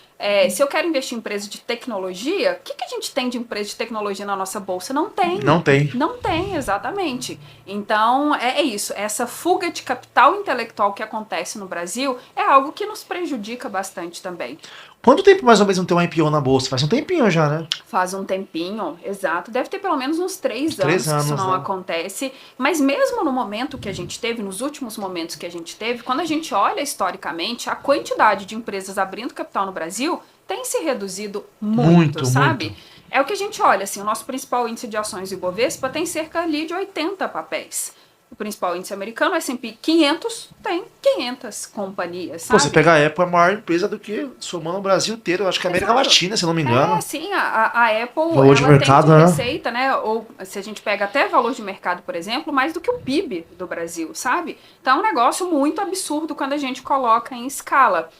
Se eu quero investir em empresa de tecnologia, o que a gente tem de empresa de tecnologia na nossa bolsa? Não tem.
Não tem.
Não tem, exatamente. Então, é isso. Essa fuga de capital intelectual que acontece no Brasil é algo que nos prejudica bastante também.
Quanto tempo mais ou menos não tem um IPO na bolsa? Faz um tempinho já, né?
Faz um tempinho, exato. Deve ter pelo menos uns 3 anos que isso não acontece. Mas mesmo no momento que a gente teve, nos últimos momentos que a gente teve, quando a gente olha historicamente, a quantidade de empresas abrindo capital no Brasil tem se reduzido muito, sabe? Muito. É o que a gente olha, assim, o nosso principal índice de ações do Ibovespa tem cerca ali de 80 papéis. O principal índice americano, o S&P 500, tem 500 companhias, sabe?
Você pega a Apple, é a maior empresa do que somando o Brasil inteiro. Eu acho que é a América Latina, se não me engano.
Sim, a Apple
valor de mercado,
tem
né?
receita, né? Ou se a gente pega até valor de mercado, por exemplo, mais do que o PIB do Brasil, sabe? Então é um negócio muito absurdo quando a gente coloca em escala.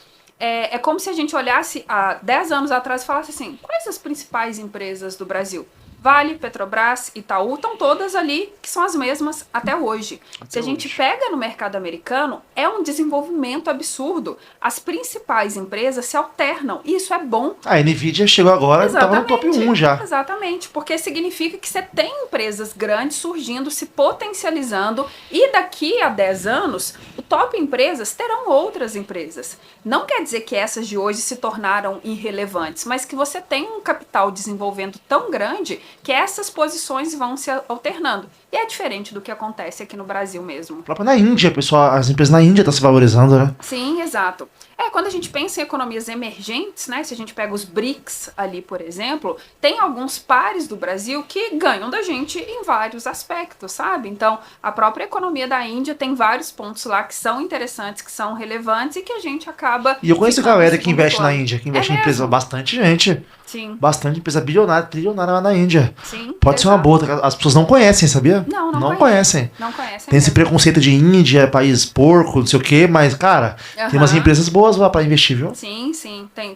É como se a gente olhasse há 10 anos atrás e falasse assim, quais as principais empresas do Brasil? Vale, Petrobras, Itaú, estão todas ali, que são as mesmas até hoje. Se a gente pega no mercado americano, é um desenvolvimento absurdo. As principais empresas se alternam, e isso é bom.
A Nvidia chegou agora e estava no top 1 já.
Exatamente, porque significa que você tem empresas grandes surgindo, se potencializando, e daqui a 10 anos, o top empresas terão outras empresas. Não quer dizer que essas de hoje se tornaram irrelevantes, mas que você tem um capital desenvolvendo tão grande que essas posições vão se alternando. E é diferente do que acontece aqui no Brasil mesmo.
Na Índia, pessoal, as empresas na Índia estão se valorizando, né?
Sim, exato. Quando a gente pensa em economias emergentes, né, se a gente pega os BRICS ali, por exemplo, tem alguns pares do Brasil que ganham da gente em vários aspectos, sabe? Então, a própria economia da Índia tem vários pontos lá que são interessantes, que são relevantes e que a gente acaba...
E eu conheço galera que investe na Índia, que investe em empresa, bastante gente.
Sim.
Bastante empresa bilionária, trilionária lá na Índia.
Sim.
Pode ser uma boa, as pessoas não conhecem, sabia?
Não
conhecem.
Não conhecem.
Tem esse preconceito de Índia, país porco, não sei o quê, mas, cara, tem umas empresas boas lá pra investir, viu?
Sim.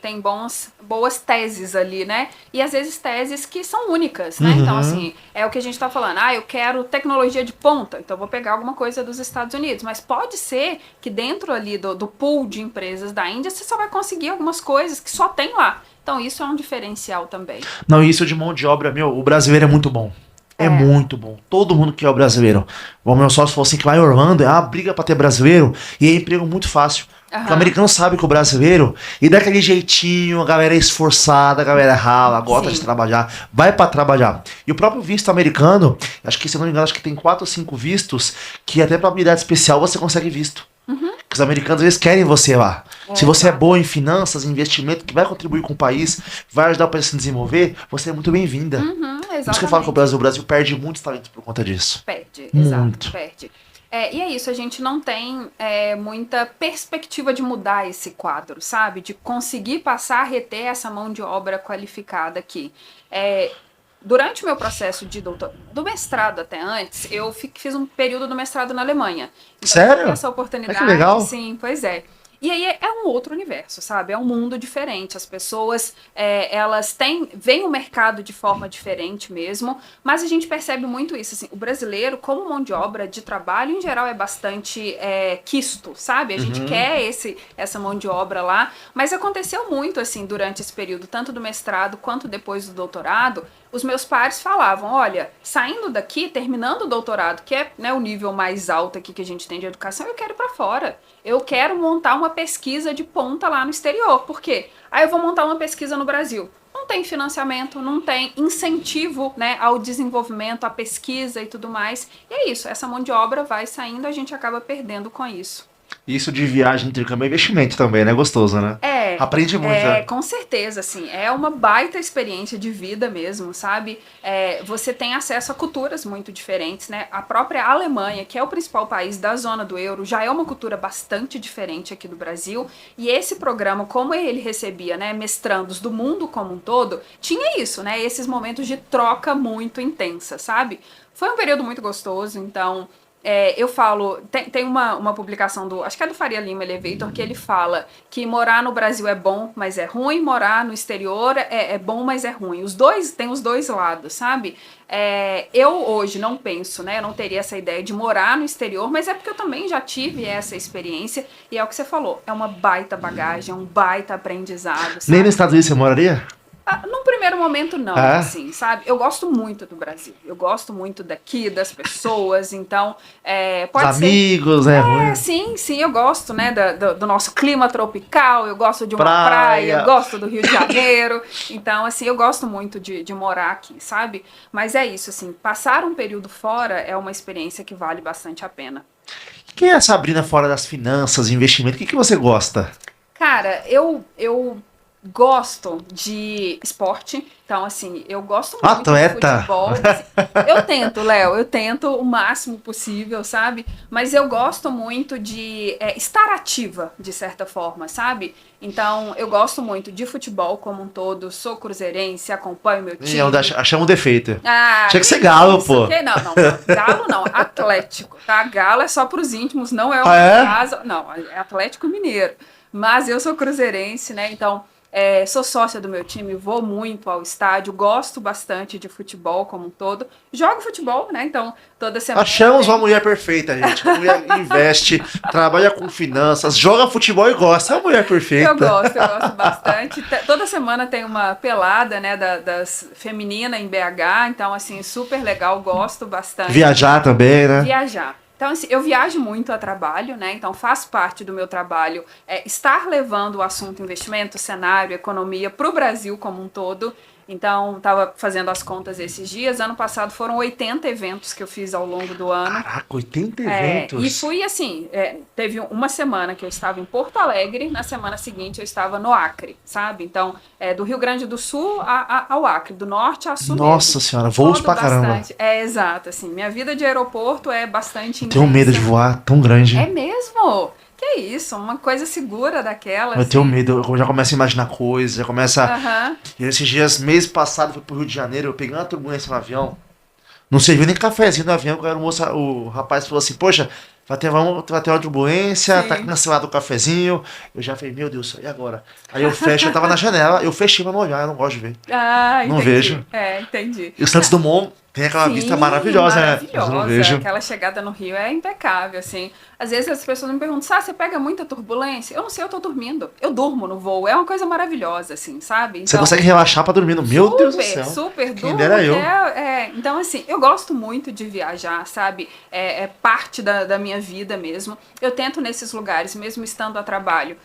Tem boas teses ali, né? E às vezes teses que são únicas, né? Então, assim, é o que a gente tá falando. Eu quero tecnologia de ponta, então vou pegar alguma coisa dos Estados Unidos. Mas pode ser que dentro ali do pool de empresas da Índia, você só vai conseguir algumas coisas que só tem lá. Então isso é um diferencial também.
Não, isso de mão de obra, o brasileiro é muito bom. É muito bom. Todo mundo quer o brasileiro. O meu sócio falou assim que lá em Orlando é uma briga pra ter brasileiro e é emprego muito fácil. Porque o americano sabe que o brasileiro, e daquele jeitinho, a galera é esforçada, a galera rala, gosta de trabalhar, vai pra trabalhar. E o próprio visto americano, acho que se eu não me engano, acho que tem 4 ou 5 vistos que até pra habilidade especial você consegue visto. Os americanos, eles querem você lá. Se você é bom em finanças, em investimento, que vai contribuir com o país, vai ajudar o país a se desenvolver, você é muito bem-vinda. Por isso que eu falo que o Brasil perde muitos talentos por conta disso.
Perde, exato, perde. E é isso, a gente não tem muita perspectiva de mudar esse quadro, sabe? De conseguir passar a reter essa mão de obra qualificada aqui. Durante o meu processo do mestrado até antes, eu fiz um período do mestrado na Alemanha. Então,
sério?
Essa oportunidade.
Que legal.
Sim, pois é. E aí é um outro universo, sabe? É um mundo diferente. As pessoas, elas veem o mercado de forma diferente mesmo, mas a gente percebe muito isso. Assim, o brasileiro, como mão de obra de trabalho, em geral, é bastante quisto, sabe? A gente quer essa mão de obra lá, mas aconteceu muito, assim, durante esse período, tanto do mestrado quanto depois do doutorado. Os meus pares falavam, olha, saindo daqui, terminando o doutorado, que é, né, o nível mais alto aqui que a gente tem de educação, eu quero ir para fora. Eu quero montar uma pesquisa de ponta lá no exterior. Por quê? Aí eu vou montar uma pesquisa no Brasil. Não tem financiamento, não tem incentivo, né, ao desenvolvimento, à pesquisa e tudo mais. E é isso, essa mão de obra vai saindo, a gente acaba perdendo com isso.
Isso de viagem, intercâmbio é investimento também, né? Gostoso, né? Aprende muito, né?
Com certeza, assim, é uma baita experiência de vida mesmo, sabe? Você tem acesso a culturas muito diferentes, né? A própria Alemanha, que é o principal país da zona do euro, já é uma cultura bastante diferente aqui do Brasil, e esse programa, como ele recebia, né, mestrandos do mundo como um todo, tinha isso, né? Esses momentos de troca muito intensa, sabe? Foi um período muito gostoso, então... eu falo, tem uma publicação acho que é do Faria Lima Elevator, que ele fala que morar no Brasil é bom, mas é ruim, morar no exterior é bom, mas é ruim. Tem os dois lados, sabe? Eu hoje não penso, né? Eu não teria essa ideia de morar no exterior, mas é porque eu também já tive essa experiência, e é o que você falou, é uma baita bagagem, é um baita aprendizado, sabe?
Nem nos Estados Unidos você moraria?
Num primeiro momento, não, assim, sabe? Eu gosto muito do Brasil. Eu gosto muito daqui, das pessoas, então, pode
Os
ser...
amigos, né?
Sim, eu gosto, né, do nosso clima tropical, eu gosto de uma praia, eu gosto do Rio de Janeiro, então, assim, eu gosto muito de morar aqui, sabe? Mas é isso, assim, passar um período fora é uma experiência que vale bastante a pena.
Quem é a Sabrina fora das finanças, investimento? O que você gosta?
Cara, eu gosto de esporte, então assim, eu gosto muito
Atleta.
de futebol. Assim, eu tento, Léo, eu tento o máximo possível, sabe? Mas eu gosto muito de estar ativa, de certa forma, sabe? Então, eu gosto muito de futebol como um todo, sou cruzeirense, acompanho meu time.
Achamos um defeito. Tinha que ser
isso,
galo, pô.
Não, galo não, Atlético, tá? Galo é só pros íntimos, não é o caso. Não, é Atlético Mineiro. Mas eu sou cruzeirense, né? Então... sou sócia do meu time, vou muito ao estádio, gosto bastante de futebol como um todo. Jogo futebol, né? Então, toda semana...
Achamos uma mulher perfeita, gente. Uma mulher investe, trabalha com finanças, joga futebol e gosta. É uma mulher perfeita.
Eu gosto bastante. Toda semana tem uma pelada, né, das feminina em BH. Então, assim, super legal, gosto bastante.
Viajar também, né?
Viajar. Então, assim, eu viajo muito a trabalho, né? Então, faz parte do meu trabalho estar levando o assunto investimento, cenário, economia para o Brasil como um todo. Então, estava fazendo as contas esses dias. Ano passado foram 80 eventos que eu fiz ao longo do ano.
Caraca, 80 eventos?
E fui assim, teve uma semana que eu estava em Porto Alegre, na semana seguinte eu estava no Acre, sabe? Então, do Rio Grande do Sul ao Acre, do norte a sul.
Nossa senhora, voos pra caramba.
Exato, assim, minha vida de aeroporto é bastante intensa.
Tenho medo de voar tão grande.
É mesmo? Que isso, uma coisa segura daquela.
Eu tenho medo, eu já começo a imaginar coisas, já começa...
Aham.
E esses dias, mês passado, eu fui pro Rio de Janeiro, eu peguei uma turbulência no avião, não serviu nem cafezinho no avião, o rapaz falou assim, poxa, vai ter uma turbulência,
Sim.
tá cancelado o cafezinho. Eu já falei, meu Deus, e agora? Aí eu fecho, eu tava na janela, eu fechei pra não olhar, eu não gosto de ver.
Não
vejo.
Entendi.
E o Santos Dumont tem aquela vista maravilhosa, né? Mas eu não vejo.
Aquela chegada no Rio é impecável, assim. Às vezes as pessoas me perguntam, você pega muita turbulência? Eu não sei, eu tô dormindo. Eu durmo no voo, é uma coisa maravilhosa, assim, sabe? Então,
você consegue relaxar pra dormir no meu Deus do céu.
Super,
Quem dera eu.
Então, assim, eu gosto muito de viajar, sabe? É parte da minha vida mesmo. Eu tento nesses lugares, mesmo estando a trabalho,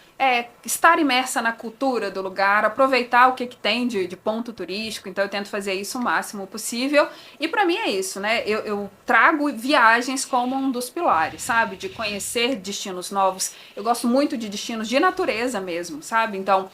estar imersa na cultura do lugar, aproveitar o que tem de ponto turístico, então eu tento fazer isso o máximo possível. E pra mim é isso, né? Eu trago viagens como um dos pilares, sabe? De conhecer destinos novos. Eu gosto muito de destinos de natureza mesmo, sabe? Então,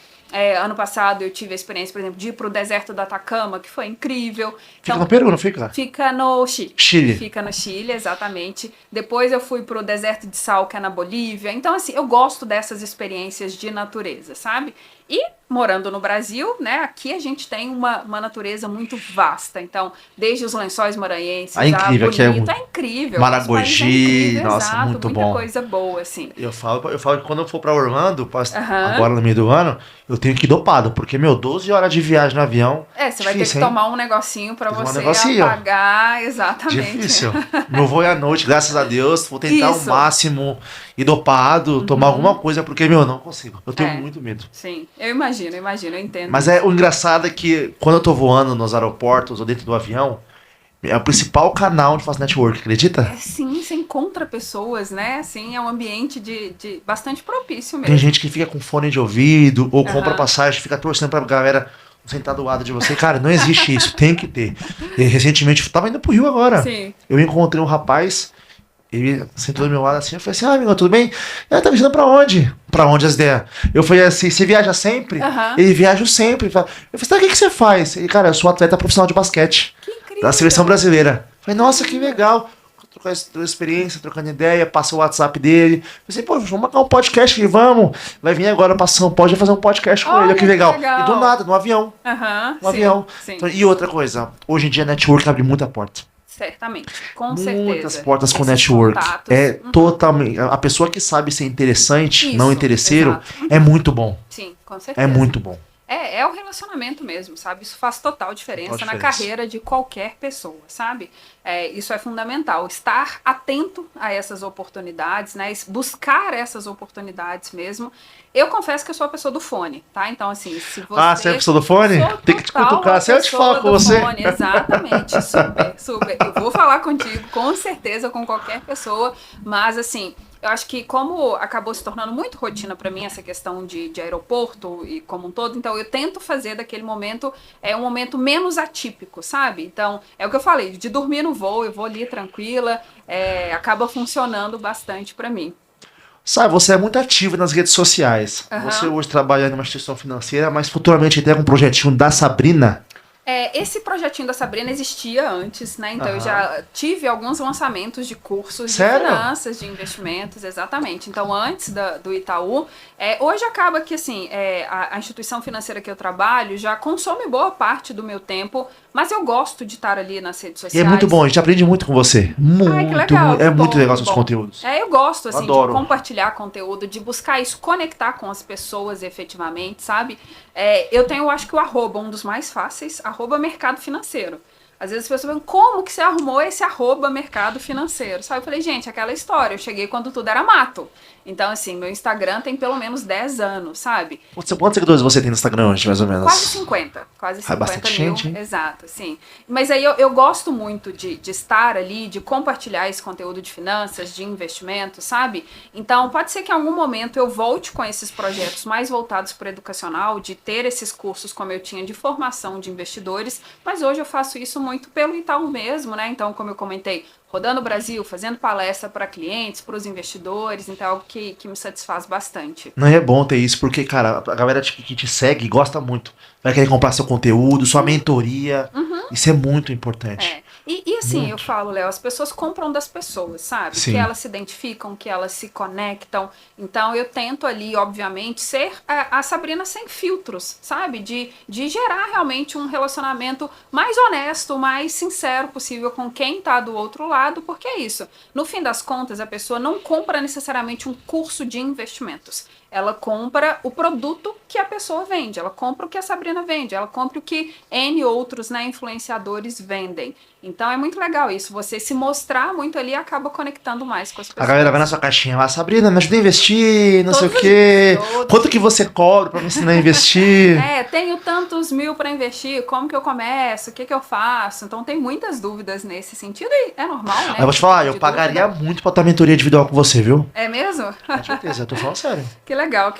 ano passado eu tive a experiência, por exemplo, de ir pro deserto do Atacama, que foi incrível.
Fica no Peru, não fica?
Fica no Chile.
Chile.
Fica no Chile, exatamente. Depois eu fui pro deserto de Sal, que é na Bolívia. Então, assim, eu gosto dessas experiências de natureza, sabe? E morando no Brasil, né? Aqui a gente tem uma natureza muito vasta. Então, desde os Lençóis Maranhenses,
incrível,
Bonito, é incrível.
Maragogi, nossa,
exato,
muito
muita
bom.
Coisa boa, assim.
Eu falo que quando eu for pra Orlando, agora no meio do ano, eu tenho que ir dopado, porque, 12 horas de viagem no avião.
Você vai ter que tomar um negocinho pra você apagar, exatamente.
Difícil. Meu voo é à noite, graças a Deus. Vou tentar ao máximo ir dopado, tomar alguma coisa, porque, não consigo. Eu tenho muito medo.
Sim, eu imagino, eu entendo.
Mas o engraçado é que quando eu tô voando nos aeroportos ou dentro do avião, é o principal canal onde faço network, acredita?
Sim, você encontra pessoas, né? Assim, é um ambiente de bastante propício mesmo.
Tem gente que fica com fone de ouvido ou compra passagem, fica torcendo pra galera sentar do lado de você. Cara, não existe isso, tem que ter. E, recentemente, eu tava indo pro Rio agora.
Sim.
Eu encontrei um rapaz, ele sentou do meu lado assim, eu falei assim, amigo, tudo bem? Ele tá viajando pra onde? Pra onde as ideias? Eu falei assim, você viaja sempre? Ele viaja sempre. Eu falei, tá, o que você faz? Ele, cara, eu sou atleta profissional de basquete.
Que incrível.
Da seleção brasileira. Eu falei, nossa, que legal. Trocando experiência, trocando ideia, passa o WhatsApp dele. Eu falei, pô, vamos marcar um podcast aqui, vamos. Vai vir agora pra São Paulo, vai fazer um podcast com ele, que legal. E do nada, no avião. No avião. Então, e outra coisa, hoje em dia a network abre muita porta.
Certamente, com certeza.
Muitas portas com network. Totalmente. A pessoa que sabe ser interessante, não interesseiro, é muito bom.
Sim, com certeza.
É muito bom.
É o relacionamento mesmo, sabe? Isso faz total diferença na carreira de qualquer pessoa, sabe? Isso é fundamental. Estar atento a essas oportunidades, né? Buscar essas oportunidades mesmo. Eu confesso que eu sou a pessoa do fone, tá? Então, assim, se você...
você é a pessoa do fone? Tem que te cutucar. Se eu te falo com você.
Fone, exatamente. Super. Eu vou falar contigo, com certeza, com qualquer pessoa. Mas, assim... Eu acho que como acabou se tornando muito rotina para mim essa questão de aeroporto e como um todo, então eu tento fazer daquele momento um momento menos atípico, sabe? Então, é o que eu falei, de dormir no voo, eu vou ali tranquila, acaba funcionando bastante para mim.
Sabe, você é muito ativa nas redes sociais. Você hoje trabalha numa instituição financeira, mas futuramente tem um projetinho da Sabrina.
Esse projetinho da Sabrina existia antes, né? Então eu já tive alguns lançamentos de cursos de finanças, de investimentos, exatamente. Então antes do Itaú, hoje acaba que assim, a instituição financeira que eu trabalho já consome boa parte do meu tempo, mas eu gosto de estar ali nas redes sociais.
E é muito bom, a gente aprende muito com você.
Que legal,
muito legal seus conteúdos.
Eu gosto assim, de compartilhar conteúdo, de buscar isso, conectar com as pessoas efetivamente, sabe? Eu tenho, acho que o arroba, um dos mais fáceis, @mercado financeiro. Às vezes as pessoas falam, como que você arrumou esse @mercado financeiro? Sabe? Eu falei, gente, aquela história, eu cheguei quando tudo era mato. Então, assim, meu Instagram tem pelo menos 10 anos, sabe?
Quantos seguidores você tem no Instagram hoje, mais ou menos?
Quase 50
bastante
mil.
Gente, hein?
Exato, sim. Mas aí eu gosto muito de estar ali, de compartilhar esse conteúdo de finanças, de investimento, sabe? Então, pode ser que em algum momento eu volte com esses projetos mais voltados para o educacional, de ter esses cursos como eu tinha de formação de investidores, mas hoje eu faço isso muito pelo Itaú mesmo, né? Então, como eu comentei, rodando o Brasil, fazendo palestra para clientes, para os investidores, então é algo que me satisfaz bastante.
Não é bom ter isso, porque, cara, a galera que te segue gosta muito. Vai querer comprar seu conteúdo, sua mentoria. Isso é muito importante.
E assim, eu falo, Léo, as pessoas compram das pessoas, sabe?
Sim.
Que elas se identificam, que elas se conectam. Então eu tento ali, obviamente, ser a Sabrina sem filtros, sabe? De gerar realmente um relacionamento mais honesto, mais sincero possível com quem tá do outro lado, porque é isso. No fim das contas, a pessoa não compra necessariamente um curso de investimentos. Ela compra o produto que a pessoa vende, ela compra o que a Sabrina vende, ela compra o que N outros, né, influenciadores vendem. Então é muito legal isso, você se mostrar muito ali acaba conectando mais com as pessoas.
A galera vai na sua caixinha lá, Sabrina, me ajuda a investir, não sei o quê. Quanto que você cobra pra me ensinar a investir?
Tenho tantos mil pra investir, como que eu começo, o que eu faço? Então tem muitas dúvidas nesse sentido e é normal, né?
Mas eu vou te falar, eu pagaria muito pra tua mentoria individual com você, viu?
É mesmo?
Com certeza, eu tô falando sério.
Que legal.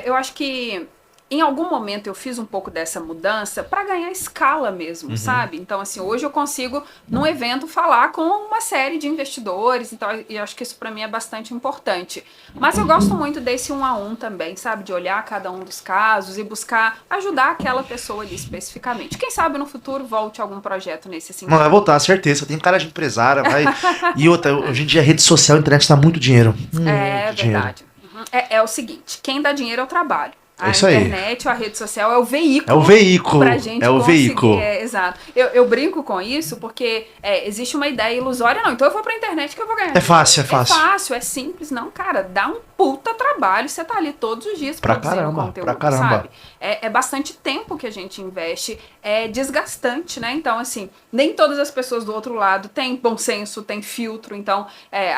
Eu acho que em algum momento eu fiz um pouco dessa mudança para ganhar escala mesmo, sabe? Então, assim, hoje eu consigo, num evento, falar com uma série de investidores, então eu acho que isso para mim é bastante importante. Mas eu gosto muito desse 1 a 1 também, sabe? De olhar cada um dos casos e buscar ajudar aquela pessoa ali especificamente. Quem sabe no futuro volte algum projeto nesse sentido.
Não vai voltar, certeza. Tem cara de empresária, vai... E outra, hoje em dia rede social, internet dá muito dinheiro.
É verdade. É o seguinte, quem dá dinheiro é o trabalho. A
isso aí.
internet ou a rede social é o veículo.
É o veículo.
Pra gente
É o
conseguir.
veículo.
Exato. Eu brinco com isso porque existe uma ideia ilusória. Não, então eu vou pra internet que eu vou ganhar.
É fácil, é fácil.
É fácil, é simples. Não, cara, dá um puta trabalho. Você tá ali todos os dias
Pra
produzindo
caramba,
conteúdo,
pra caramba.
sabe? É bastante tempo que a gente investe. É desgastante, né? Então, assim, nem todas as pessoas do outro lado têm bom senso, têm filtro. Então,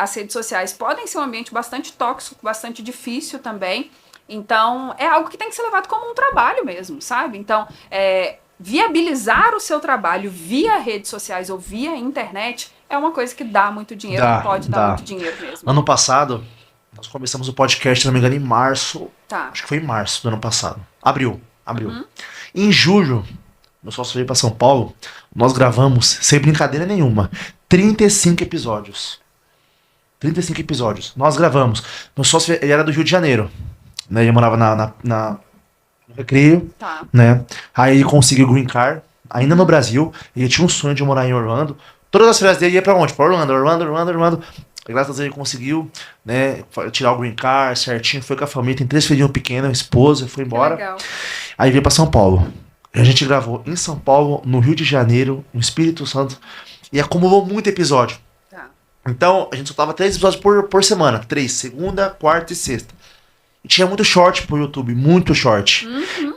as redes sociais podem ser um ambiente bastante tóxico, bastante difícil também. Então, é algo que tem que ser levado como um trabalho mesmo, sabe? Então, viabilizar o seu trabalho via redes sociais ou via internet é uma coisa que dá muito dinheiro, pode dar muito dinheiro mesmo.
Ano passado, nós começamos o podcast, se não me engano, em março.
Tá.
Acho que foi em março do ano passado. Abril. Em julho, meu sócio veio pra São Paulo, nós gravamos, sem brincadeira nenhuma, 35 episódios. 35 episódios. Nós gravamos. Meu sócio, ele era do Rio de Janeiro. Né? Ele morava no Recreio.
Tá.
Né? Aí ele conseguiu o Green Card, ainda no Brasil. Ele tinha um sonho de morar em Orlando. Todas as férias dele ia pra onde? Pra Orlando. Graças a Deus ele conseguiu, né, tirar o Green Card certinho. Foi com a família, tem 3 filhinhos pequenos, esposa, foi embora.
Legal.
Aí veio pra São Paulo. A gente gravou em São Paulo, no Rio de Janeiro, no Espírito Santo. E acumulou muito episódio.
Tá.
Então, a gente soltava 3 episódios por semana. 3, segunda, quarta e sexta. E tinha muito short pro YouTube, muito short.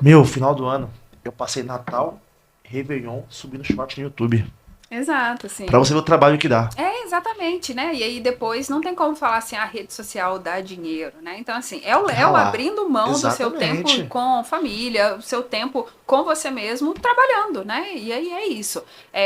Meu, final do ano, eu passei Natal, Réveillon, subindo short no YouTube.
Exato, assim.
Pra você ver o trabalho que dá.
Exatamente, né? E aí depois não tem como falar assim, a rede social dá dinheiro, né? Então, assim, é o Léo abrindo mão do seu tempo com família, o seu tempo com você mesmo, trabalhando, né? E aí é isso.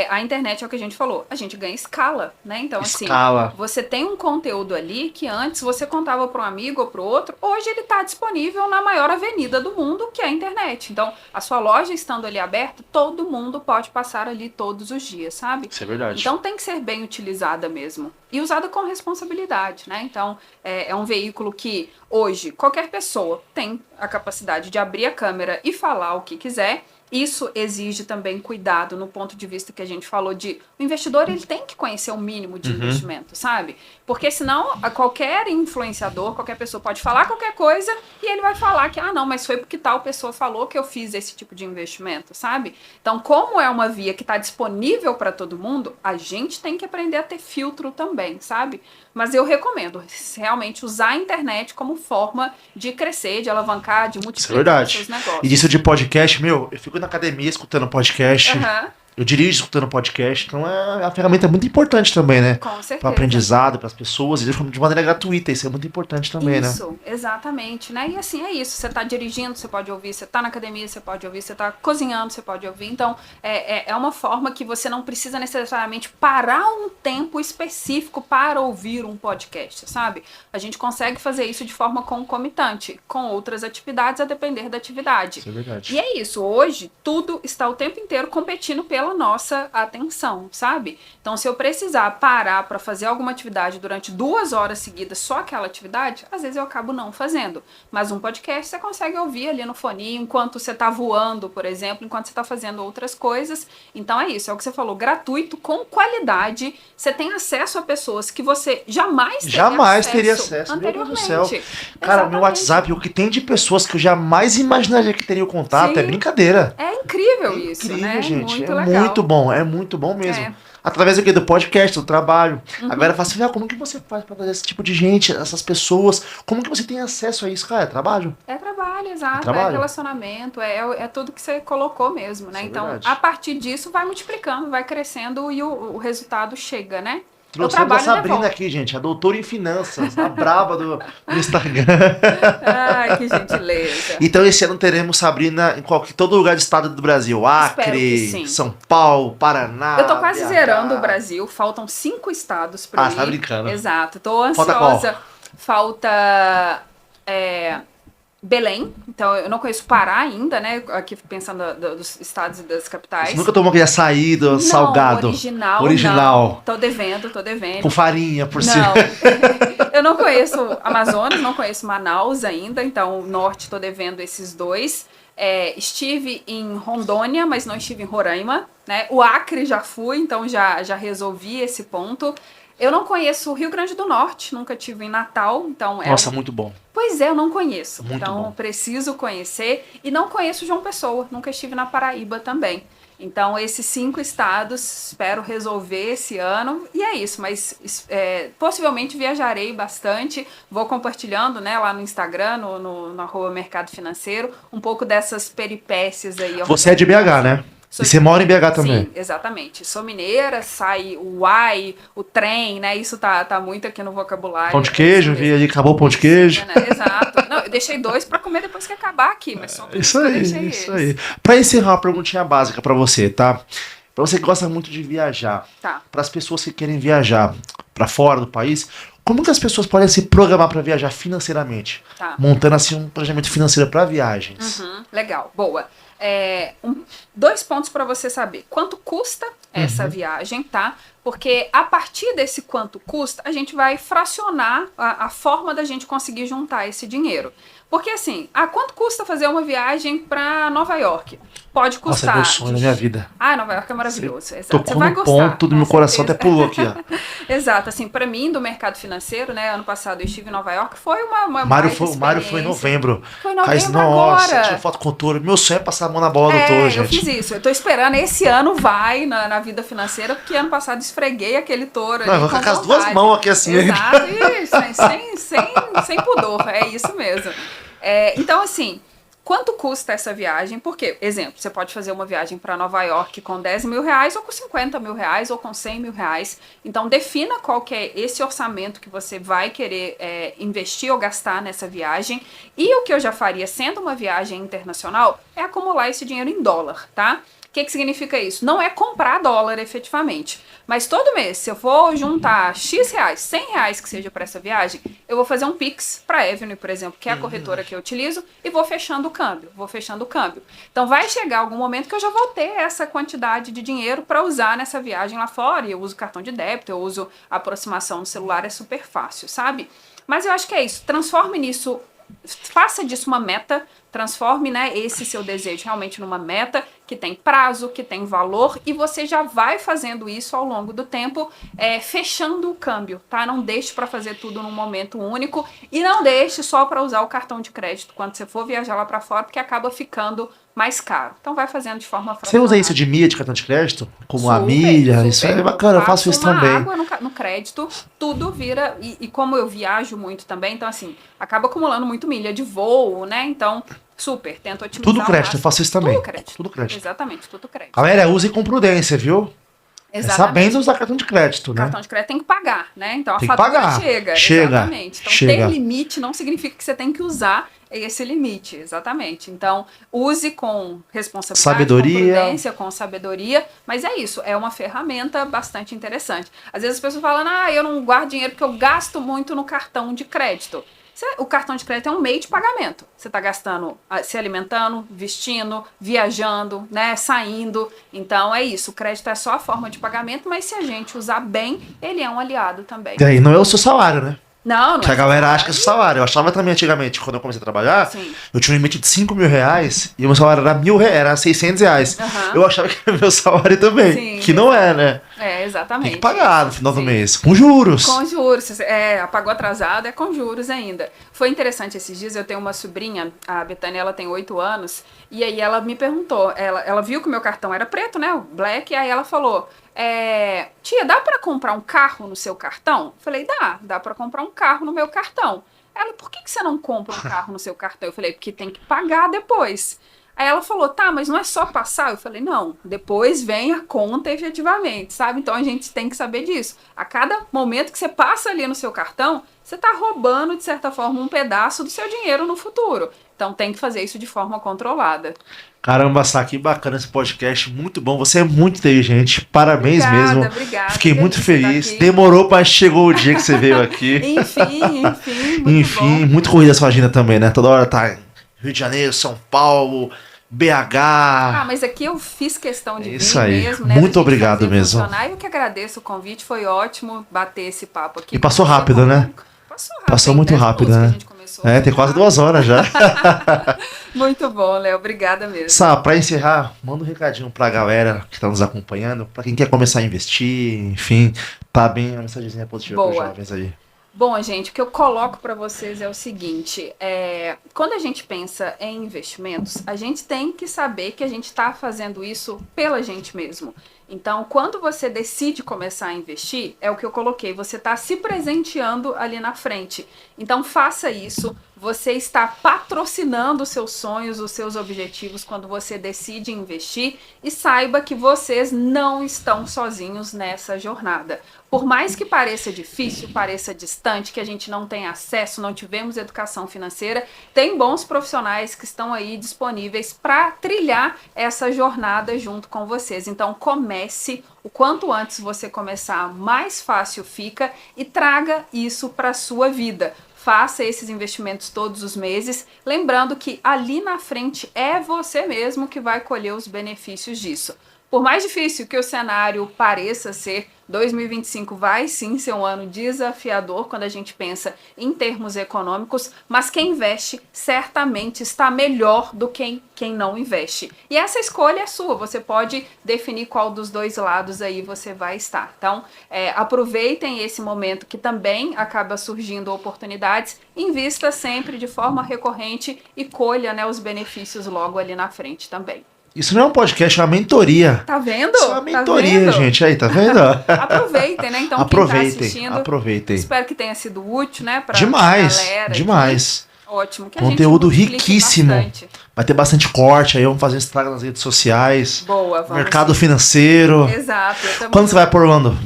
A internet é o que a gente falou, a gente ganha escala, né? Então, assim, você tem um conteúdo ali que antes você contava para um amigo ou para o outro, hoje ele está disponível na maior avenida do mundo, que é a internet. Então, a sua loja estando ali aberta, todo mundo pode passar ali todos os dias, sabe?
Isso é verdade.
Então tem que ser bem utilizada mesmo. E usada com responsabilidade, né? Então é um veículo que hoje qualquer pessoa tem a capacidade de abrir a câmera e falar o que quiser. Isso exige também cuidado no ponto de vista que a gente falou de o investidor ele tem que conhecer o mínimo de investimento, sabe? Porque senão qualquer influenciador, qualquer pessoa pode falar qualquer coisa e ele vai falar que, não, mas foi porque tal pessoa falou que eu fiz esse tipo de investimento, sabe? Então, como é uma via que está disponível para todo mundo, a gente tem que aprender a ter filtro também, sabe? Mas eu recomendo realmente usar a internet como forma de crescer, de alavancar, de multiplicar os seus negócios.
E disso de podcast, meu, eu fico na academia escutando podcast. Eu dirijo escutando podcast, então é uma ferramenta muito importante também, né?
Com certeza.
Para aprendizado, para as pessoas, e de maneira gratuita, isso é muito importante também, né?
Isso, exatamente, né? E assim, é isso, você tá dirigindo, você pode ouvir, você tá na academia, você pode ouvir, você tá cozinhando, você pode ouvir, então é uma forma que você não precisa necessariamente parar um tempo específico para ouvir um podcast, sabe? A gente consegue fazer isso de forma concomitante, com outras atividades, a depender da atividade.
Isso é verdade.
E é isso, hoje, tudo está o tempo inteiro competindo pela nossa atenção, sabe? Então, se eu precisar parar para fazer alguma atividade durante 2 horas seguidas, só aquela atividade, às vezes eu acabo não fazendo. Mas um podcast você consegue ouvir ali no foninho, enquanto você está voando, por exemplo, enquanto você está fazendo outras coisas. Então é isso, é o que você falou, gratuito, com qualidade. Você tem acesso a pessoas que você jamais teria acesso anteriormente.
Meu Deus do céu. Cara, meu WhatsApp, o que tem de pessoas que eu jamais imaginaria que teria o contato,
Sim.
é brincadeira.
É incrível isso, né?
Gente.
Muito
é
legal.
muito bom mesmo. Através do podcast, do trabalho. Agora fala assim, como que você faz pra fazer esse tipo de gente, essas pessoas? Como que você tem acesso a isso? Cara, é trabalho.
É trabalho, exato. É relacionamento, é tudo que você colocou mesmo, né? Então, a partir disso, vai multiplicando, vai crescendo e o resultado chega, né?
Trouxemos a Sabrina aqui, gente, a doutora em finanças, a braba do Instagram.
Ai, que gentileza.
Então esse ano teremos Sabrina em todo lugar do estado do Brasil. Acre, São Paulo, Paraná.
Eu tô quase zerando o Brasil, faltam 5 estados pra mim.
Você tá brincando.
Exato, tô ansiosa. Falta Belém, então eu não conheço Pará ainda, né? Aqui pensando dos estados e das capitais.
Você nunca tomou aquele açaí do salgado?
Original. Não. Tô devendo.
Com farinha por cima.
Eu não conheço Amazonas, não conheço Manaus ainda, então o norte tô devendo esses 2. Estive em Rondônia, mas não estive em Roraima, né? O Acre já fui, então já resolvi esse ponto. Eu não conheço o Rio Grande do Norte, nunca tive em Natal, então
Nossa, muito bom.
Pois é, eu não conheço.
Muito
então
bom.
preciso conhecer. E não conheço João Pessoa, nunca estive na Paraíba também. Então, esses 5 estados, espero resolver esse ano. E é isso, mas possivelmente viajarei bastante. Vou compartilhando, né, lá no Instagram, no @mercado financeiro, um pouco dessas peripécias aí.
Você é de BH, né? E você mora em BH também?
Sim, exatamente. Sou mineira, sai o uai, o trem, né? Isso tá muito aqui no vocabulário.
Pão de queijo, vi ali, acabou o pão de queijo.
Né? Exato. Não, eu deixei 2 para comer depois que acabar aqui, mas só por
Isso aí, isso aí. Pra encerrar, uma perguntinha básica pra você, tá? Pra você que gosta muito de viajar,
Tá.
para as pessoas que querem viajar pra fora do país, como que as pessoas podem se programar pra viajar financeiramente?
Tá.
Montando assim um planejamento financeiro pra viagens.
Legal, boa. 2 pontos para você saber. Quanto custa essa viagem, tá? Porque a partir desse quanto custa, a gente vai fracionar a forma da gente conseguir juntar esse dinheiro. Porque assim, quanto custa fazer uma viagem para Nova York? Pode
Nossa, é
custar.
meu sonho na minha vida.
Nova York é maravilhoso.
Você
Exato.
tocou
Você vai
no
gostar.
ponto do meu coração, até pulou aqui, ó.
Exato, assim, para mim, do mercado financeiro, né, ano passado eu estive em Nova York, foi uma
O Mário foi em novembro. Nossa,
agora.
tive foto com o touro. Meu sonho é passar a mão na bola do touro, gente.
Eu fiz isso. Eu tô esperando, esse ano vai na vida financeira, porque ano passado esfreguei aquele touro ali.
Não, eu vou com as 2 mãos aqui assim.
Exato, isso, sem pudor, é isso mesmo. Então, assim, quanto custa essa viagem? Porque, exemplo, você pode fazer uma viagem para Nova York com 10 mil reais, ou com 50 mil reais, ou com 100 mil reais. Então, defina qual que é esse orçamento que você vai querer investir ou gastar nessa viagem. E o que eu já faria, sendo uma viagem internacional, é acumular esse dinheiro em dólar, tá? O que significa isso? Não é comprar dólar efetivamente. Mas todo mês, se eu for juntar X reais, 100 reais que seja para essa viagem, eu vou fazer um Pix para a Avenue, por exemplo, que é a corretora que eu utilizo, e vou fechando o câmbio. Então vai chegar algum momento que eu já vou ter essa quantidade de dinheiro para usar nessa viagem lá fora. E eu uso cartão de débito, eu uso a aproximação no celular, é super fácil, sabe? Mas eu acho que é isso. Transforme nisso, faça disso uma meta, transforme, né, esse seu desejo realmente numa meta que tem prazo, que tem valor, e você já vai fazendo isso ao longo do tempo, fechando o câmbio, tá? Não deixe para fazer tudo num momento único, e não deixe só para usar o cartão de crédito quando você for viajar lá para fora, porque acaba ficando mais caro. Então vai fazendo de forma
fracionada. Você usa isso de milha de cartão de crédito? Como a milha?
Super.
Isso é bacana, eu faço isso também.
Água no crédito, tudo vira, e como eu viajo muito também, então assim, acaba acumulando muito milha de voo, né? Então, super, tento otimizar.
Tudo crédito, eu faço isso também.
Tudo crédito. Exatamente, tudo crédito.
Galera, use com prudência, viu?
Exatamente.
Sabendo usar cartão de crédito, né?
Cartão de crédito tem que pagar, né? Então
tem
a fatura
pagar.
chega. Exatamente. Então ter limite não significa que você tem que usar esse limite, exatamente. Então, use com responsabilidade,
sabedoria.
Com prudência, com sabedoria, mas é isso, é uma ferramenta bastante interessante. Às vezes as pessoas falam, eu não guardo dinheiro porque eu gasto muito no cartão de crédito. O cartão de crédito é um meio de pagamento. Você está gastando, se alimentando, vestindo, viajando, né, saindo. Então é isso. O crédito é só a forma de pagamento, mas se a gente usar bem, ele é um aliado também.
E aí não é o seu salário, né?
Não
que a galera acha que é seu salário. Eu achava também antigamente, quando eu comecei a trabalhar, eu tinha um limite de 5 mil reais e o meu salário era era 600 reais. Eu achava que era meu salário também. Que não é, né?
Exatamente.
Tem que pagar no final do mês. Com juros.
Com juros. Pagou atrasado, é com juros ainda. Foi interessante esses dias, eu tenho uma sobrinha, a Betânia, ela tem 8 anos, e aí ela me perguntou, ela viu que o meu cartão era preto, né, o black, e aí ela falou, tia, dá pra comprar um carro no seu cartão? Eu falei, dá pra comprar um carro no meu cartão. Ela, por que você não compra um carro no seu cartão? Eu falei, porque tem que pagar depois. Aí ela falou, mas não é só passar? Eu falei, não, depois vem a conta efetivamente, sabe? Então a gente tem que saber disso. A cada momento que você passa ali no seu cartão, você tá roubando, de certa forma, um pedaço do seu dinheiro no futuro. Então tem que fazer isso de forma controlada.
Caramba, Sá, que bacana esse podcast, muito bom. Você é muito inteligente, parabéns mesmo.
Obrigada.
Fiquei muito feliz. Demorou, mas chegou o dia que você veio aqui.
Enfim,
muito corrida a sua agenda também, né? Toda hora tá Rio de Janeiro, São Paulo, BH.
Mas aqui eu fiz questão de
vir
mesmo, né?
Muito obrigado mesmo.
Eu que agradeço o convite, foi ótimo bater esse papo aqui.
E passou rápido, né?
Passou
muito rápido, né?
começou.
Tem quase 2 horas já.
Muito bom, Léo. Obrigada mesmo.
Sá, pra encerrar, manda um recadinho pra galera que tá nos acompanhando, pra quem quer começar a investir, enfim, tá bem uma mensagenzinha positiva pros jovens aí.
Bom, gente, o que eu coloco para vocês é o seguinte, quando a gente pensa em investimentos, a gente tem que saber que a gente está fazendo isso pela gente mesmo. Então, quando você decide começar a investir, é o que eu coloquei, você está se presenteando ali na frente. Então, faça isso. Você está patrocinando os seus sonhos, os seus objetivos quando você decide investir e saiba que vocês não estão sozinhos nessa jornada. Por mais que pareça difícil, pareça distante, que a gente não tem acesso, não tivemos educação financeira, tem bons profissionais que estão aí disponíveis para trilhar essa jornada junto com vocês. Então comece, o quanto antes você começar, mais fácil fica e traga isso para a sua vida. Faça esses investimentos todos os meses, lembrando que ali na frente é você mesmo que vai colher os benefícios disso. Por mais difícil que o cenário pareça ser, 2025 vai sim ser um ano desafiador quando a gente pensa em termos econômicos, mas quem investe certamente está melhor do que quem não investe. E essa escolha é sua, você pode definir qual dos dois lados aí você vai estar. Então, aproveitem esse momento que também acaba surgindo oportunidades, invista sempre de forma recorrente e colha, né, os benefícios logo ali na frente também.
Isso não é um podcast, é uma mentoria.
Tá vendo?
Isso é uma mentoria, gente. Aí, tá vendo?
Aproveitem, né? Então,
aproveitem,
quem tá assistindo,
aproveitem.
Espero que tenha sido útil, né? Pra
Demais,
galera.
demais.
Ótimo. Que
Conteúdo
a gente
riquíssimo.
bastante.
Vai ter bastante corte aí, vamos fazer estrago nas redes sociais.
Boa, vamos.
Mercado financeiro.
Exato.
Quando você vai pra Orlando?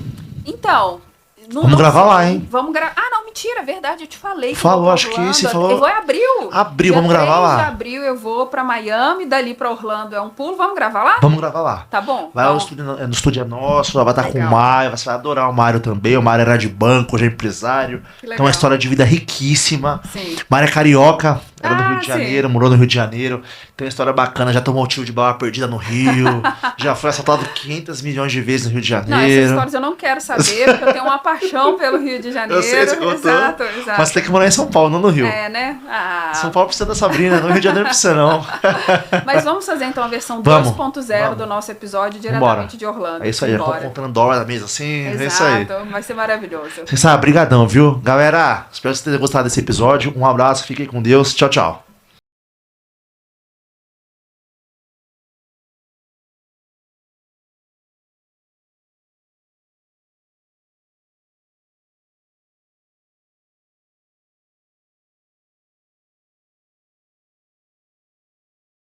Então...
Vamos gravar lá, hein?
Vamos gravar. Ah, não, mentira, é verdade, eu te falei.
Falou, acho que você falou.
Eu vou em abril.
Abril, vamos gravar lá.
Dia 3 de abril eu vou pra Miami, dali pra Orlando é um pulo. Vamos gravar lá?
Vamos gravar lá.
Tá bom.
Vai lá no estúdio é nosso, vai estar com o Mário, você vai adorar o Mário também. O Mário era de banco, hoje é empresário. Tem uma história de vida riquíssima.
Sim.
Mário é carioca, era do Rio de
sim.
Janeiro, morou no Rio de Janeiro. Tem uma história bacana, já tomou tiro de bala perdida no Rio. Já foi assaltado 500 milhões de vezes no Rio de Janeiro.
Não, essas histórias eu não quero saber, porque eu tenho uma paixão pelo Rio de Janeiro.
Eu sei, você contou.
Exato.
Mas tem que morar em São Paulo, não no Rio.
É, né?
São Paulo precisa da Sabrina, no Rio de Janeiro precisa não.
Mas vamos fazer então a versão 2.0 do nosso episódio diretamente de Orlando.
É isso aí, contando dólar na mesa assim,
exato,
é isso aí.
Vai ser maravilhoso.
Você sabe, brigadão, viu? Galera, espero que vocês tenham gostado desse episódio. Um abraço, fiquem com Deus. Tchau, tchau.